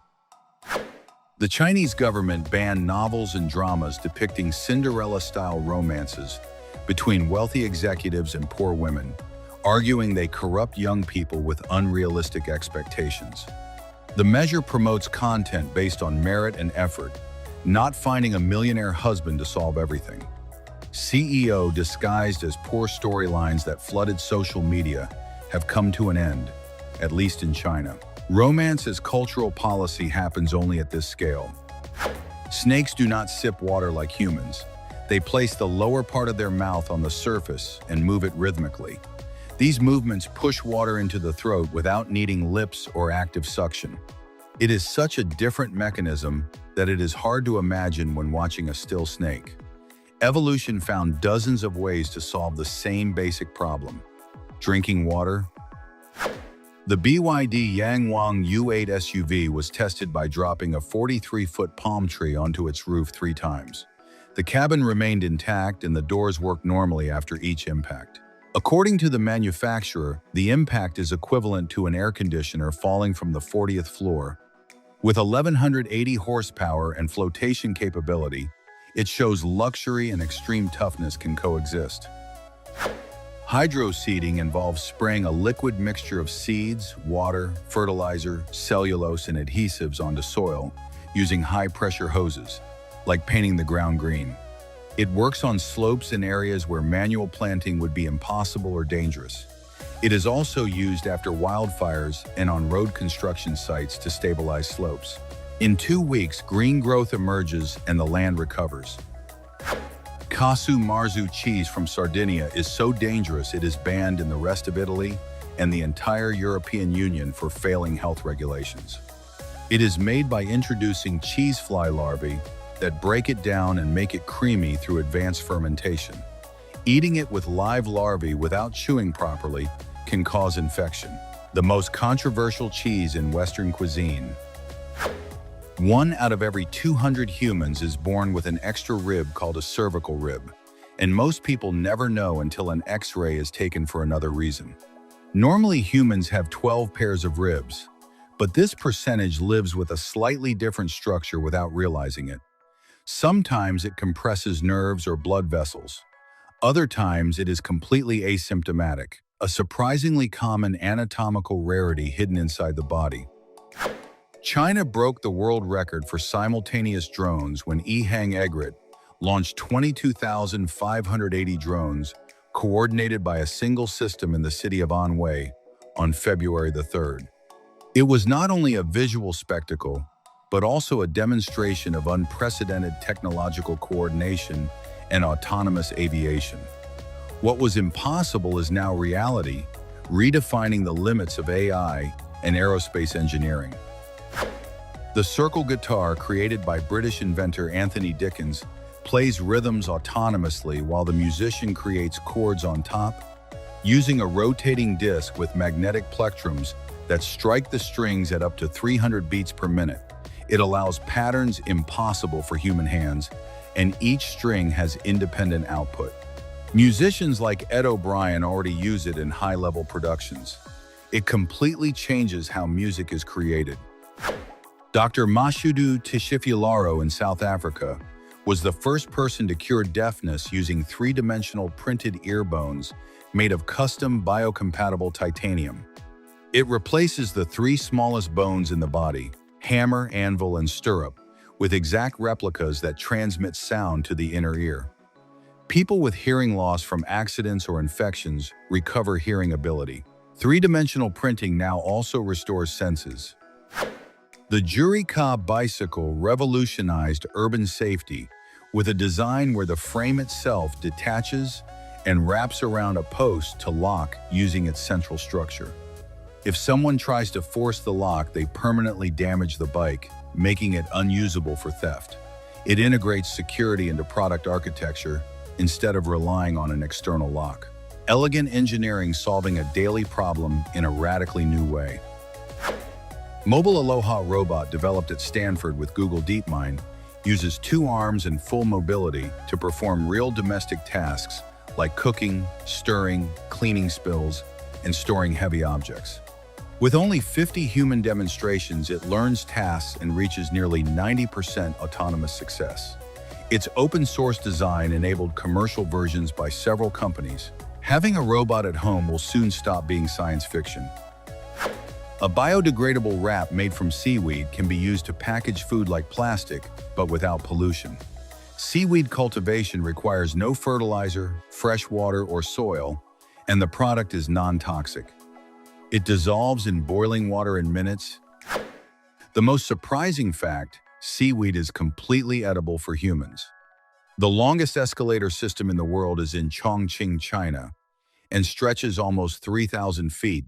The Chinese government banned novels and dramas depicting Cinderella-style romances between wealthy executives and poor women, arguing they corrupt young people with unrealistic expectations. The measure promotes content based on merit and effort, not finding a millionaire husband to solve everything. CEO disguised as poor storylines that flooded social media have come to an end, at least in China. Romance as cultural policy happens only at this scale. Snakes do not sip water like humans. They place the lower part of their mouth on the surface and move it rhythmically. These movements push water into the throat without needing lips or active suction. It is such a different mechanism that it is hard to imagine when watching a still snake. Evolution found dozens of ways to solve the same basic problem: drinking water. The BYD Yangwang U8 SUV was tested by dropping a 43-foot palm tree onto its roof 3 times. The cabin remained intact and the doors worked normally after each impact. According to the manufacturer, the impact is equivalent to an air conditioner falling from the 40th floor. With 1,180 horsepower and flotation capability, it shows luxury and extreme toughness can coexist. Hydroseeding involves spraying a liquid mixture of seeds, water, fertilizer, cellulose, and adhesives onto soil using high-pressure hoses, like painting the ground green. It works on slopes in areas where manual planting would be impossible or dangerous. It is also used after wildfires and on road construction sites to stabilize slopes. In 2 weeks, green growth emerges and the land recovers. Casu Marzu cheese from Sardinia is so dangerous it is banned in the rest of Italy and the entire European Union for failing health regulations. It is made by introducing cheese fly larvae that break it down and make it creamy through advanced fermentation. Eating it with live larvae without chewing properly can cause infection. The most controversial cheese in Western cuisine. 1 out of every 200 humans is born with an extra rib called a cervical rib, and most people never know until an X-ray is taken for another reason. Normally, humans have 12 pairs of ribs, but this percentage lives with a slightly different structure without realizing it. Sometimes it compresses nerves or blood vessels. Other times it is completely asymptomatic, a surprisingly common anatomical rarity hidden inside the body. China broke the world record for simultaneous drones when Ehang Egret launched 22,580 drones coordinated by a single system in the city of Anhui on February the 3rd. It was not only a visual spectacle, but also a demonstration of unprecedented technological coordination and autonomous aviation. What was impossible is now reality, redefining the limits of AI and aerospace engineering. The circle guitar, created by British inventor Anthony Dickens, plays rhythms autonomously while the musician creates chords on top, using a rotating disc with magnetic plectrums that strike the strings at up to 300 beats per minute. It allows patterns impossible for human hands, and each string has independent output. Musicians like Ed O'Brien already use it in high-level productions. It completely changes how music is created. Dr. Mashudu Tshifularo in South Africa was the first person to cure deafness using 3-dimensional printed ear bones made of custom biocompatible titanium. It replaces the 3 smallest bones in the body, hammer, anvil, and stirrup, with exact replicas that transmit sound to the inner ear. People with hearing loss from accidents or infections recover hearing ability. 3-dimensional printing now also restores senses. The Jurica bicycle revolutionized urban safety with a design where the frame itself detaches and wraps around a post to lock using its central structure. If someone tries to force the lock, they permanently damage the bike, making it unusable for theft. It integrates security into product architecture instead of relying on an external lock. Elegant engineering solving a daily problem in a radically new way. Mobile Aloha robot developed at Stanford with Google DeepMind uses 2 arms and full mobility to perform real domestic tasks like cooking, stirring, cleaning spills, and storing heavy objects. With only 50 human demonstrations, it learns tasks and reaches nearly 90% autonomous success. Its open-source design enabled commercial versions by several companies. Having a robot at home will soon stop being science fiction. A biodegradable wrap made from seaweed can be used to package food like plastic, but without pollution. Seaweed cultivation requires no fertilizer, fresh water, or soil, and the product is non-toxic. It dissolves in boiling water in minutes. The most surprising fact, seaweed is completely edible for humans. The longest escalator system in the world is in Chongqing, China, and stretches almost 3,000 feet,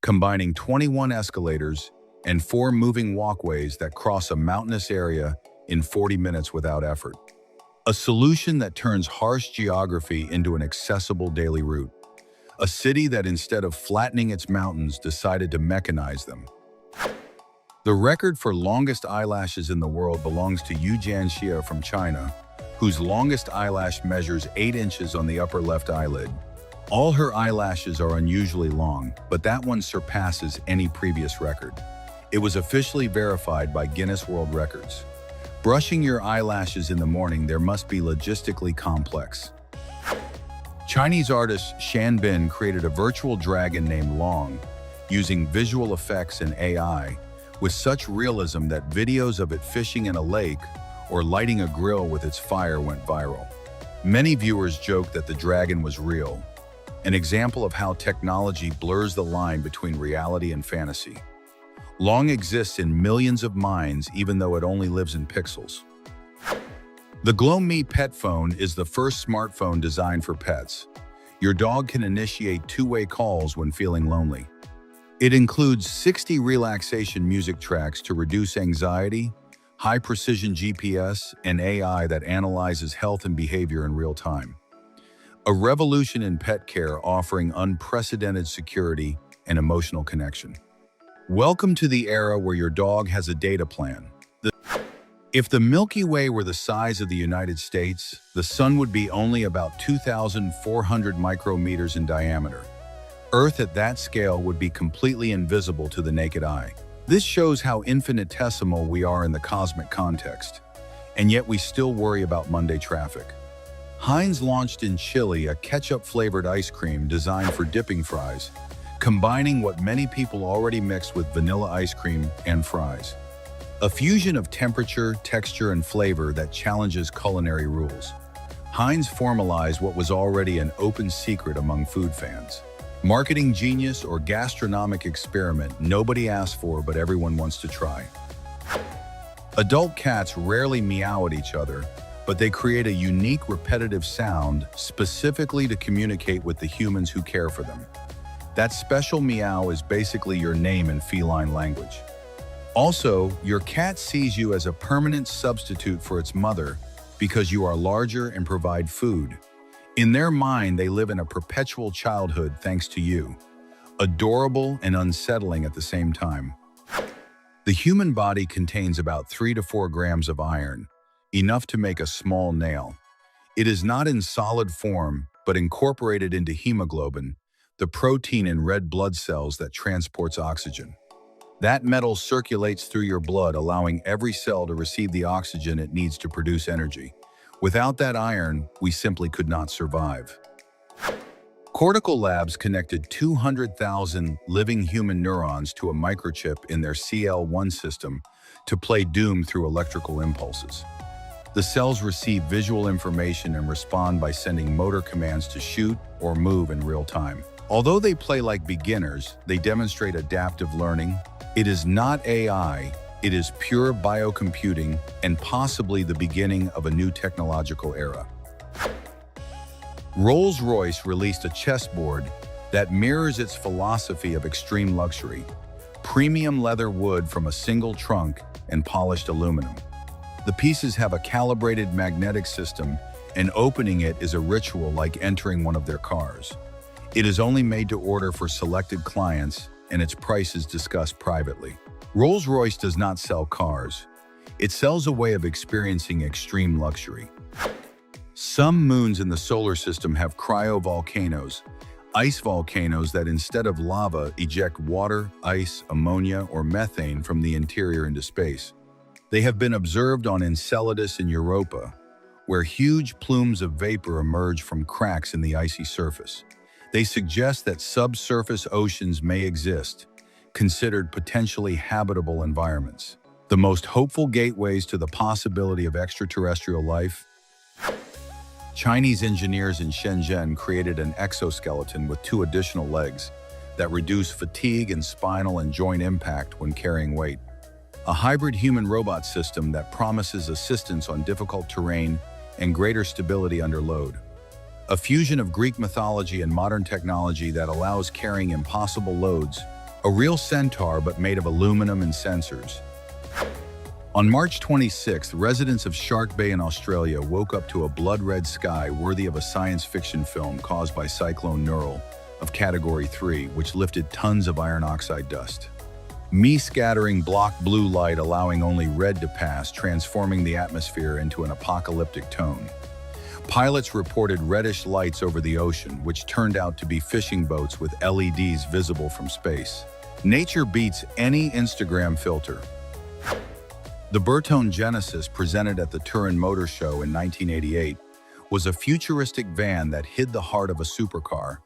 combining 21 escalators and 4 moving walkways that cross a mountainous area in 40 minutes without effort. A solution that turns harsh geography into an accessible daily route. A city that instead of flattening its mountains decided to mechanize them. The record for longest eyelashes in the world belongs to Yu Jianxia from China, whose longest eyelash measures 8 inches on the upper left eyelid. All her eyelashes are unusually long, but that one surpasses any previous record. It was officially verified by Guinness World Records. Brushing your eyelashes in the morning there must be logistically complex. Chinese artist Shan Bin created a virtual dragon named Long, using visual effects and AI, with such realism that videos of it fishing in a lake or lighting a grill with its fire went viral. Many viewers joked that the dragon was real, an example of how technology blurs the line between reality and fantasy. Long exists in millions of minds even though it only lives in pixels. The Glow Me Pet Phone is the first smartphone designed for pets. Your dog can initiate two-way calls when feeling lonely. It includes 60 relaxation music tracks to reduce anxiety, high-precision GPS, and AI that analyzes health and behavior in real time. A revolution in pet care offering unprecedented security and emotional connection. Welcome to the era where your dog has a data plan. If the Milky Way were the size of the United States, the sun would be only about 2,400 micrometers in diameter. Earth at that scale would be completely invisible to the naked eye. This shows how infinitesimal we are in the cosmic context, and yet we still worry about Monday traffic. Heinz launched in Chile a ketchup-flavored ice cream designed for dipping fries, combining what many people already mix with vanilla ice cream and fries. A fusion of temperature, texture, and flavor that challenges culinary rules. Heinz formalized what was already an open secret among food fans. Marketing genius or gastronomic experiment nobody asked for but everyone wants to try. Adult cats rarely meow at each other, but they create a unique repetitive sound specifically to communicate with the humans who care for them. That special meow is basically your name in feline language. Also, your cat sees you as a permanent substitute for its mother because you are larger and provide food. In their mind, they live in a perpetual childhood thanks to you. Adorable and unsettling at the same time. The human body contains about 3 to 4 grams of iron, enough to make a small nail. It is not in solid form, but incorporated into hemoglobin, the protein in red blood cells that transports oxygen. That metal circulates through your blood, allowing every cell to receive the oxygen it needs to produce energy. Without that iron, we simply could not survive. Cortical Labs connected 200,000 living human neurons to a microchip in their CL1 system to play Doom through electrical impulses. The cells receive visual information and respond by sending motor commands to shoot or move in real time. Although they play like beginners, they demonstrate adaptive learning. It is not AI, it is pure biocomputing and possibly the beginning of a new technological era. Rolls-Royce released a chessboard that mirrors its philosophy of extreme luxury, premium leather wood from a single trunk and polished aluminum. The pieces have a calibrated magnetic system, and opening it is a ritual like entering one of their cars. It is only made to order for selected clients, and its price is discussed privately. Rolls-Royce does not sell cars. It sells a way of experiencing extreme luxury. Some moons in the solar system have cryovolcanoes, ice volcanoes that instead of lava eject water, ice, ammonia, or methane from the interior into space. They have been observed on Enceladus in Europa, where huge plumes of vapor emerge from cracks in the icy surface. They suggest that subsurface oceans may exist, considered potentially habitable environments. The most hopeful gateways to the possibility of extraterrestrial life. Chinese engineers in Shenzhen created an exoskeleton with 2 additional legs, that reduce fatigue and spinal and joint impact when carrying weight. A hybrid human-robot system that promises assistance on difficult terrain and greater stability under load. A fusion of Greek mythology and modern technology that allows carrying impossible loads. A real centaur but made of aluminum and sensors. On March 26th, residents of Shark Bay in Australia woke up to a blood-red sky worthy of a science fiction film caused by Cyclone Neural of Category 3, which lifted tons of iron oxide dust. Scattering block blue light, allowing only red to pass, transforming the atmosphere into an apocalyptic tone. Pilots reported reddish lights over the ocean, which turned out to be fishing boats with LEDs visible from space. Nature beats any Instagram filter. The Bertone Genesis, presented at the Turin Motor Show in 1988, was a futuristic van that hid the heart of a supercar.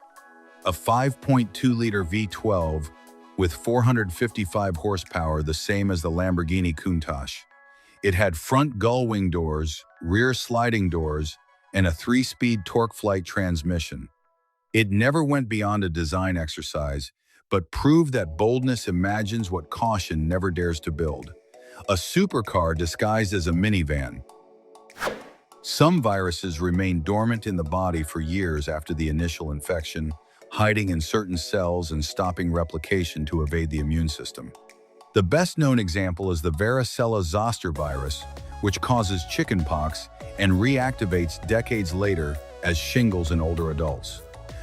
A 5.2-liter V12 with 455 horsepower, the same as the Lamborghini Countach. It had front gull-wing doors, rear sliding doors, and a 3-speed torque-flight transmission. It never went beyond a design exercise, but proved that boldness imagines what caution never dares to build. A supercar disguised as a minivan. Some viruses remain dormant in the body for years after the initial infection, hiding in certain cells and stopping replication to evade the immune system. The best-known example is the varicella zoster virus, which causes chickenpox and reactivates decades later as shingles in older adults.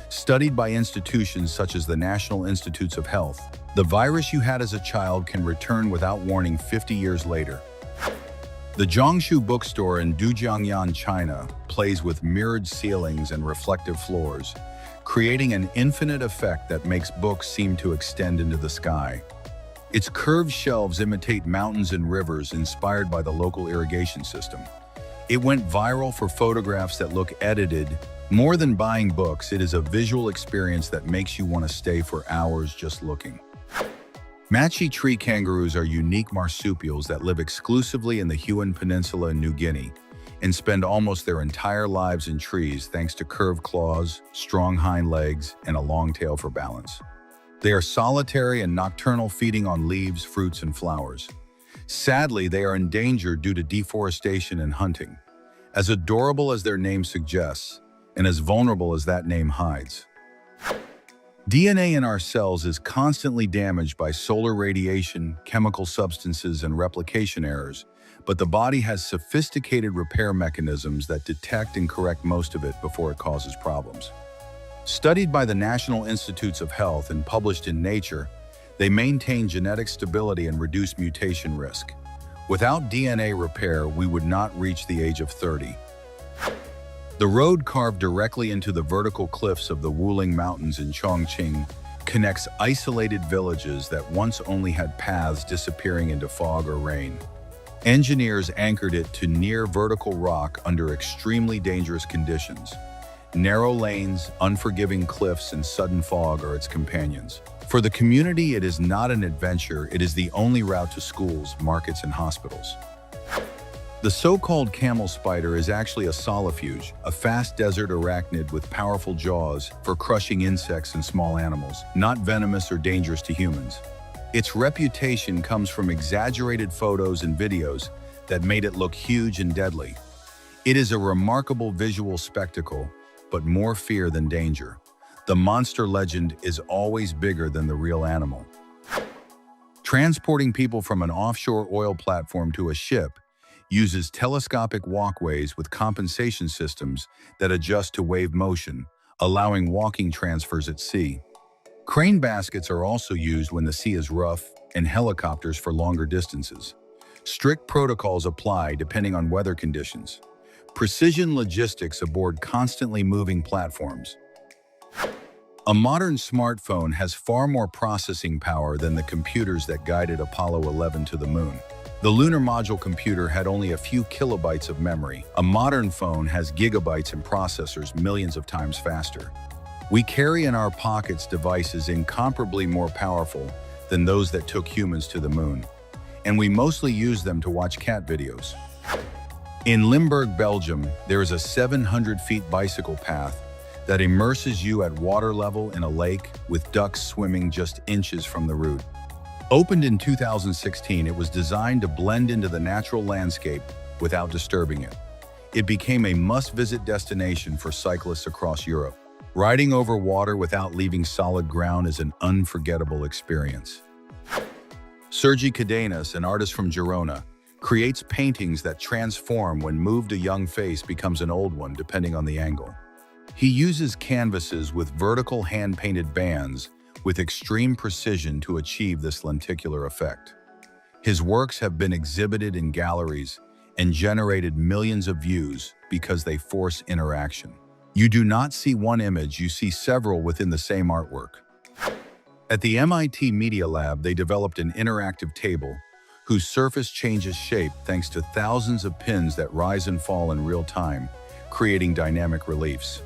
Studied by institutions such as the National Institutes of Health, the virus you had as a child can return without warning 50 years later. The Jiangsu bookstore in Dujiangyan, China, plays with mirrored ceilings and reflective floors, creating an infinite effect that makes books seem to extend into the sky. Its curved shelves imitate mountains and rivers inspired by the local irrigation system. It went viral for photographs that look edited. More than buying books, it is a visual experience that makes you want to stay for hours just looking. Matchi tree kangaroos are unique marsupials that live exclusively in the Huon Peninsula in New Guinea and spend almost their entire lives in trees thanks to curved claws, strong hind legs, and a long tail for balance. They are solitary and nocturnal, feeding on leaves, fruits, and flowers. Sadly, they are endangered due to deforestation and hunting. As adorable as their name suggests, and as vulnerable as that name hides. DNA in our cells is constantly damaged by solar radiation, chemical substances, and replication errors, but the body has sophisticated repair mechanisms that detect and correct most of it before it causes problems. Studied by the National Institutes of Health and published in Nature, they maintain genetic stability and reduce mutation risk. Without DNA repair, we would not reach the age of 30. The road carved directly into the vertical cliffs of the Wuling Mountains in Chongqing connects isolated villages that once only had paths disappearing into fog or rain. Engineers anchored it to near vertical rock under extremely dangerous conditions. Narrow lanes, unforgiving cliffs, and sudden fog are its companions. For the community, it is not an adventure, it is the only route to schools, markets, and hospitals. The so-called camel spider is actually a solifuge, a fast desert arachnid with powerful jaws for crushing insects and small animals, not venomous or dangerous to humans. Its reputation comes from exaggerated photos and videos that made it look huge and deadly. It is a remarkable visual spectacle, but more fear than danger. The monster legend is always bigger than the real animal. Transporting people from an offshore oil platform to a ship uses telescopic walkways with compensation systems that adjust to wave motion, allowing walking transfers at sea. Crane baskets are also used when the sea is rough, and helicopters for longer distances. Strict protocols apply depending on weather conditions. Precision logistics aboard constantly moving platforms. A modern smartphone has far more processing power than the computers that guided Apollo 11 to the moon. The lunar module computer had only a few kilobytes of memory. A modern phone has gigabytes and processors millions of times faster. We carry in our pockets devices incomparably more powerful than those that took humans to the moon, and we mostly use them to watch cat videos. In Limburg, Belgium, there is a 700 feet bicycle path that immerses you at water level in a lake with ducks swimming just inches from the root. Opened in 2016, it was designed to blend into the natural landscape without disturbing it. It became a must-visit destination for cyclists across Europe. Riding over water without leaving solid ground is an unforgettable experience. Sergi Cadenas, an artist from Girona, creates paintings that transform when moved. A young face becomes an old one, depending on the angle. He uses canvases with vertical hand-painted bands with extreme precision to achieve this lenticular effect. His works have been exhibited in galleries and generated millions of views because they force interaction. You do not see one image, you see several within the same artwork. At the MIT Media Lab, they developed an interactive table whose surface changes shape thanks to thousands of pins that rise and fall in real time, creating dynamic reliefs.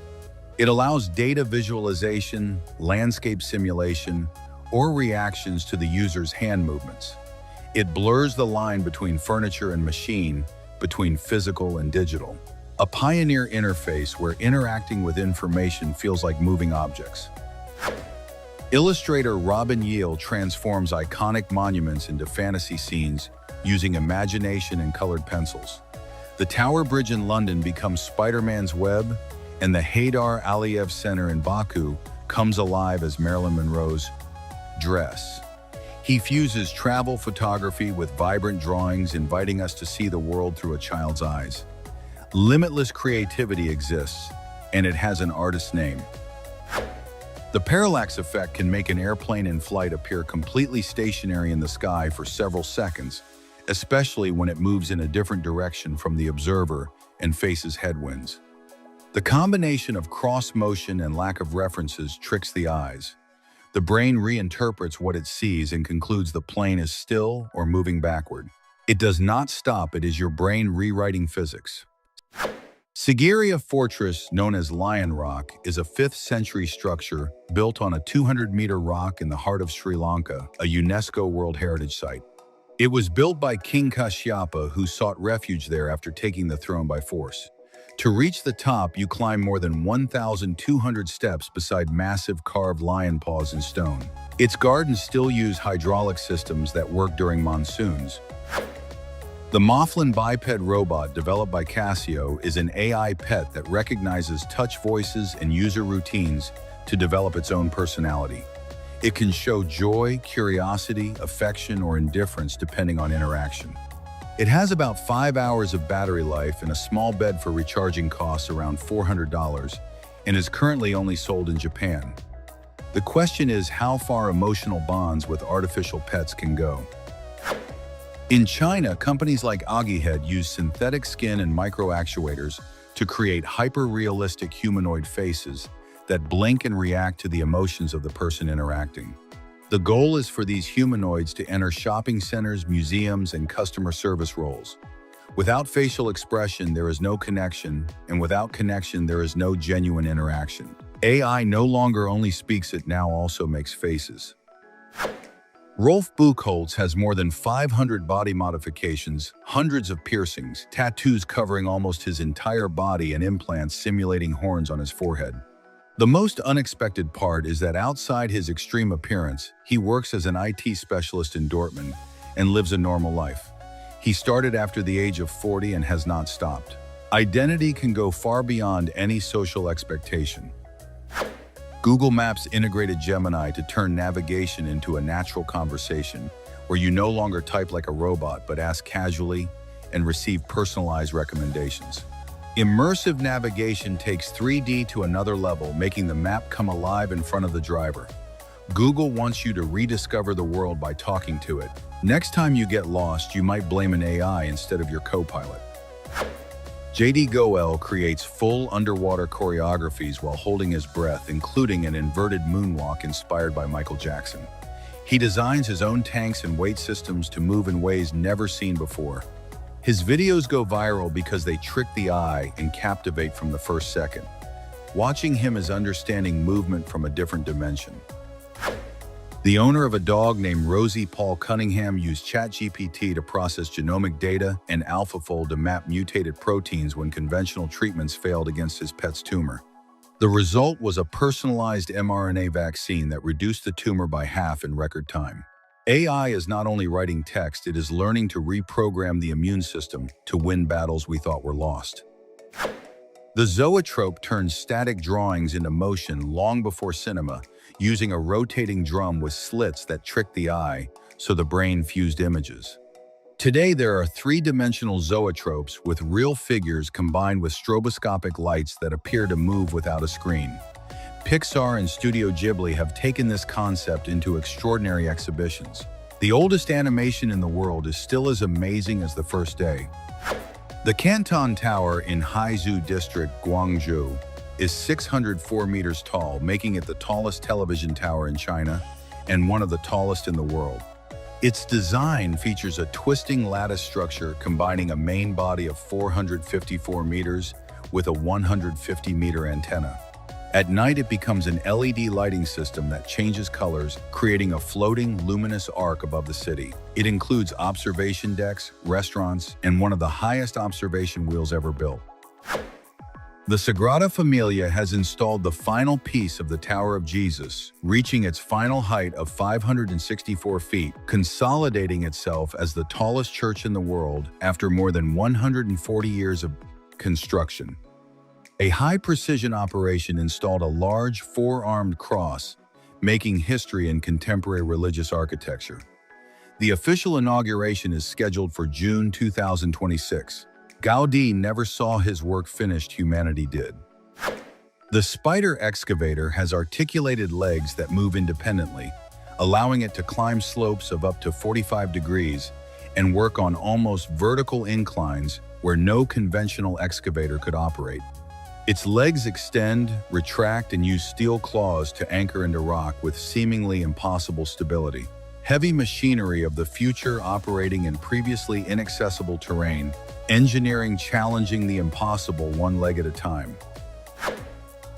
It allows data visualization, landscape simulation, or reactions to the user's hand movements. It blurs the line between furniture and machine, between physical and digital. A pioneer interface where interacting with information feels like moving objects. Illustrator Robin Yale transforms iconic monuments into fantasy scenes using imagination and colored pencils. The Tower Bridge in London becomes Spider-Man's web, and the Haydar Aliyev Center in Baku comes alive as Marilyn Monroe's dress. He fuses travel photography with vibrant drawings, inviting us to see the world through a child's eyes. Limitless creativity exists, and it has an artist's name. The parallax effect can make an airplane in flight appear completely stationary in the sky for several seconds, especially when it moves in a different direction from the observer and faces headwinds. The combination of cross motion and lack of references tricks the eyes. The brain reinterprets what it sees and concludes the plane is still or moving backward. It does not stop, it is your brain rewriting physics. Sigiriya Fortress, known as Lion Rock, is a 5th century structure built on a 200-meter rock in the heart of Sri Lanka, a UNESCO World Heritage Site. It was built by King Kashyapa, who sought refuge there after taking the throne by force. To reach the top, you climb more than 1,200 steps beside massive carved lion paws in stone. Its gardens still use hydraulic systems that work during monsoons. The Mouflon biped robot developed by Casio is an AI pet that recognizes touch voices and user routines to develop its own personality. It can show joy, curiosity, affection, or indifference depending on interaction. It has about 5 hours of battery life and a small bed for recharging costs around $400 and is currently only sold in Japan. The question is how far emotional bonds with artificial pets can go. In China, companies like Agihead use synthetic skin and micro-actuators to create hyper-realistic humanoid faces that blink and react to the emotions of the person interacting. The goal is for these humanoids to enter shopping centers, museums, and customer service roles. Without facial expression, there is no connection, and without connection, there is no genuine interaction. AI no longer only speaks, it now also makes faces. Rolf Buchholz has more than 500 body modifications, hundreds of piercings, tattoos covering almost his entire body, and implants simulating horns on his forehead. The most unexpected part is that outside his extreme appearance, he works as an IT specialist in Dortmund and lives a normal life. He started after the age of 40 and has not stopped. Identity can go far beyond any social expectation. Google Maps integrated Gemini to turn navigation into a natural conversation, where you no longer type like a robot but ask casually and receive personalized recommendations. Immersive navigation takes 3D to another level, making the map come alive in front of the driver. Google wants you to rediscover the world by talking to it. Next time you get lost, you might blame an AI instead of your co-pilot. JD Goel creates full underwater choreographies while holding his breath, including an inverted moonwalk inspired by Michael Jackson. He designs his own tanks and weight systems to move in ways never seen before. His videos go viral because they trick the eye and captivate from the first second. Watching him is understanding movement from a different dimension. The owner of a dog named Rosie Paul Cunningham used ChatGPT to process genomic data and AlphaFold to map mutated proteins when conventional treatments failed against his pet's tumor. The result was a personalized mRNA vaccine that reduced the tumor by half in record time. AI is not only writing text, it is learning to reprogram the immune system to win battles we thought were lost. The zoetrope turns static drawings into motion long before cinema, using a rotating drum with slits that trick the eye so the brain fused images. Today, there are three-dimensional zoetropes with real figures combined with stroboscopic lights that appear to move without a screen. Pixar and Studio Ghibli have taken this concept into extraordinary exhibitions. The oldest animation in the world is still as amazing as the first day. The Canton Tower in Haizhou District, Guangzhou, is 604 meters tall, making it the tallest television tower in China and one of the tallest in the world. Its design features a twisting lattice structure combining a main body of 454 meters with a 150-meter antenna. At night, it becomes an LED lighting system that changes colors, creating a floating, luminous arc above the city. It includes observation decks, restaurants, and one of the highest observation wheels ever built. The Sagrada Familia has installed the final piece of the Tower of Jesus, reaching its final height of 564 feet, consolidating itself as the tallest church in the world after more than 140 years of construction. A high-precision operation installed a large four-armed cross, making history in contemporary religious architecture. The official inauguration is scheduled for June 2026. Gaudi never saw his work finished, humanity did. The spider excavator has articulated legs that move independently, allowing it to climb slopes of up to 45 degrees and work on almost vertical inclines where no conventional excavator could operate. Its legs extend, retract, and use steel claws to anchor into rock with seemingly impossible stability. Heavy machinery of the future operating in previously inaccessible terrain, engineering challenging the impossible one leg at a time.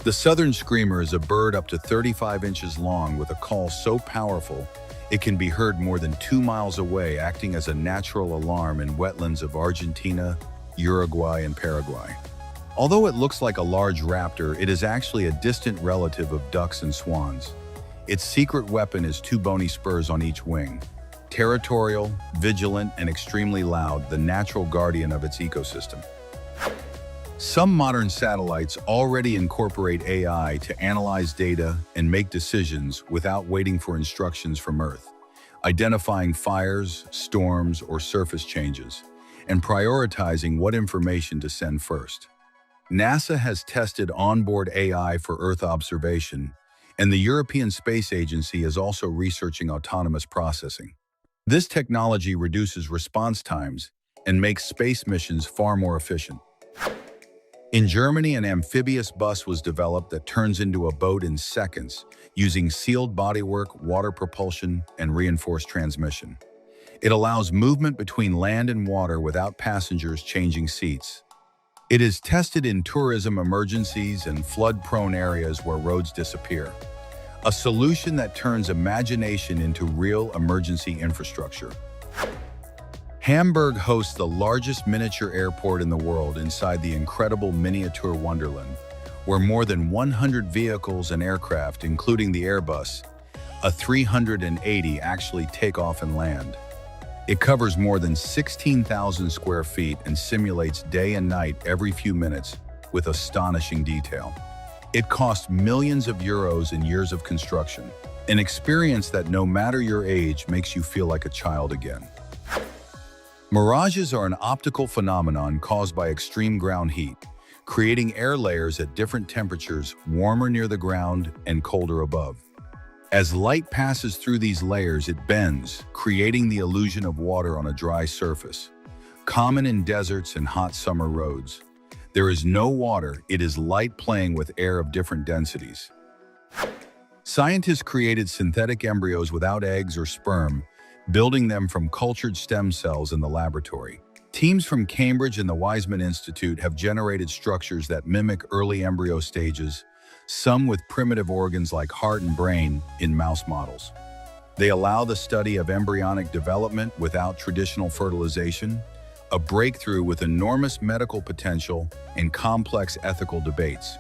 The southern screamer is a bird up to 35 inches long with a call so powerful it can be heard more than 2 miles away, acting as a natural alarm in wetlands of Argentina, Uruguay, and Paraguay. Although it looks like a large raptor, it is actually a distant relative of ducks and swans. Its secret weapon is 2 bony spurs on each wing. Territorial, vigilant, and extremely loud, the natural guardian of its ecosystem. Some modern satellites already incorporate AI to analyze data and make decisions without waiting for instructions from Earth, identifying fires, storms, or surface changes, and prioritizing what information to send first. NASA has tested onboard AI for Earth observation, and the European Space Agency is also researching autonomous processing. This technology reduces response times and makes space missions far more efficient. In Germany, an amphibious bus was developed that turns into a boat in seconds, using sealed bodywork, water propulsion, and reinforced transmission. It allows movement between land and water without passengers changing seats. It is tested in tourism emergencies and flood-prone areas where roads disappear. A solution that turns imagination into real emergency infrastructure. Hamburg hosts the largest miniature airport in the world inside the incredible miniature wonderland, where more than 100 vehicles and aircraft, including the Airbus, A380, actually take off and land. It covers more than 16,000 square feet and simulates day and night every few minutes with astonishing detail. It cost millions of euros in years of construction, an experience that no matter your age makes you feel like a child again. Mirages are an optical phenomenon caused by extreme ground heat, creating air layers at different temperatures, warmer near the ground and colder above. As light passes through these layers, it bends, creating the illusion of water on a dry surface. Common in deserts and hot summer roads. There is no water, it is light playing with air of different densities. Scientists created synthetic embryos without eggs or sperm, building them from cultured stem cells in the laboratory. Teams from Cambridge and the Weizmann Institute have generated structures that mimic early embryo stages, some with primitive organs like heart and brain in mouse models. They allow the study of embryonic development without traditional fertilization, a breakthrough with enormous medical potential and complex ethical debates.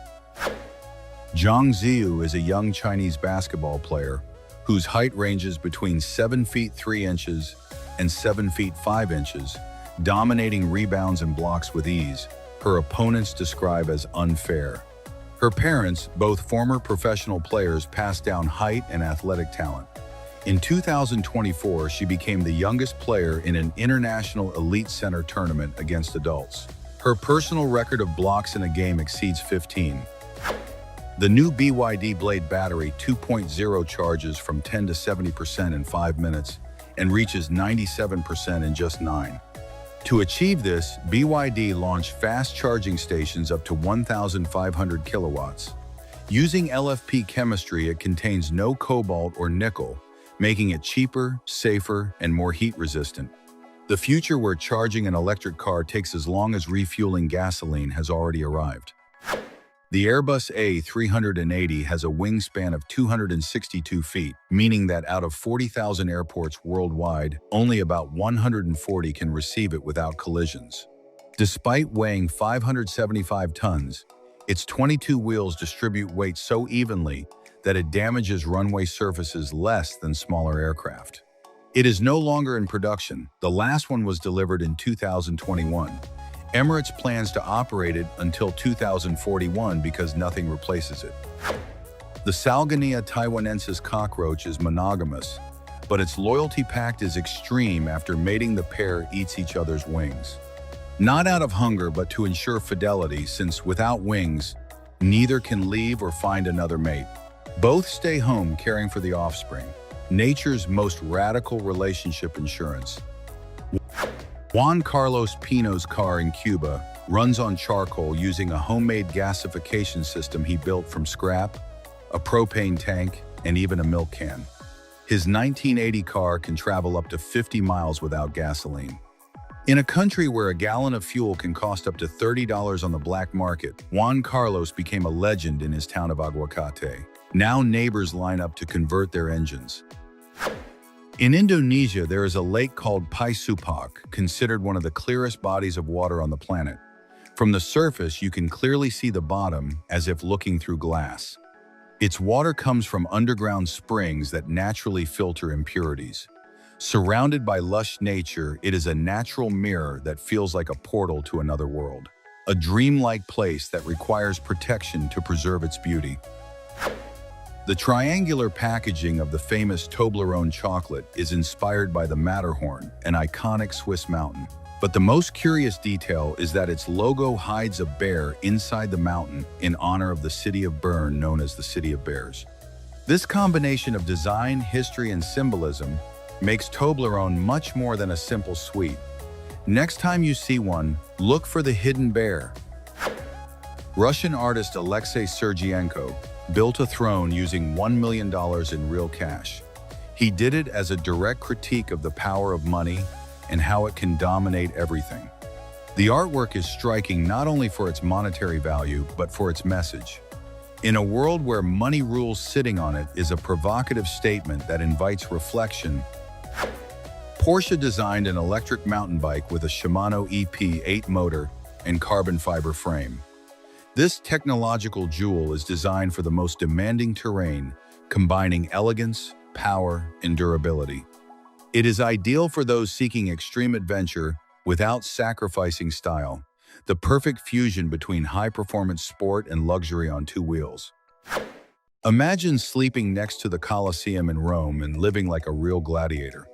Zhang Ziyu is a young Chinese basketball player whose height ranges between 7 feet 3 inches and 7 feet 5 inches, dominating rebounds and blocks with ease. Her opponents describe as unfair. Her parents, both former professional players, passed down height and athletic talent. In 2024, she became the youngest player in an international elite center tournament against adults. Her personal record of blocks in a game exceeds 15. The new BYD Blade battery 2.0 charges from 10 to 70% in 5 minutes and reaches 97% in just 9. To achieve this, BYD launched fast charging stations up to 1,500 kilowatts. Using LFP chemistry, it contains no cobalt or nickel, making it cheaper, safer, and more heat-resistant. The future where charging an electric car takes as long as refueling gasoline has already arrived. The Airbus A380 has a wingspan of 262 feet, meaning that out of 40,000 airports worldwide, only about 140 can receive it without collisions. Despite weighing 575 tons, its 22 wheels distribute weight so evenly that it damages runway surfaces less than smaller aircraft. It is no longer in production. The last one was delivered in 2021. Emirates plans to operate it until 2041 because nothing replaces it. The Salgonia taiwanensis cockroach is monogamous, but its loyalty pact is extreme after mating the pair eats each other's wings. Not out of hunger, but to ensure fidelity, since without wings, neither can leave or find another mate. Both stay home caring for the offspring. Nature's most radical relationship insurance. Juan Carlos Pino's car in Cuba runs on charcoal using a homemade gasification system he built from scrap, a propane tank, and even a milk can. His 1980 car can travel up to 50 miles without gasoline. In a country where a gallon of fuel can cost up to $30 on the black market, Juan Carlos became a legend in his town of Aguacate. Now neighbors line up to convert their engines. In Indonesia, there is a lake called Paisupak, considered one of the clearest bodies of water on the planet. From the surface, you can clearly see the bottom as if looking through glass. Its water comes from underground springs that naturally filter impurities. Surrounded by lush nature, it is a natural mirror that feels like a portal to another world. A dreamlike place that requires protection to preserve its beauty. The triangular packaging of the famous Toblerone chocolate is inspired by the Matterhorn, an iconic Swiss mountain. But the most curious detail is that its logo hides a bear inside the mountain in honor of the city of Bern, known as the City of Bears. This combination of design, history, and symbolism makes Toblerone much more than a simple sweet. Next time you see one, look for the hidden bear. Russian artist Alexei Sergienko built a throne using $1 million in real cash. He did it as a direct critique of the power of money and how it can dominate everything. The artwork is striking not only for its monetary value, but for its message. In a world where money rules, sitting on it is a provocative statement that invites reflection. Porsche designed an electric mountain bike with a Shimano EP8 motor and carbon fiber frame. This technological jewel is designed for the most demanding terrain, combining elegance, power, and durability. It is ideal for those seeking extreme adventure without sacrificing style, the perfect fusion between high-performance sport and luxury on 2 wheels. Imagine sleeping next to the Colosseum in Rome and living like a real gladiator.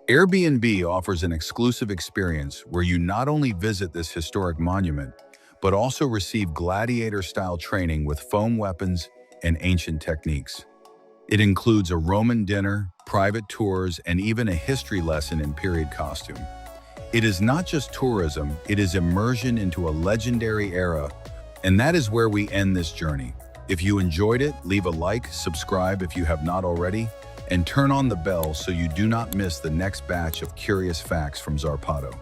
Airbnb offers an exclusive experience where you not only visit this historic monument, but also receive gladiator-style training with foam weapons and ancient techniques. It includes a Roman dinner, private tours, and even a history lesson in period costume. It is not just tourism, it is immersion into a legendary era, and that is where we end this journey. If you enjoyed it, leave a like, subscribe if you have not already, and turn on the bell so you do not miss the next batch of curious facts from Zarpado.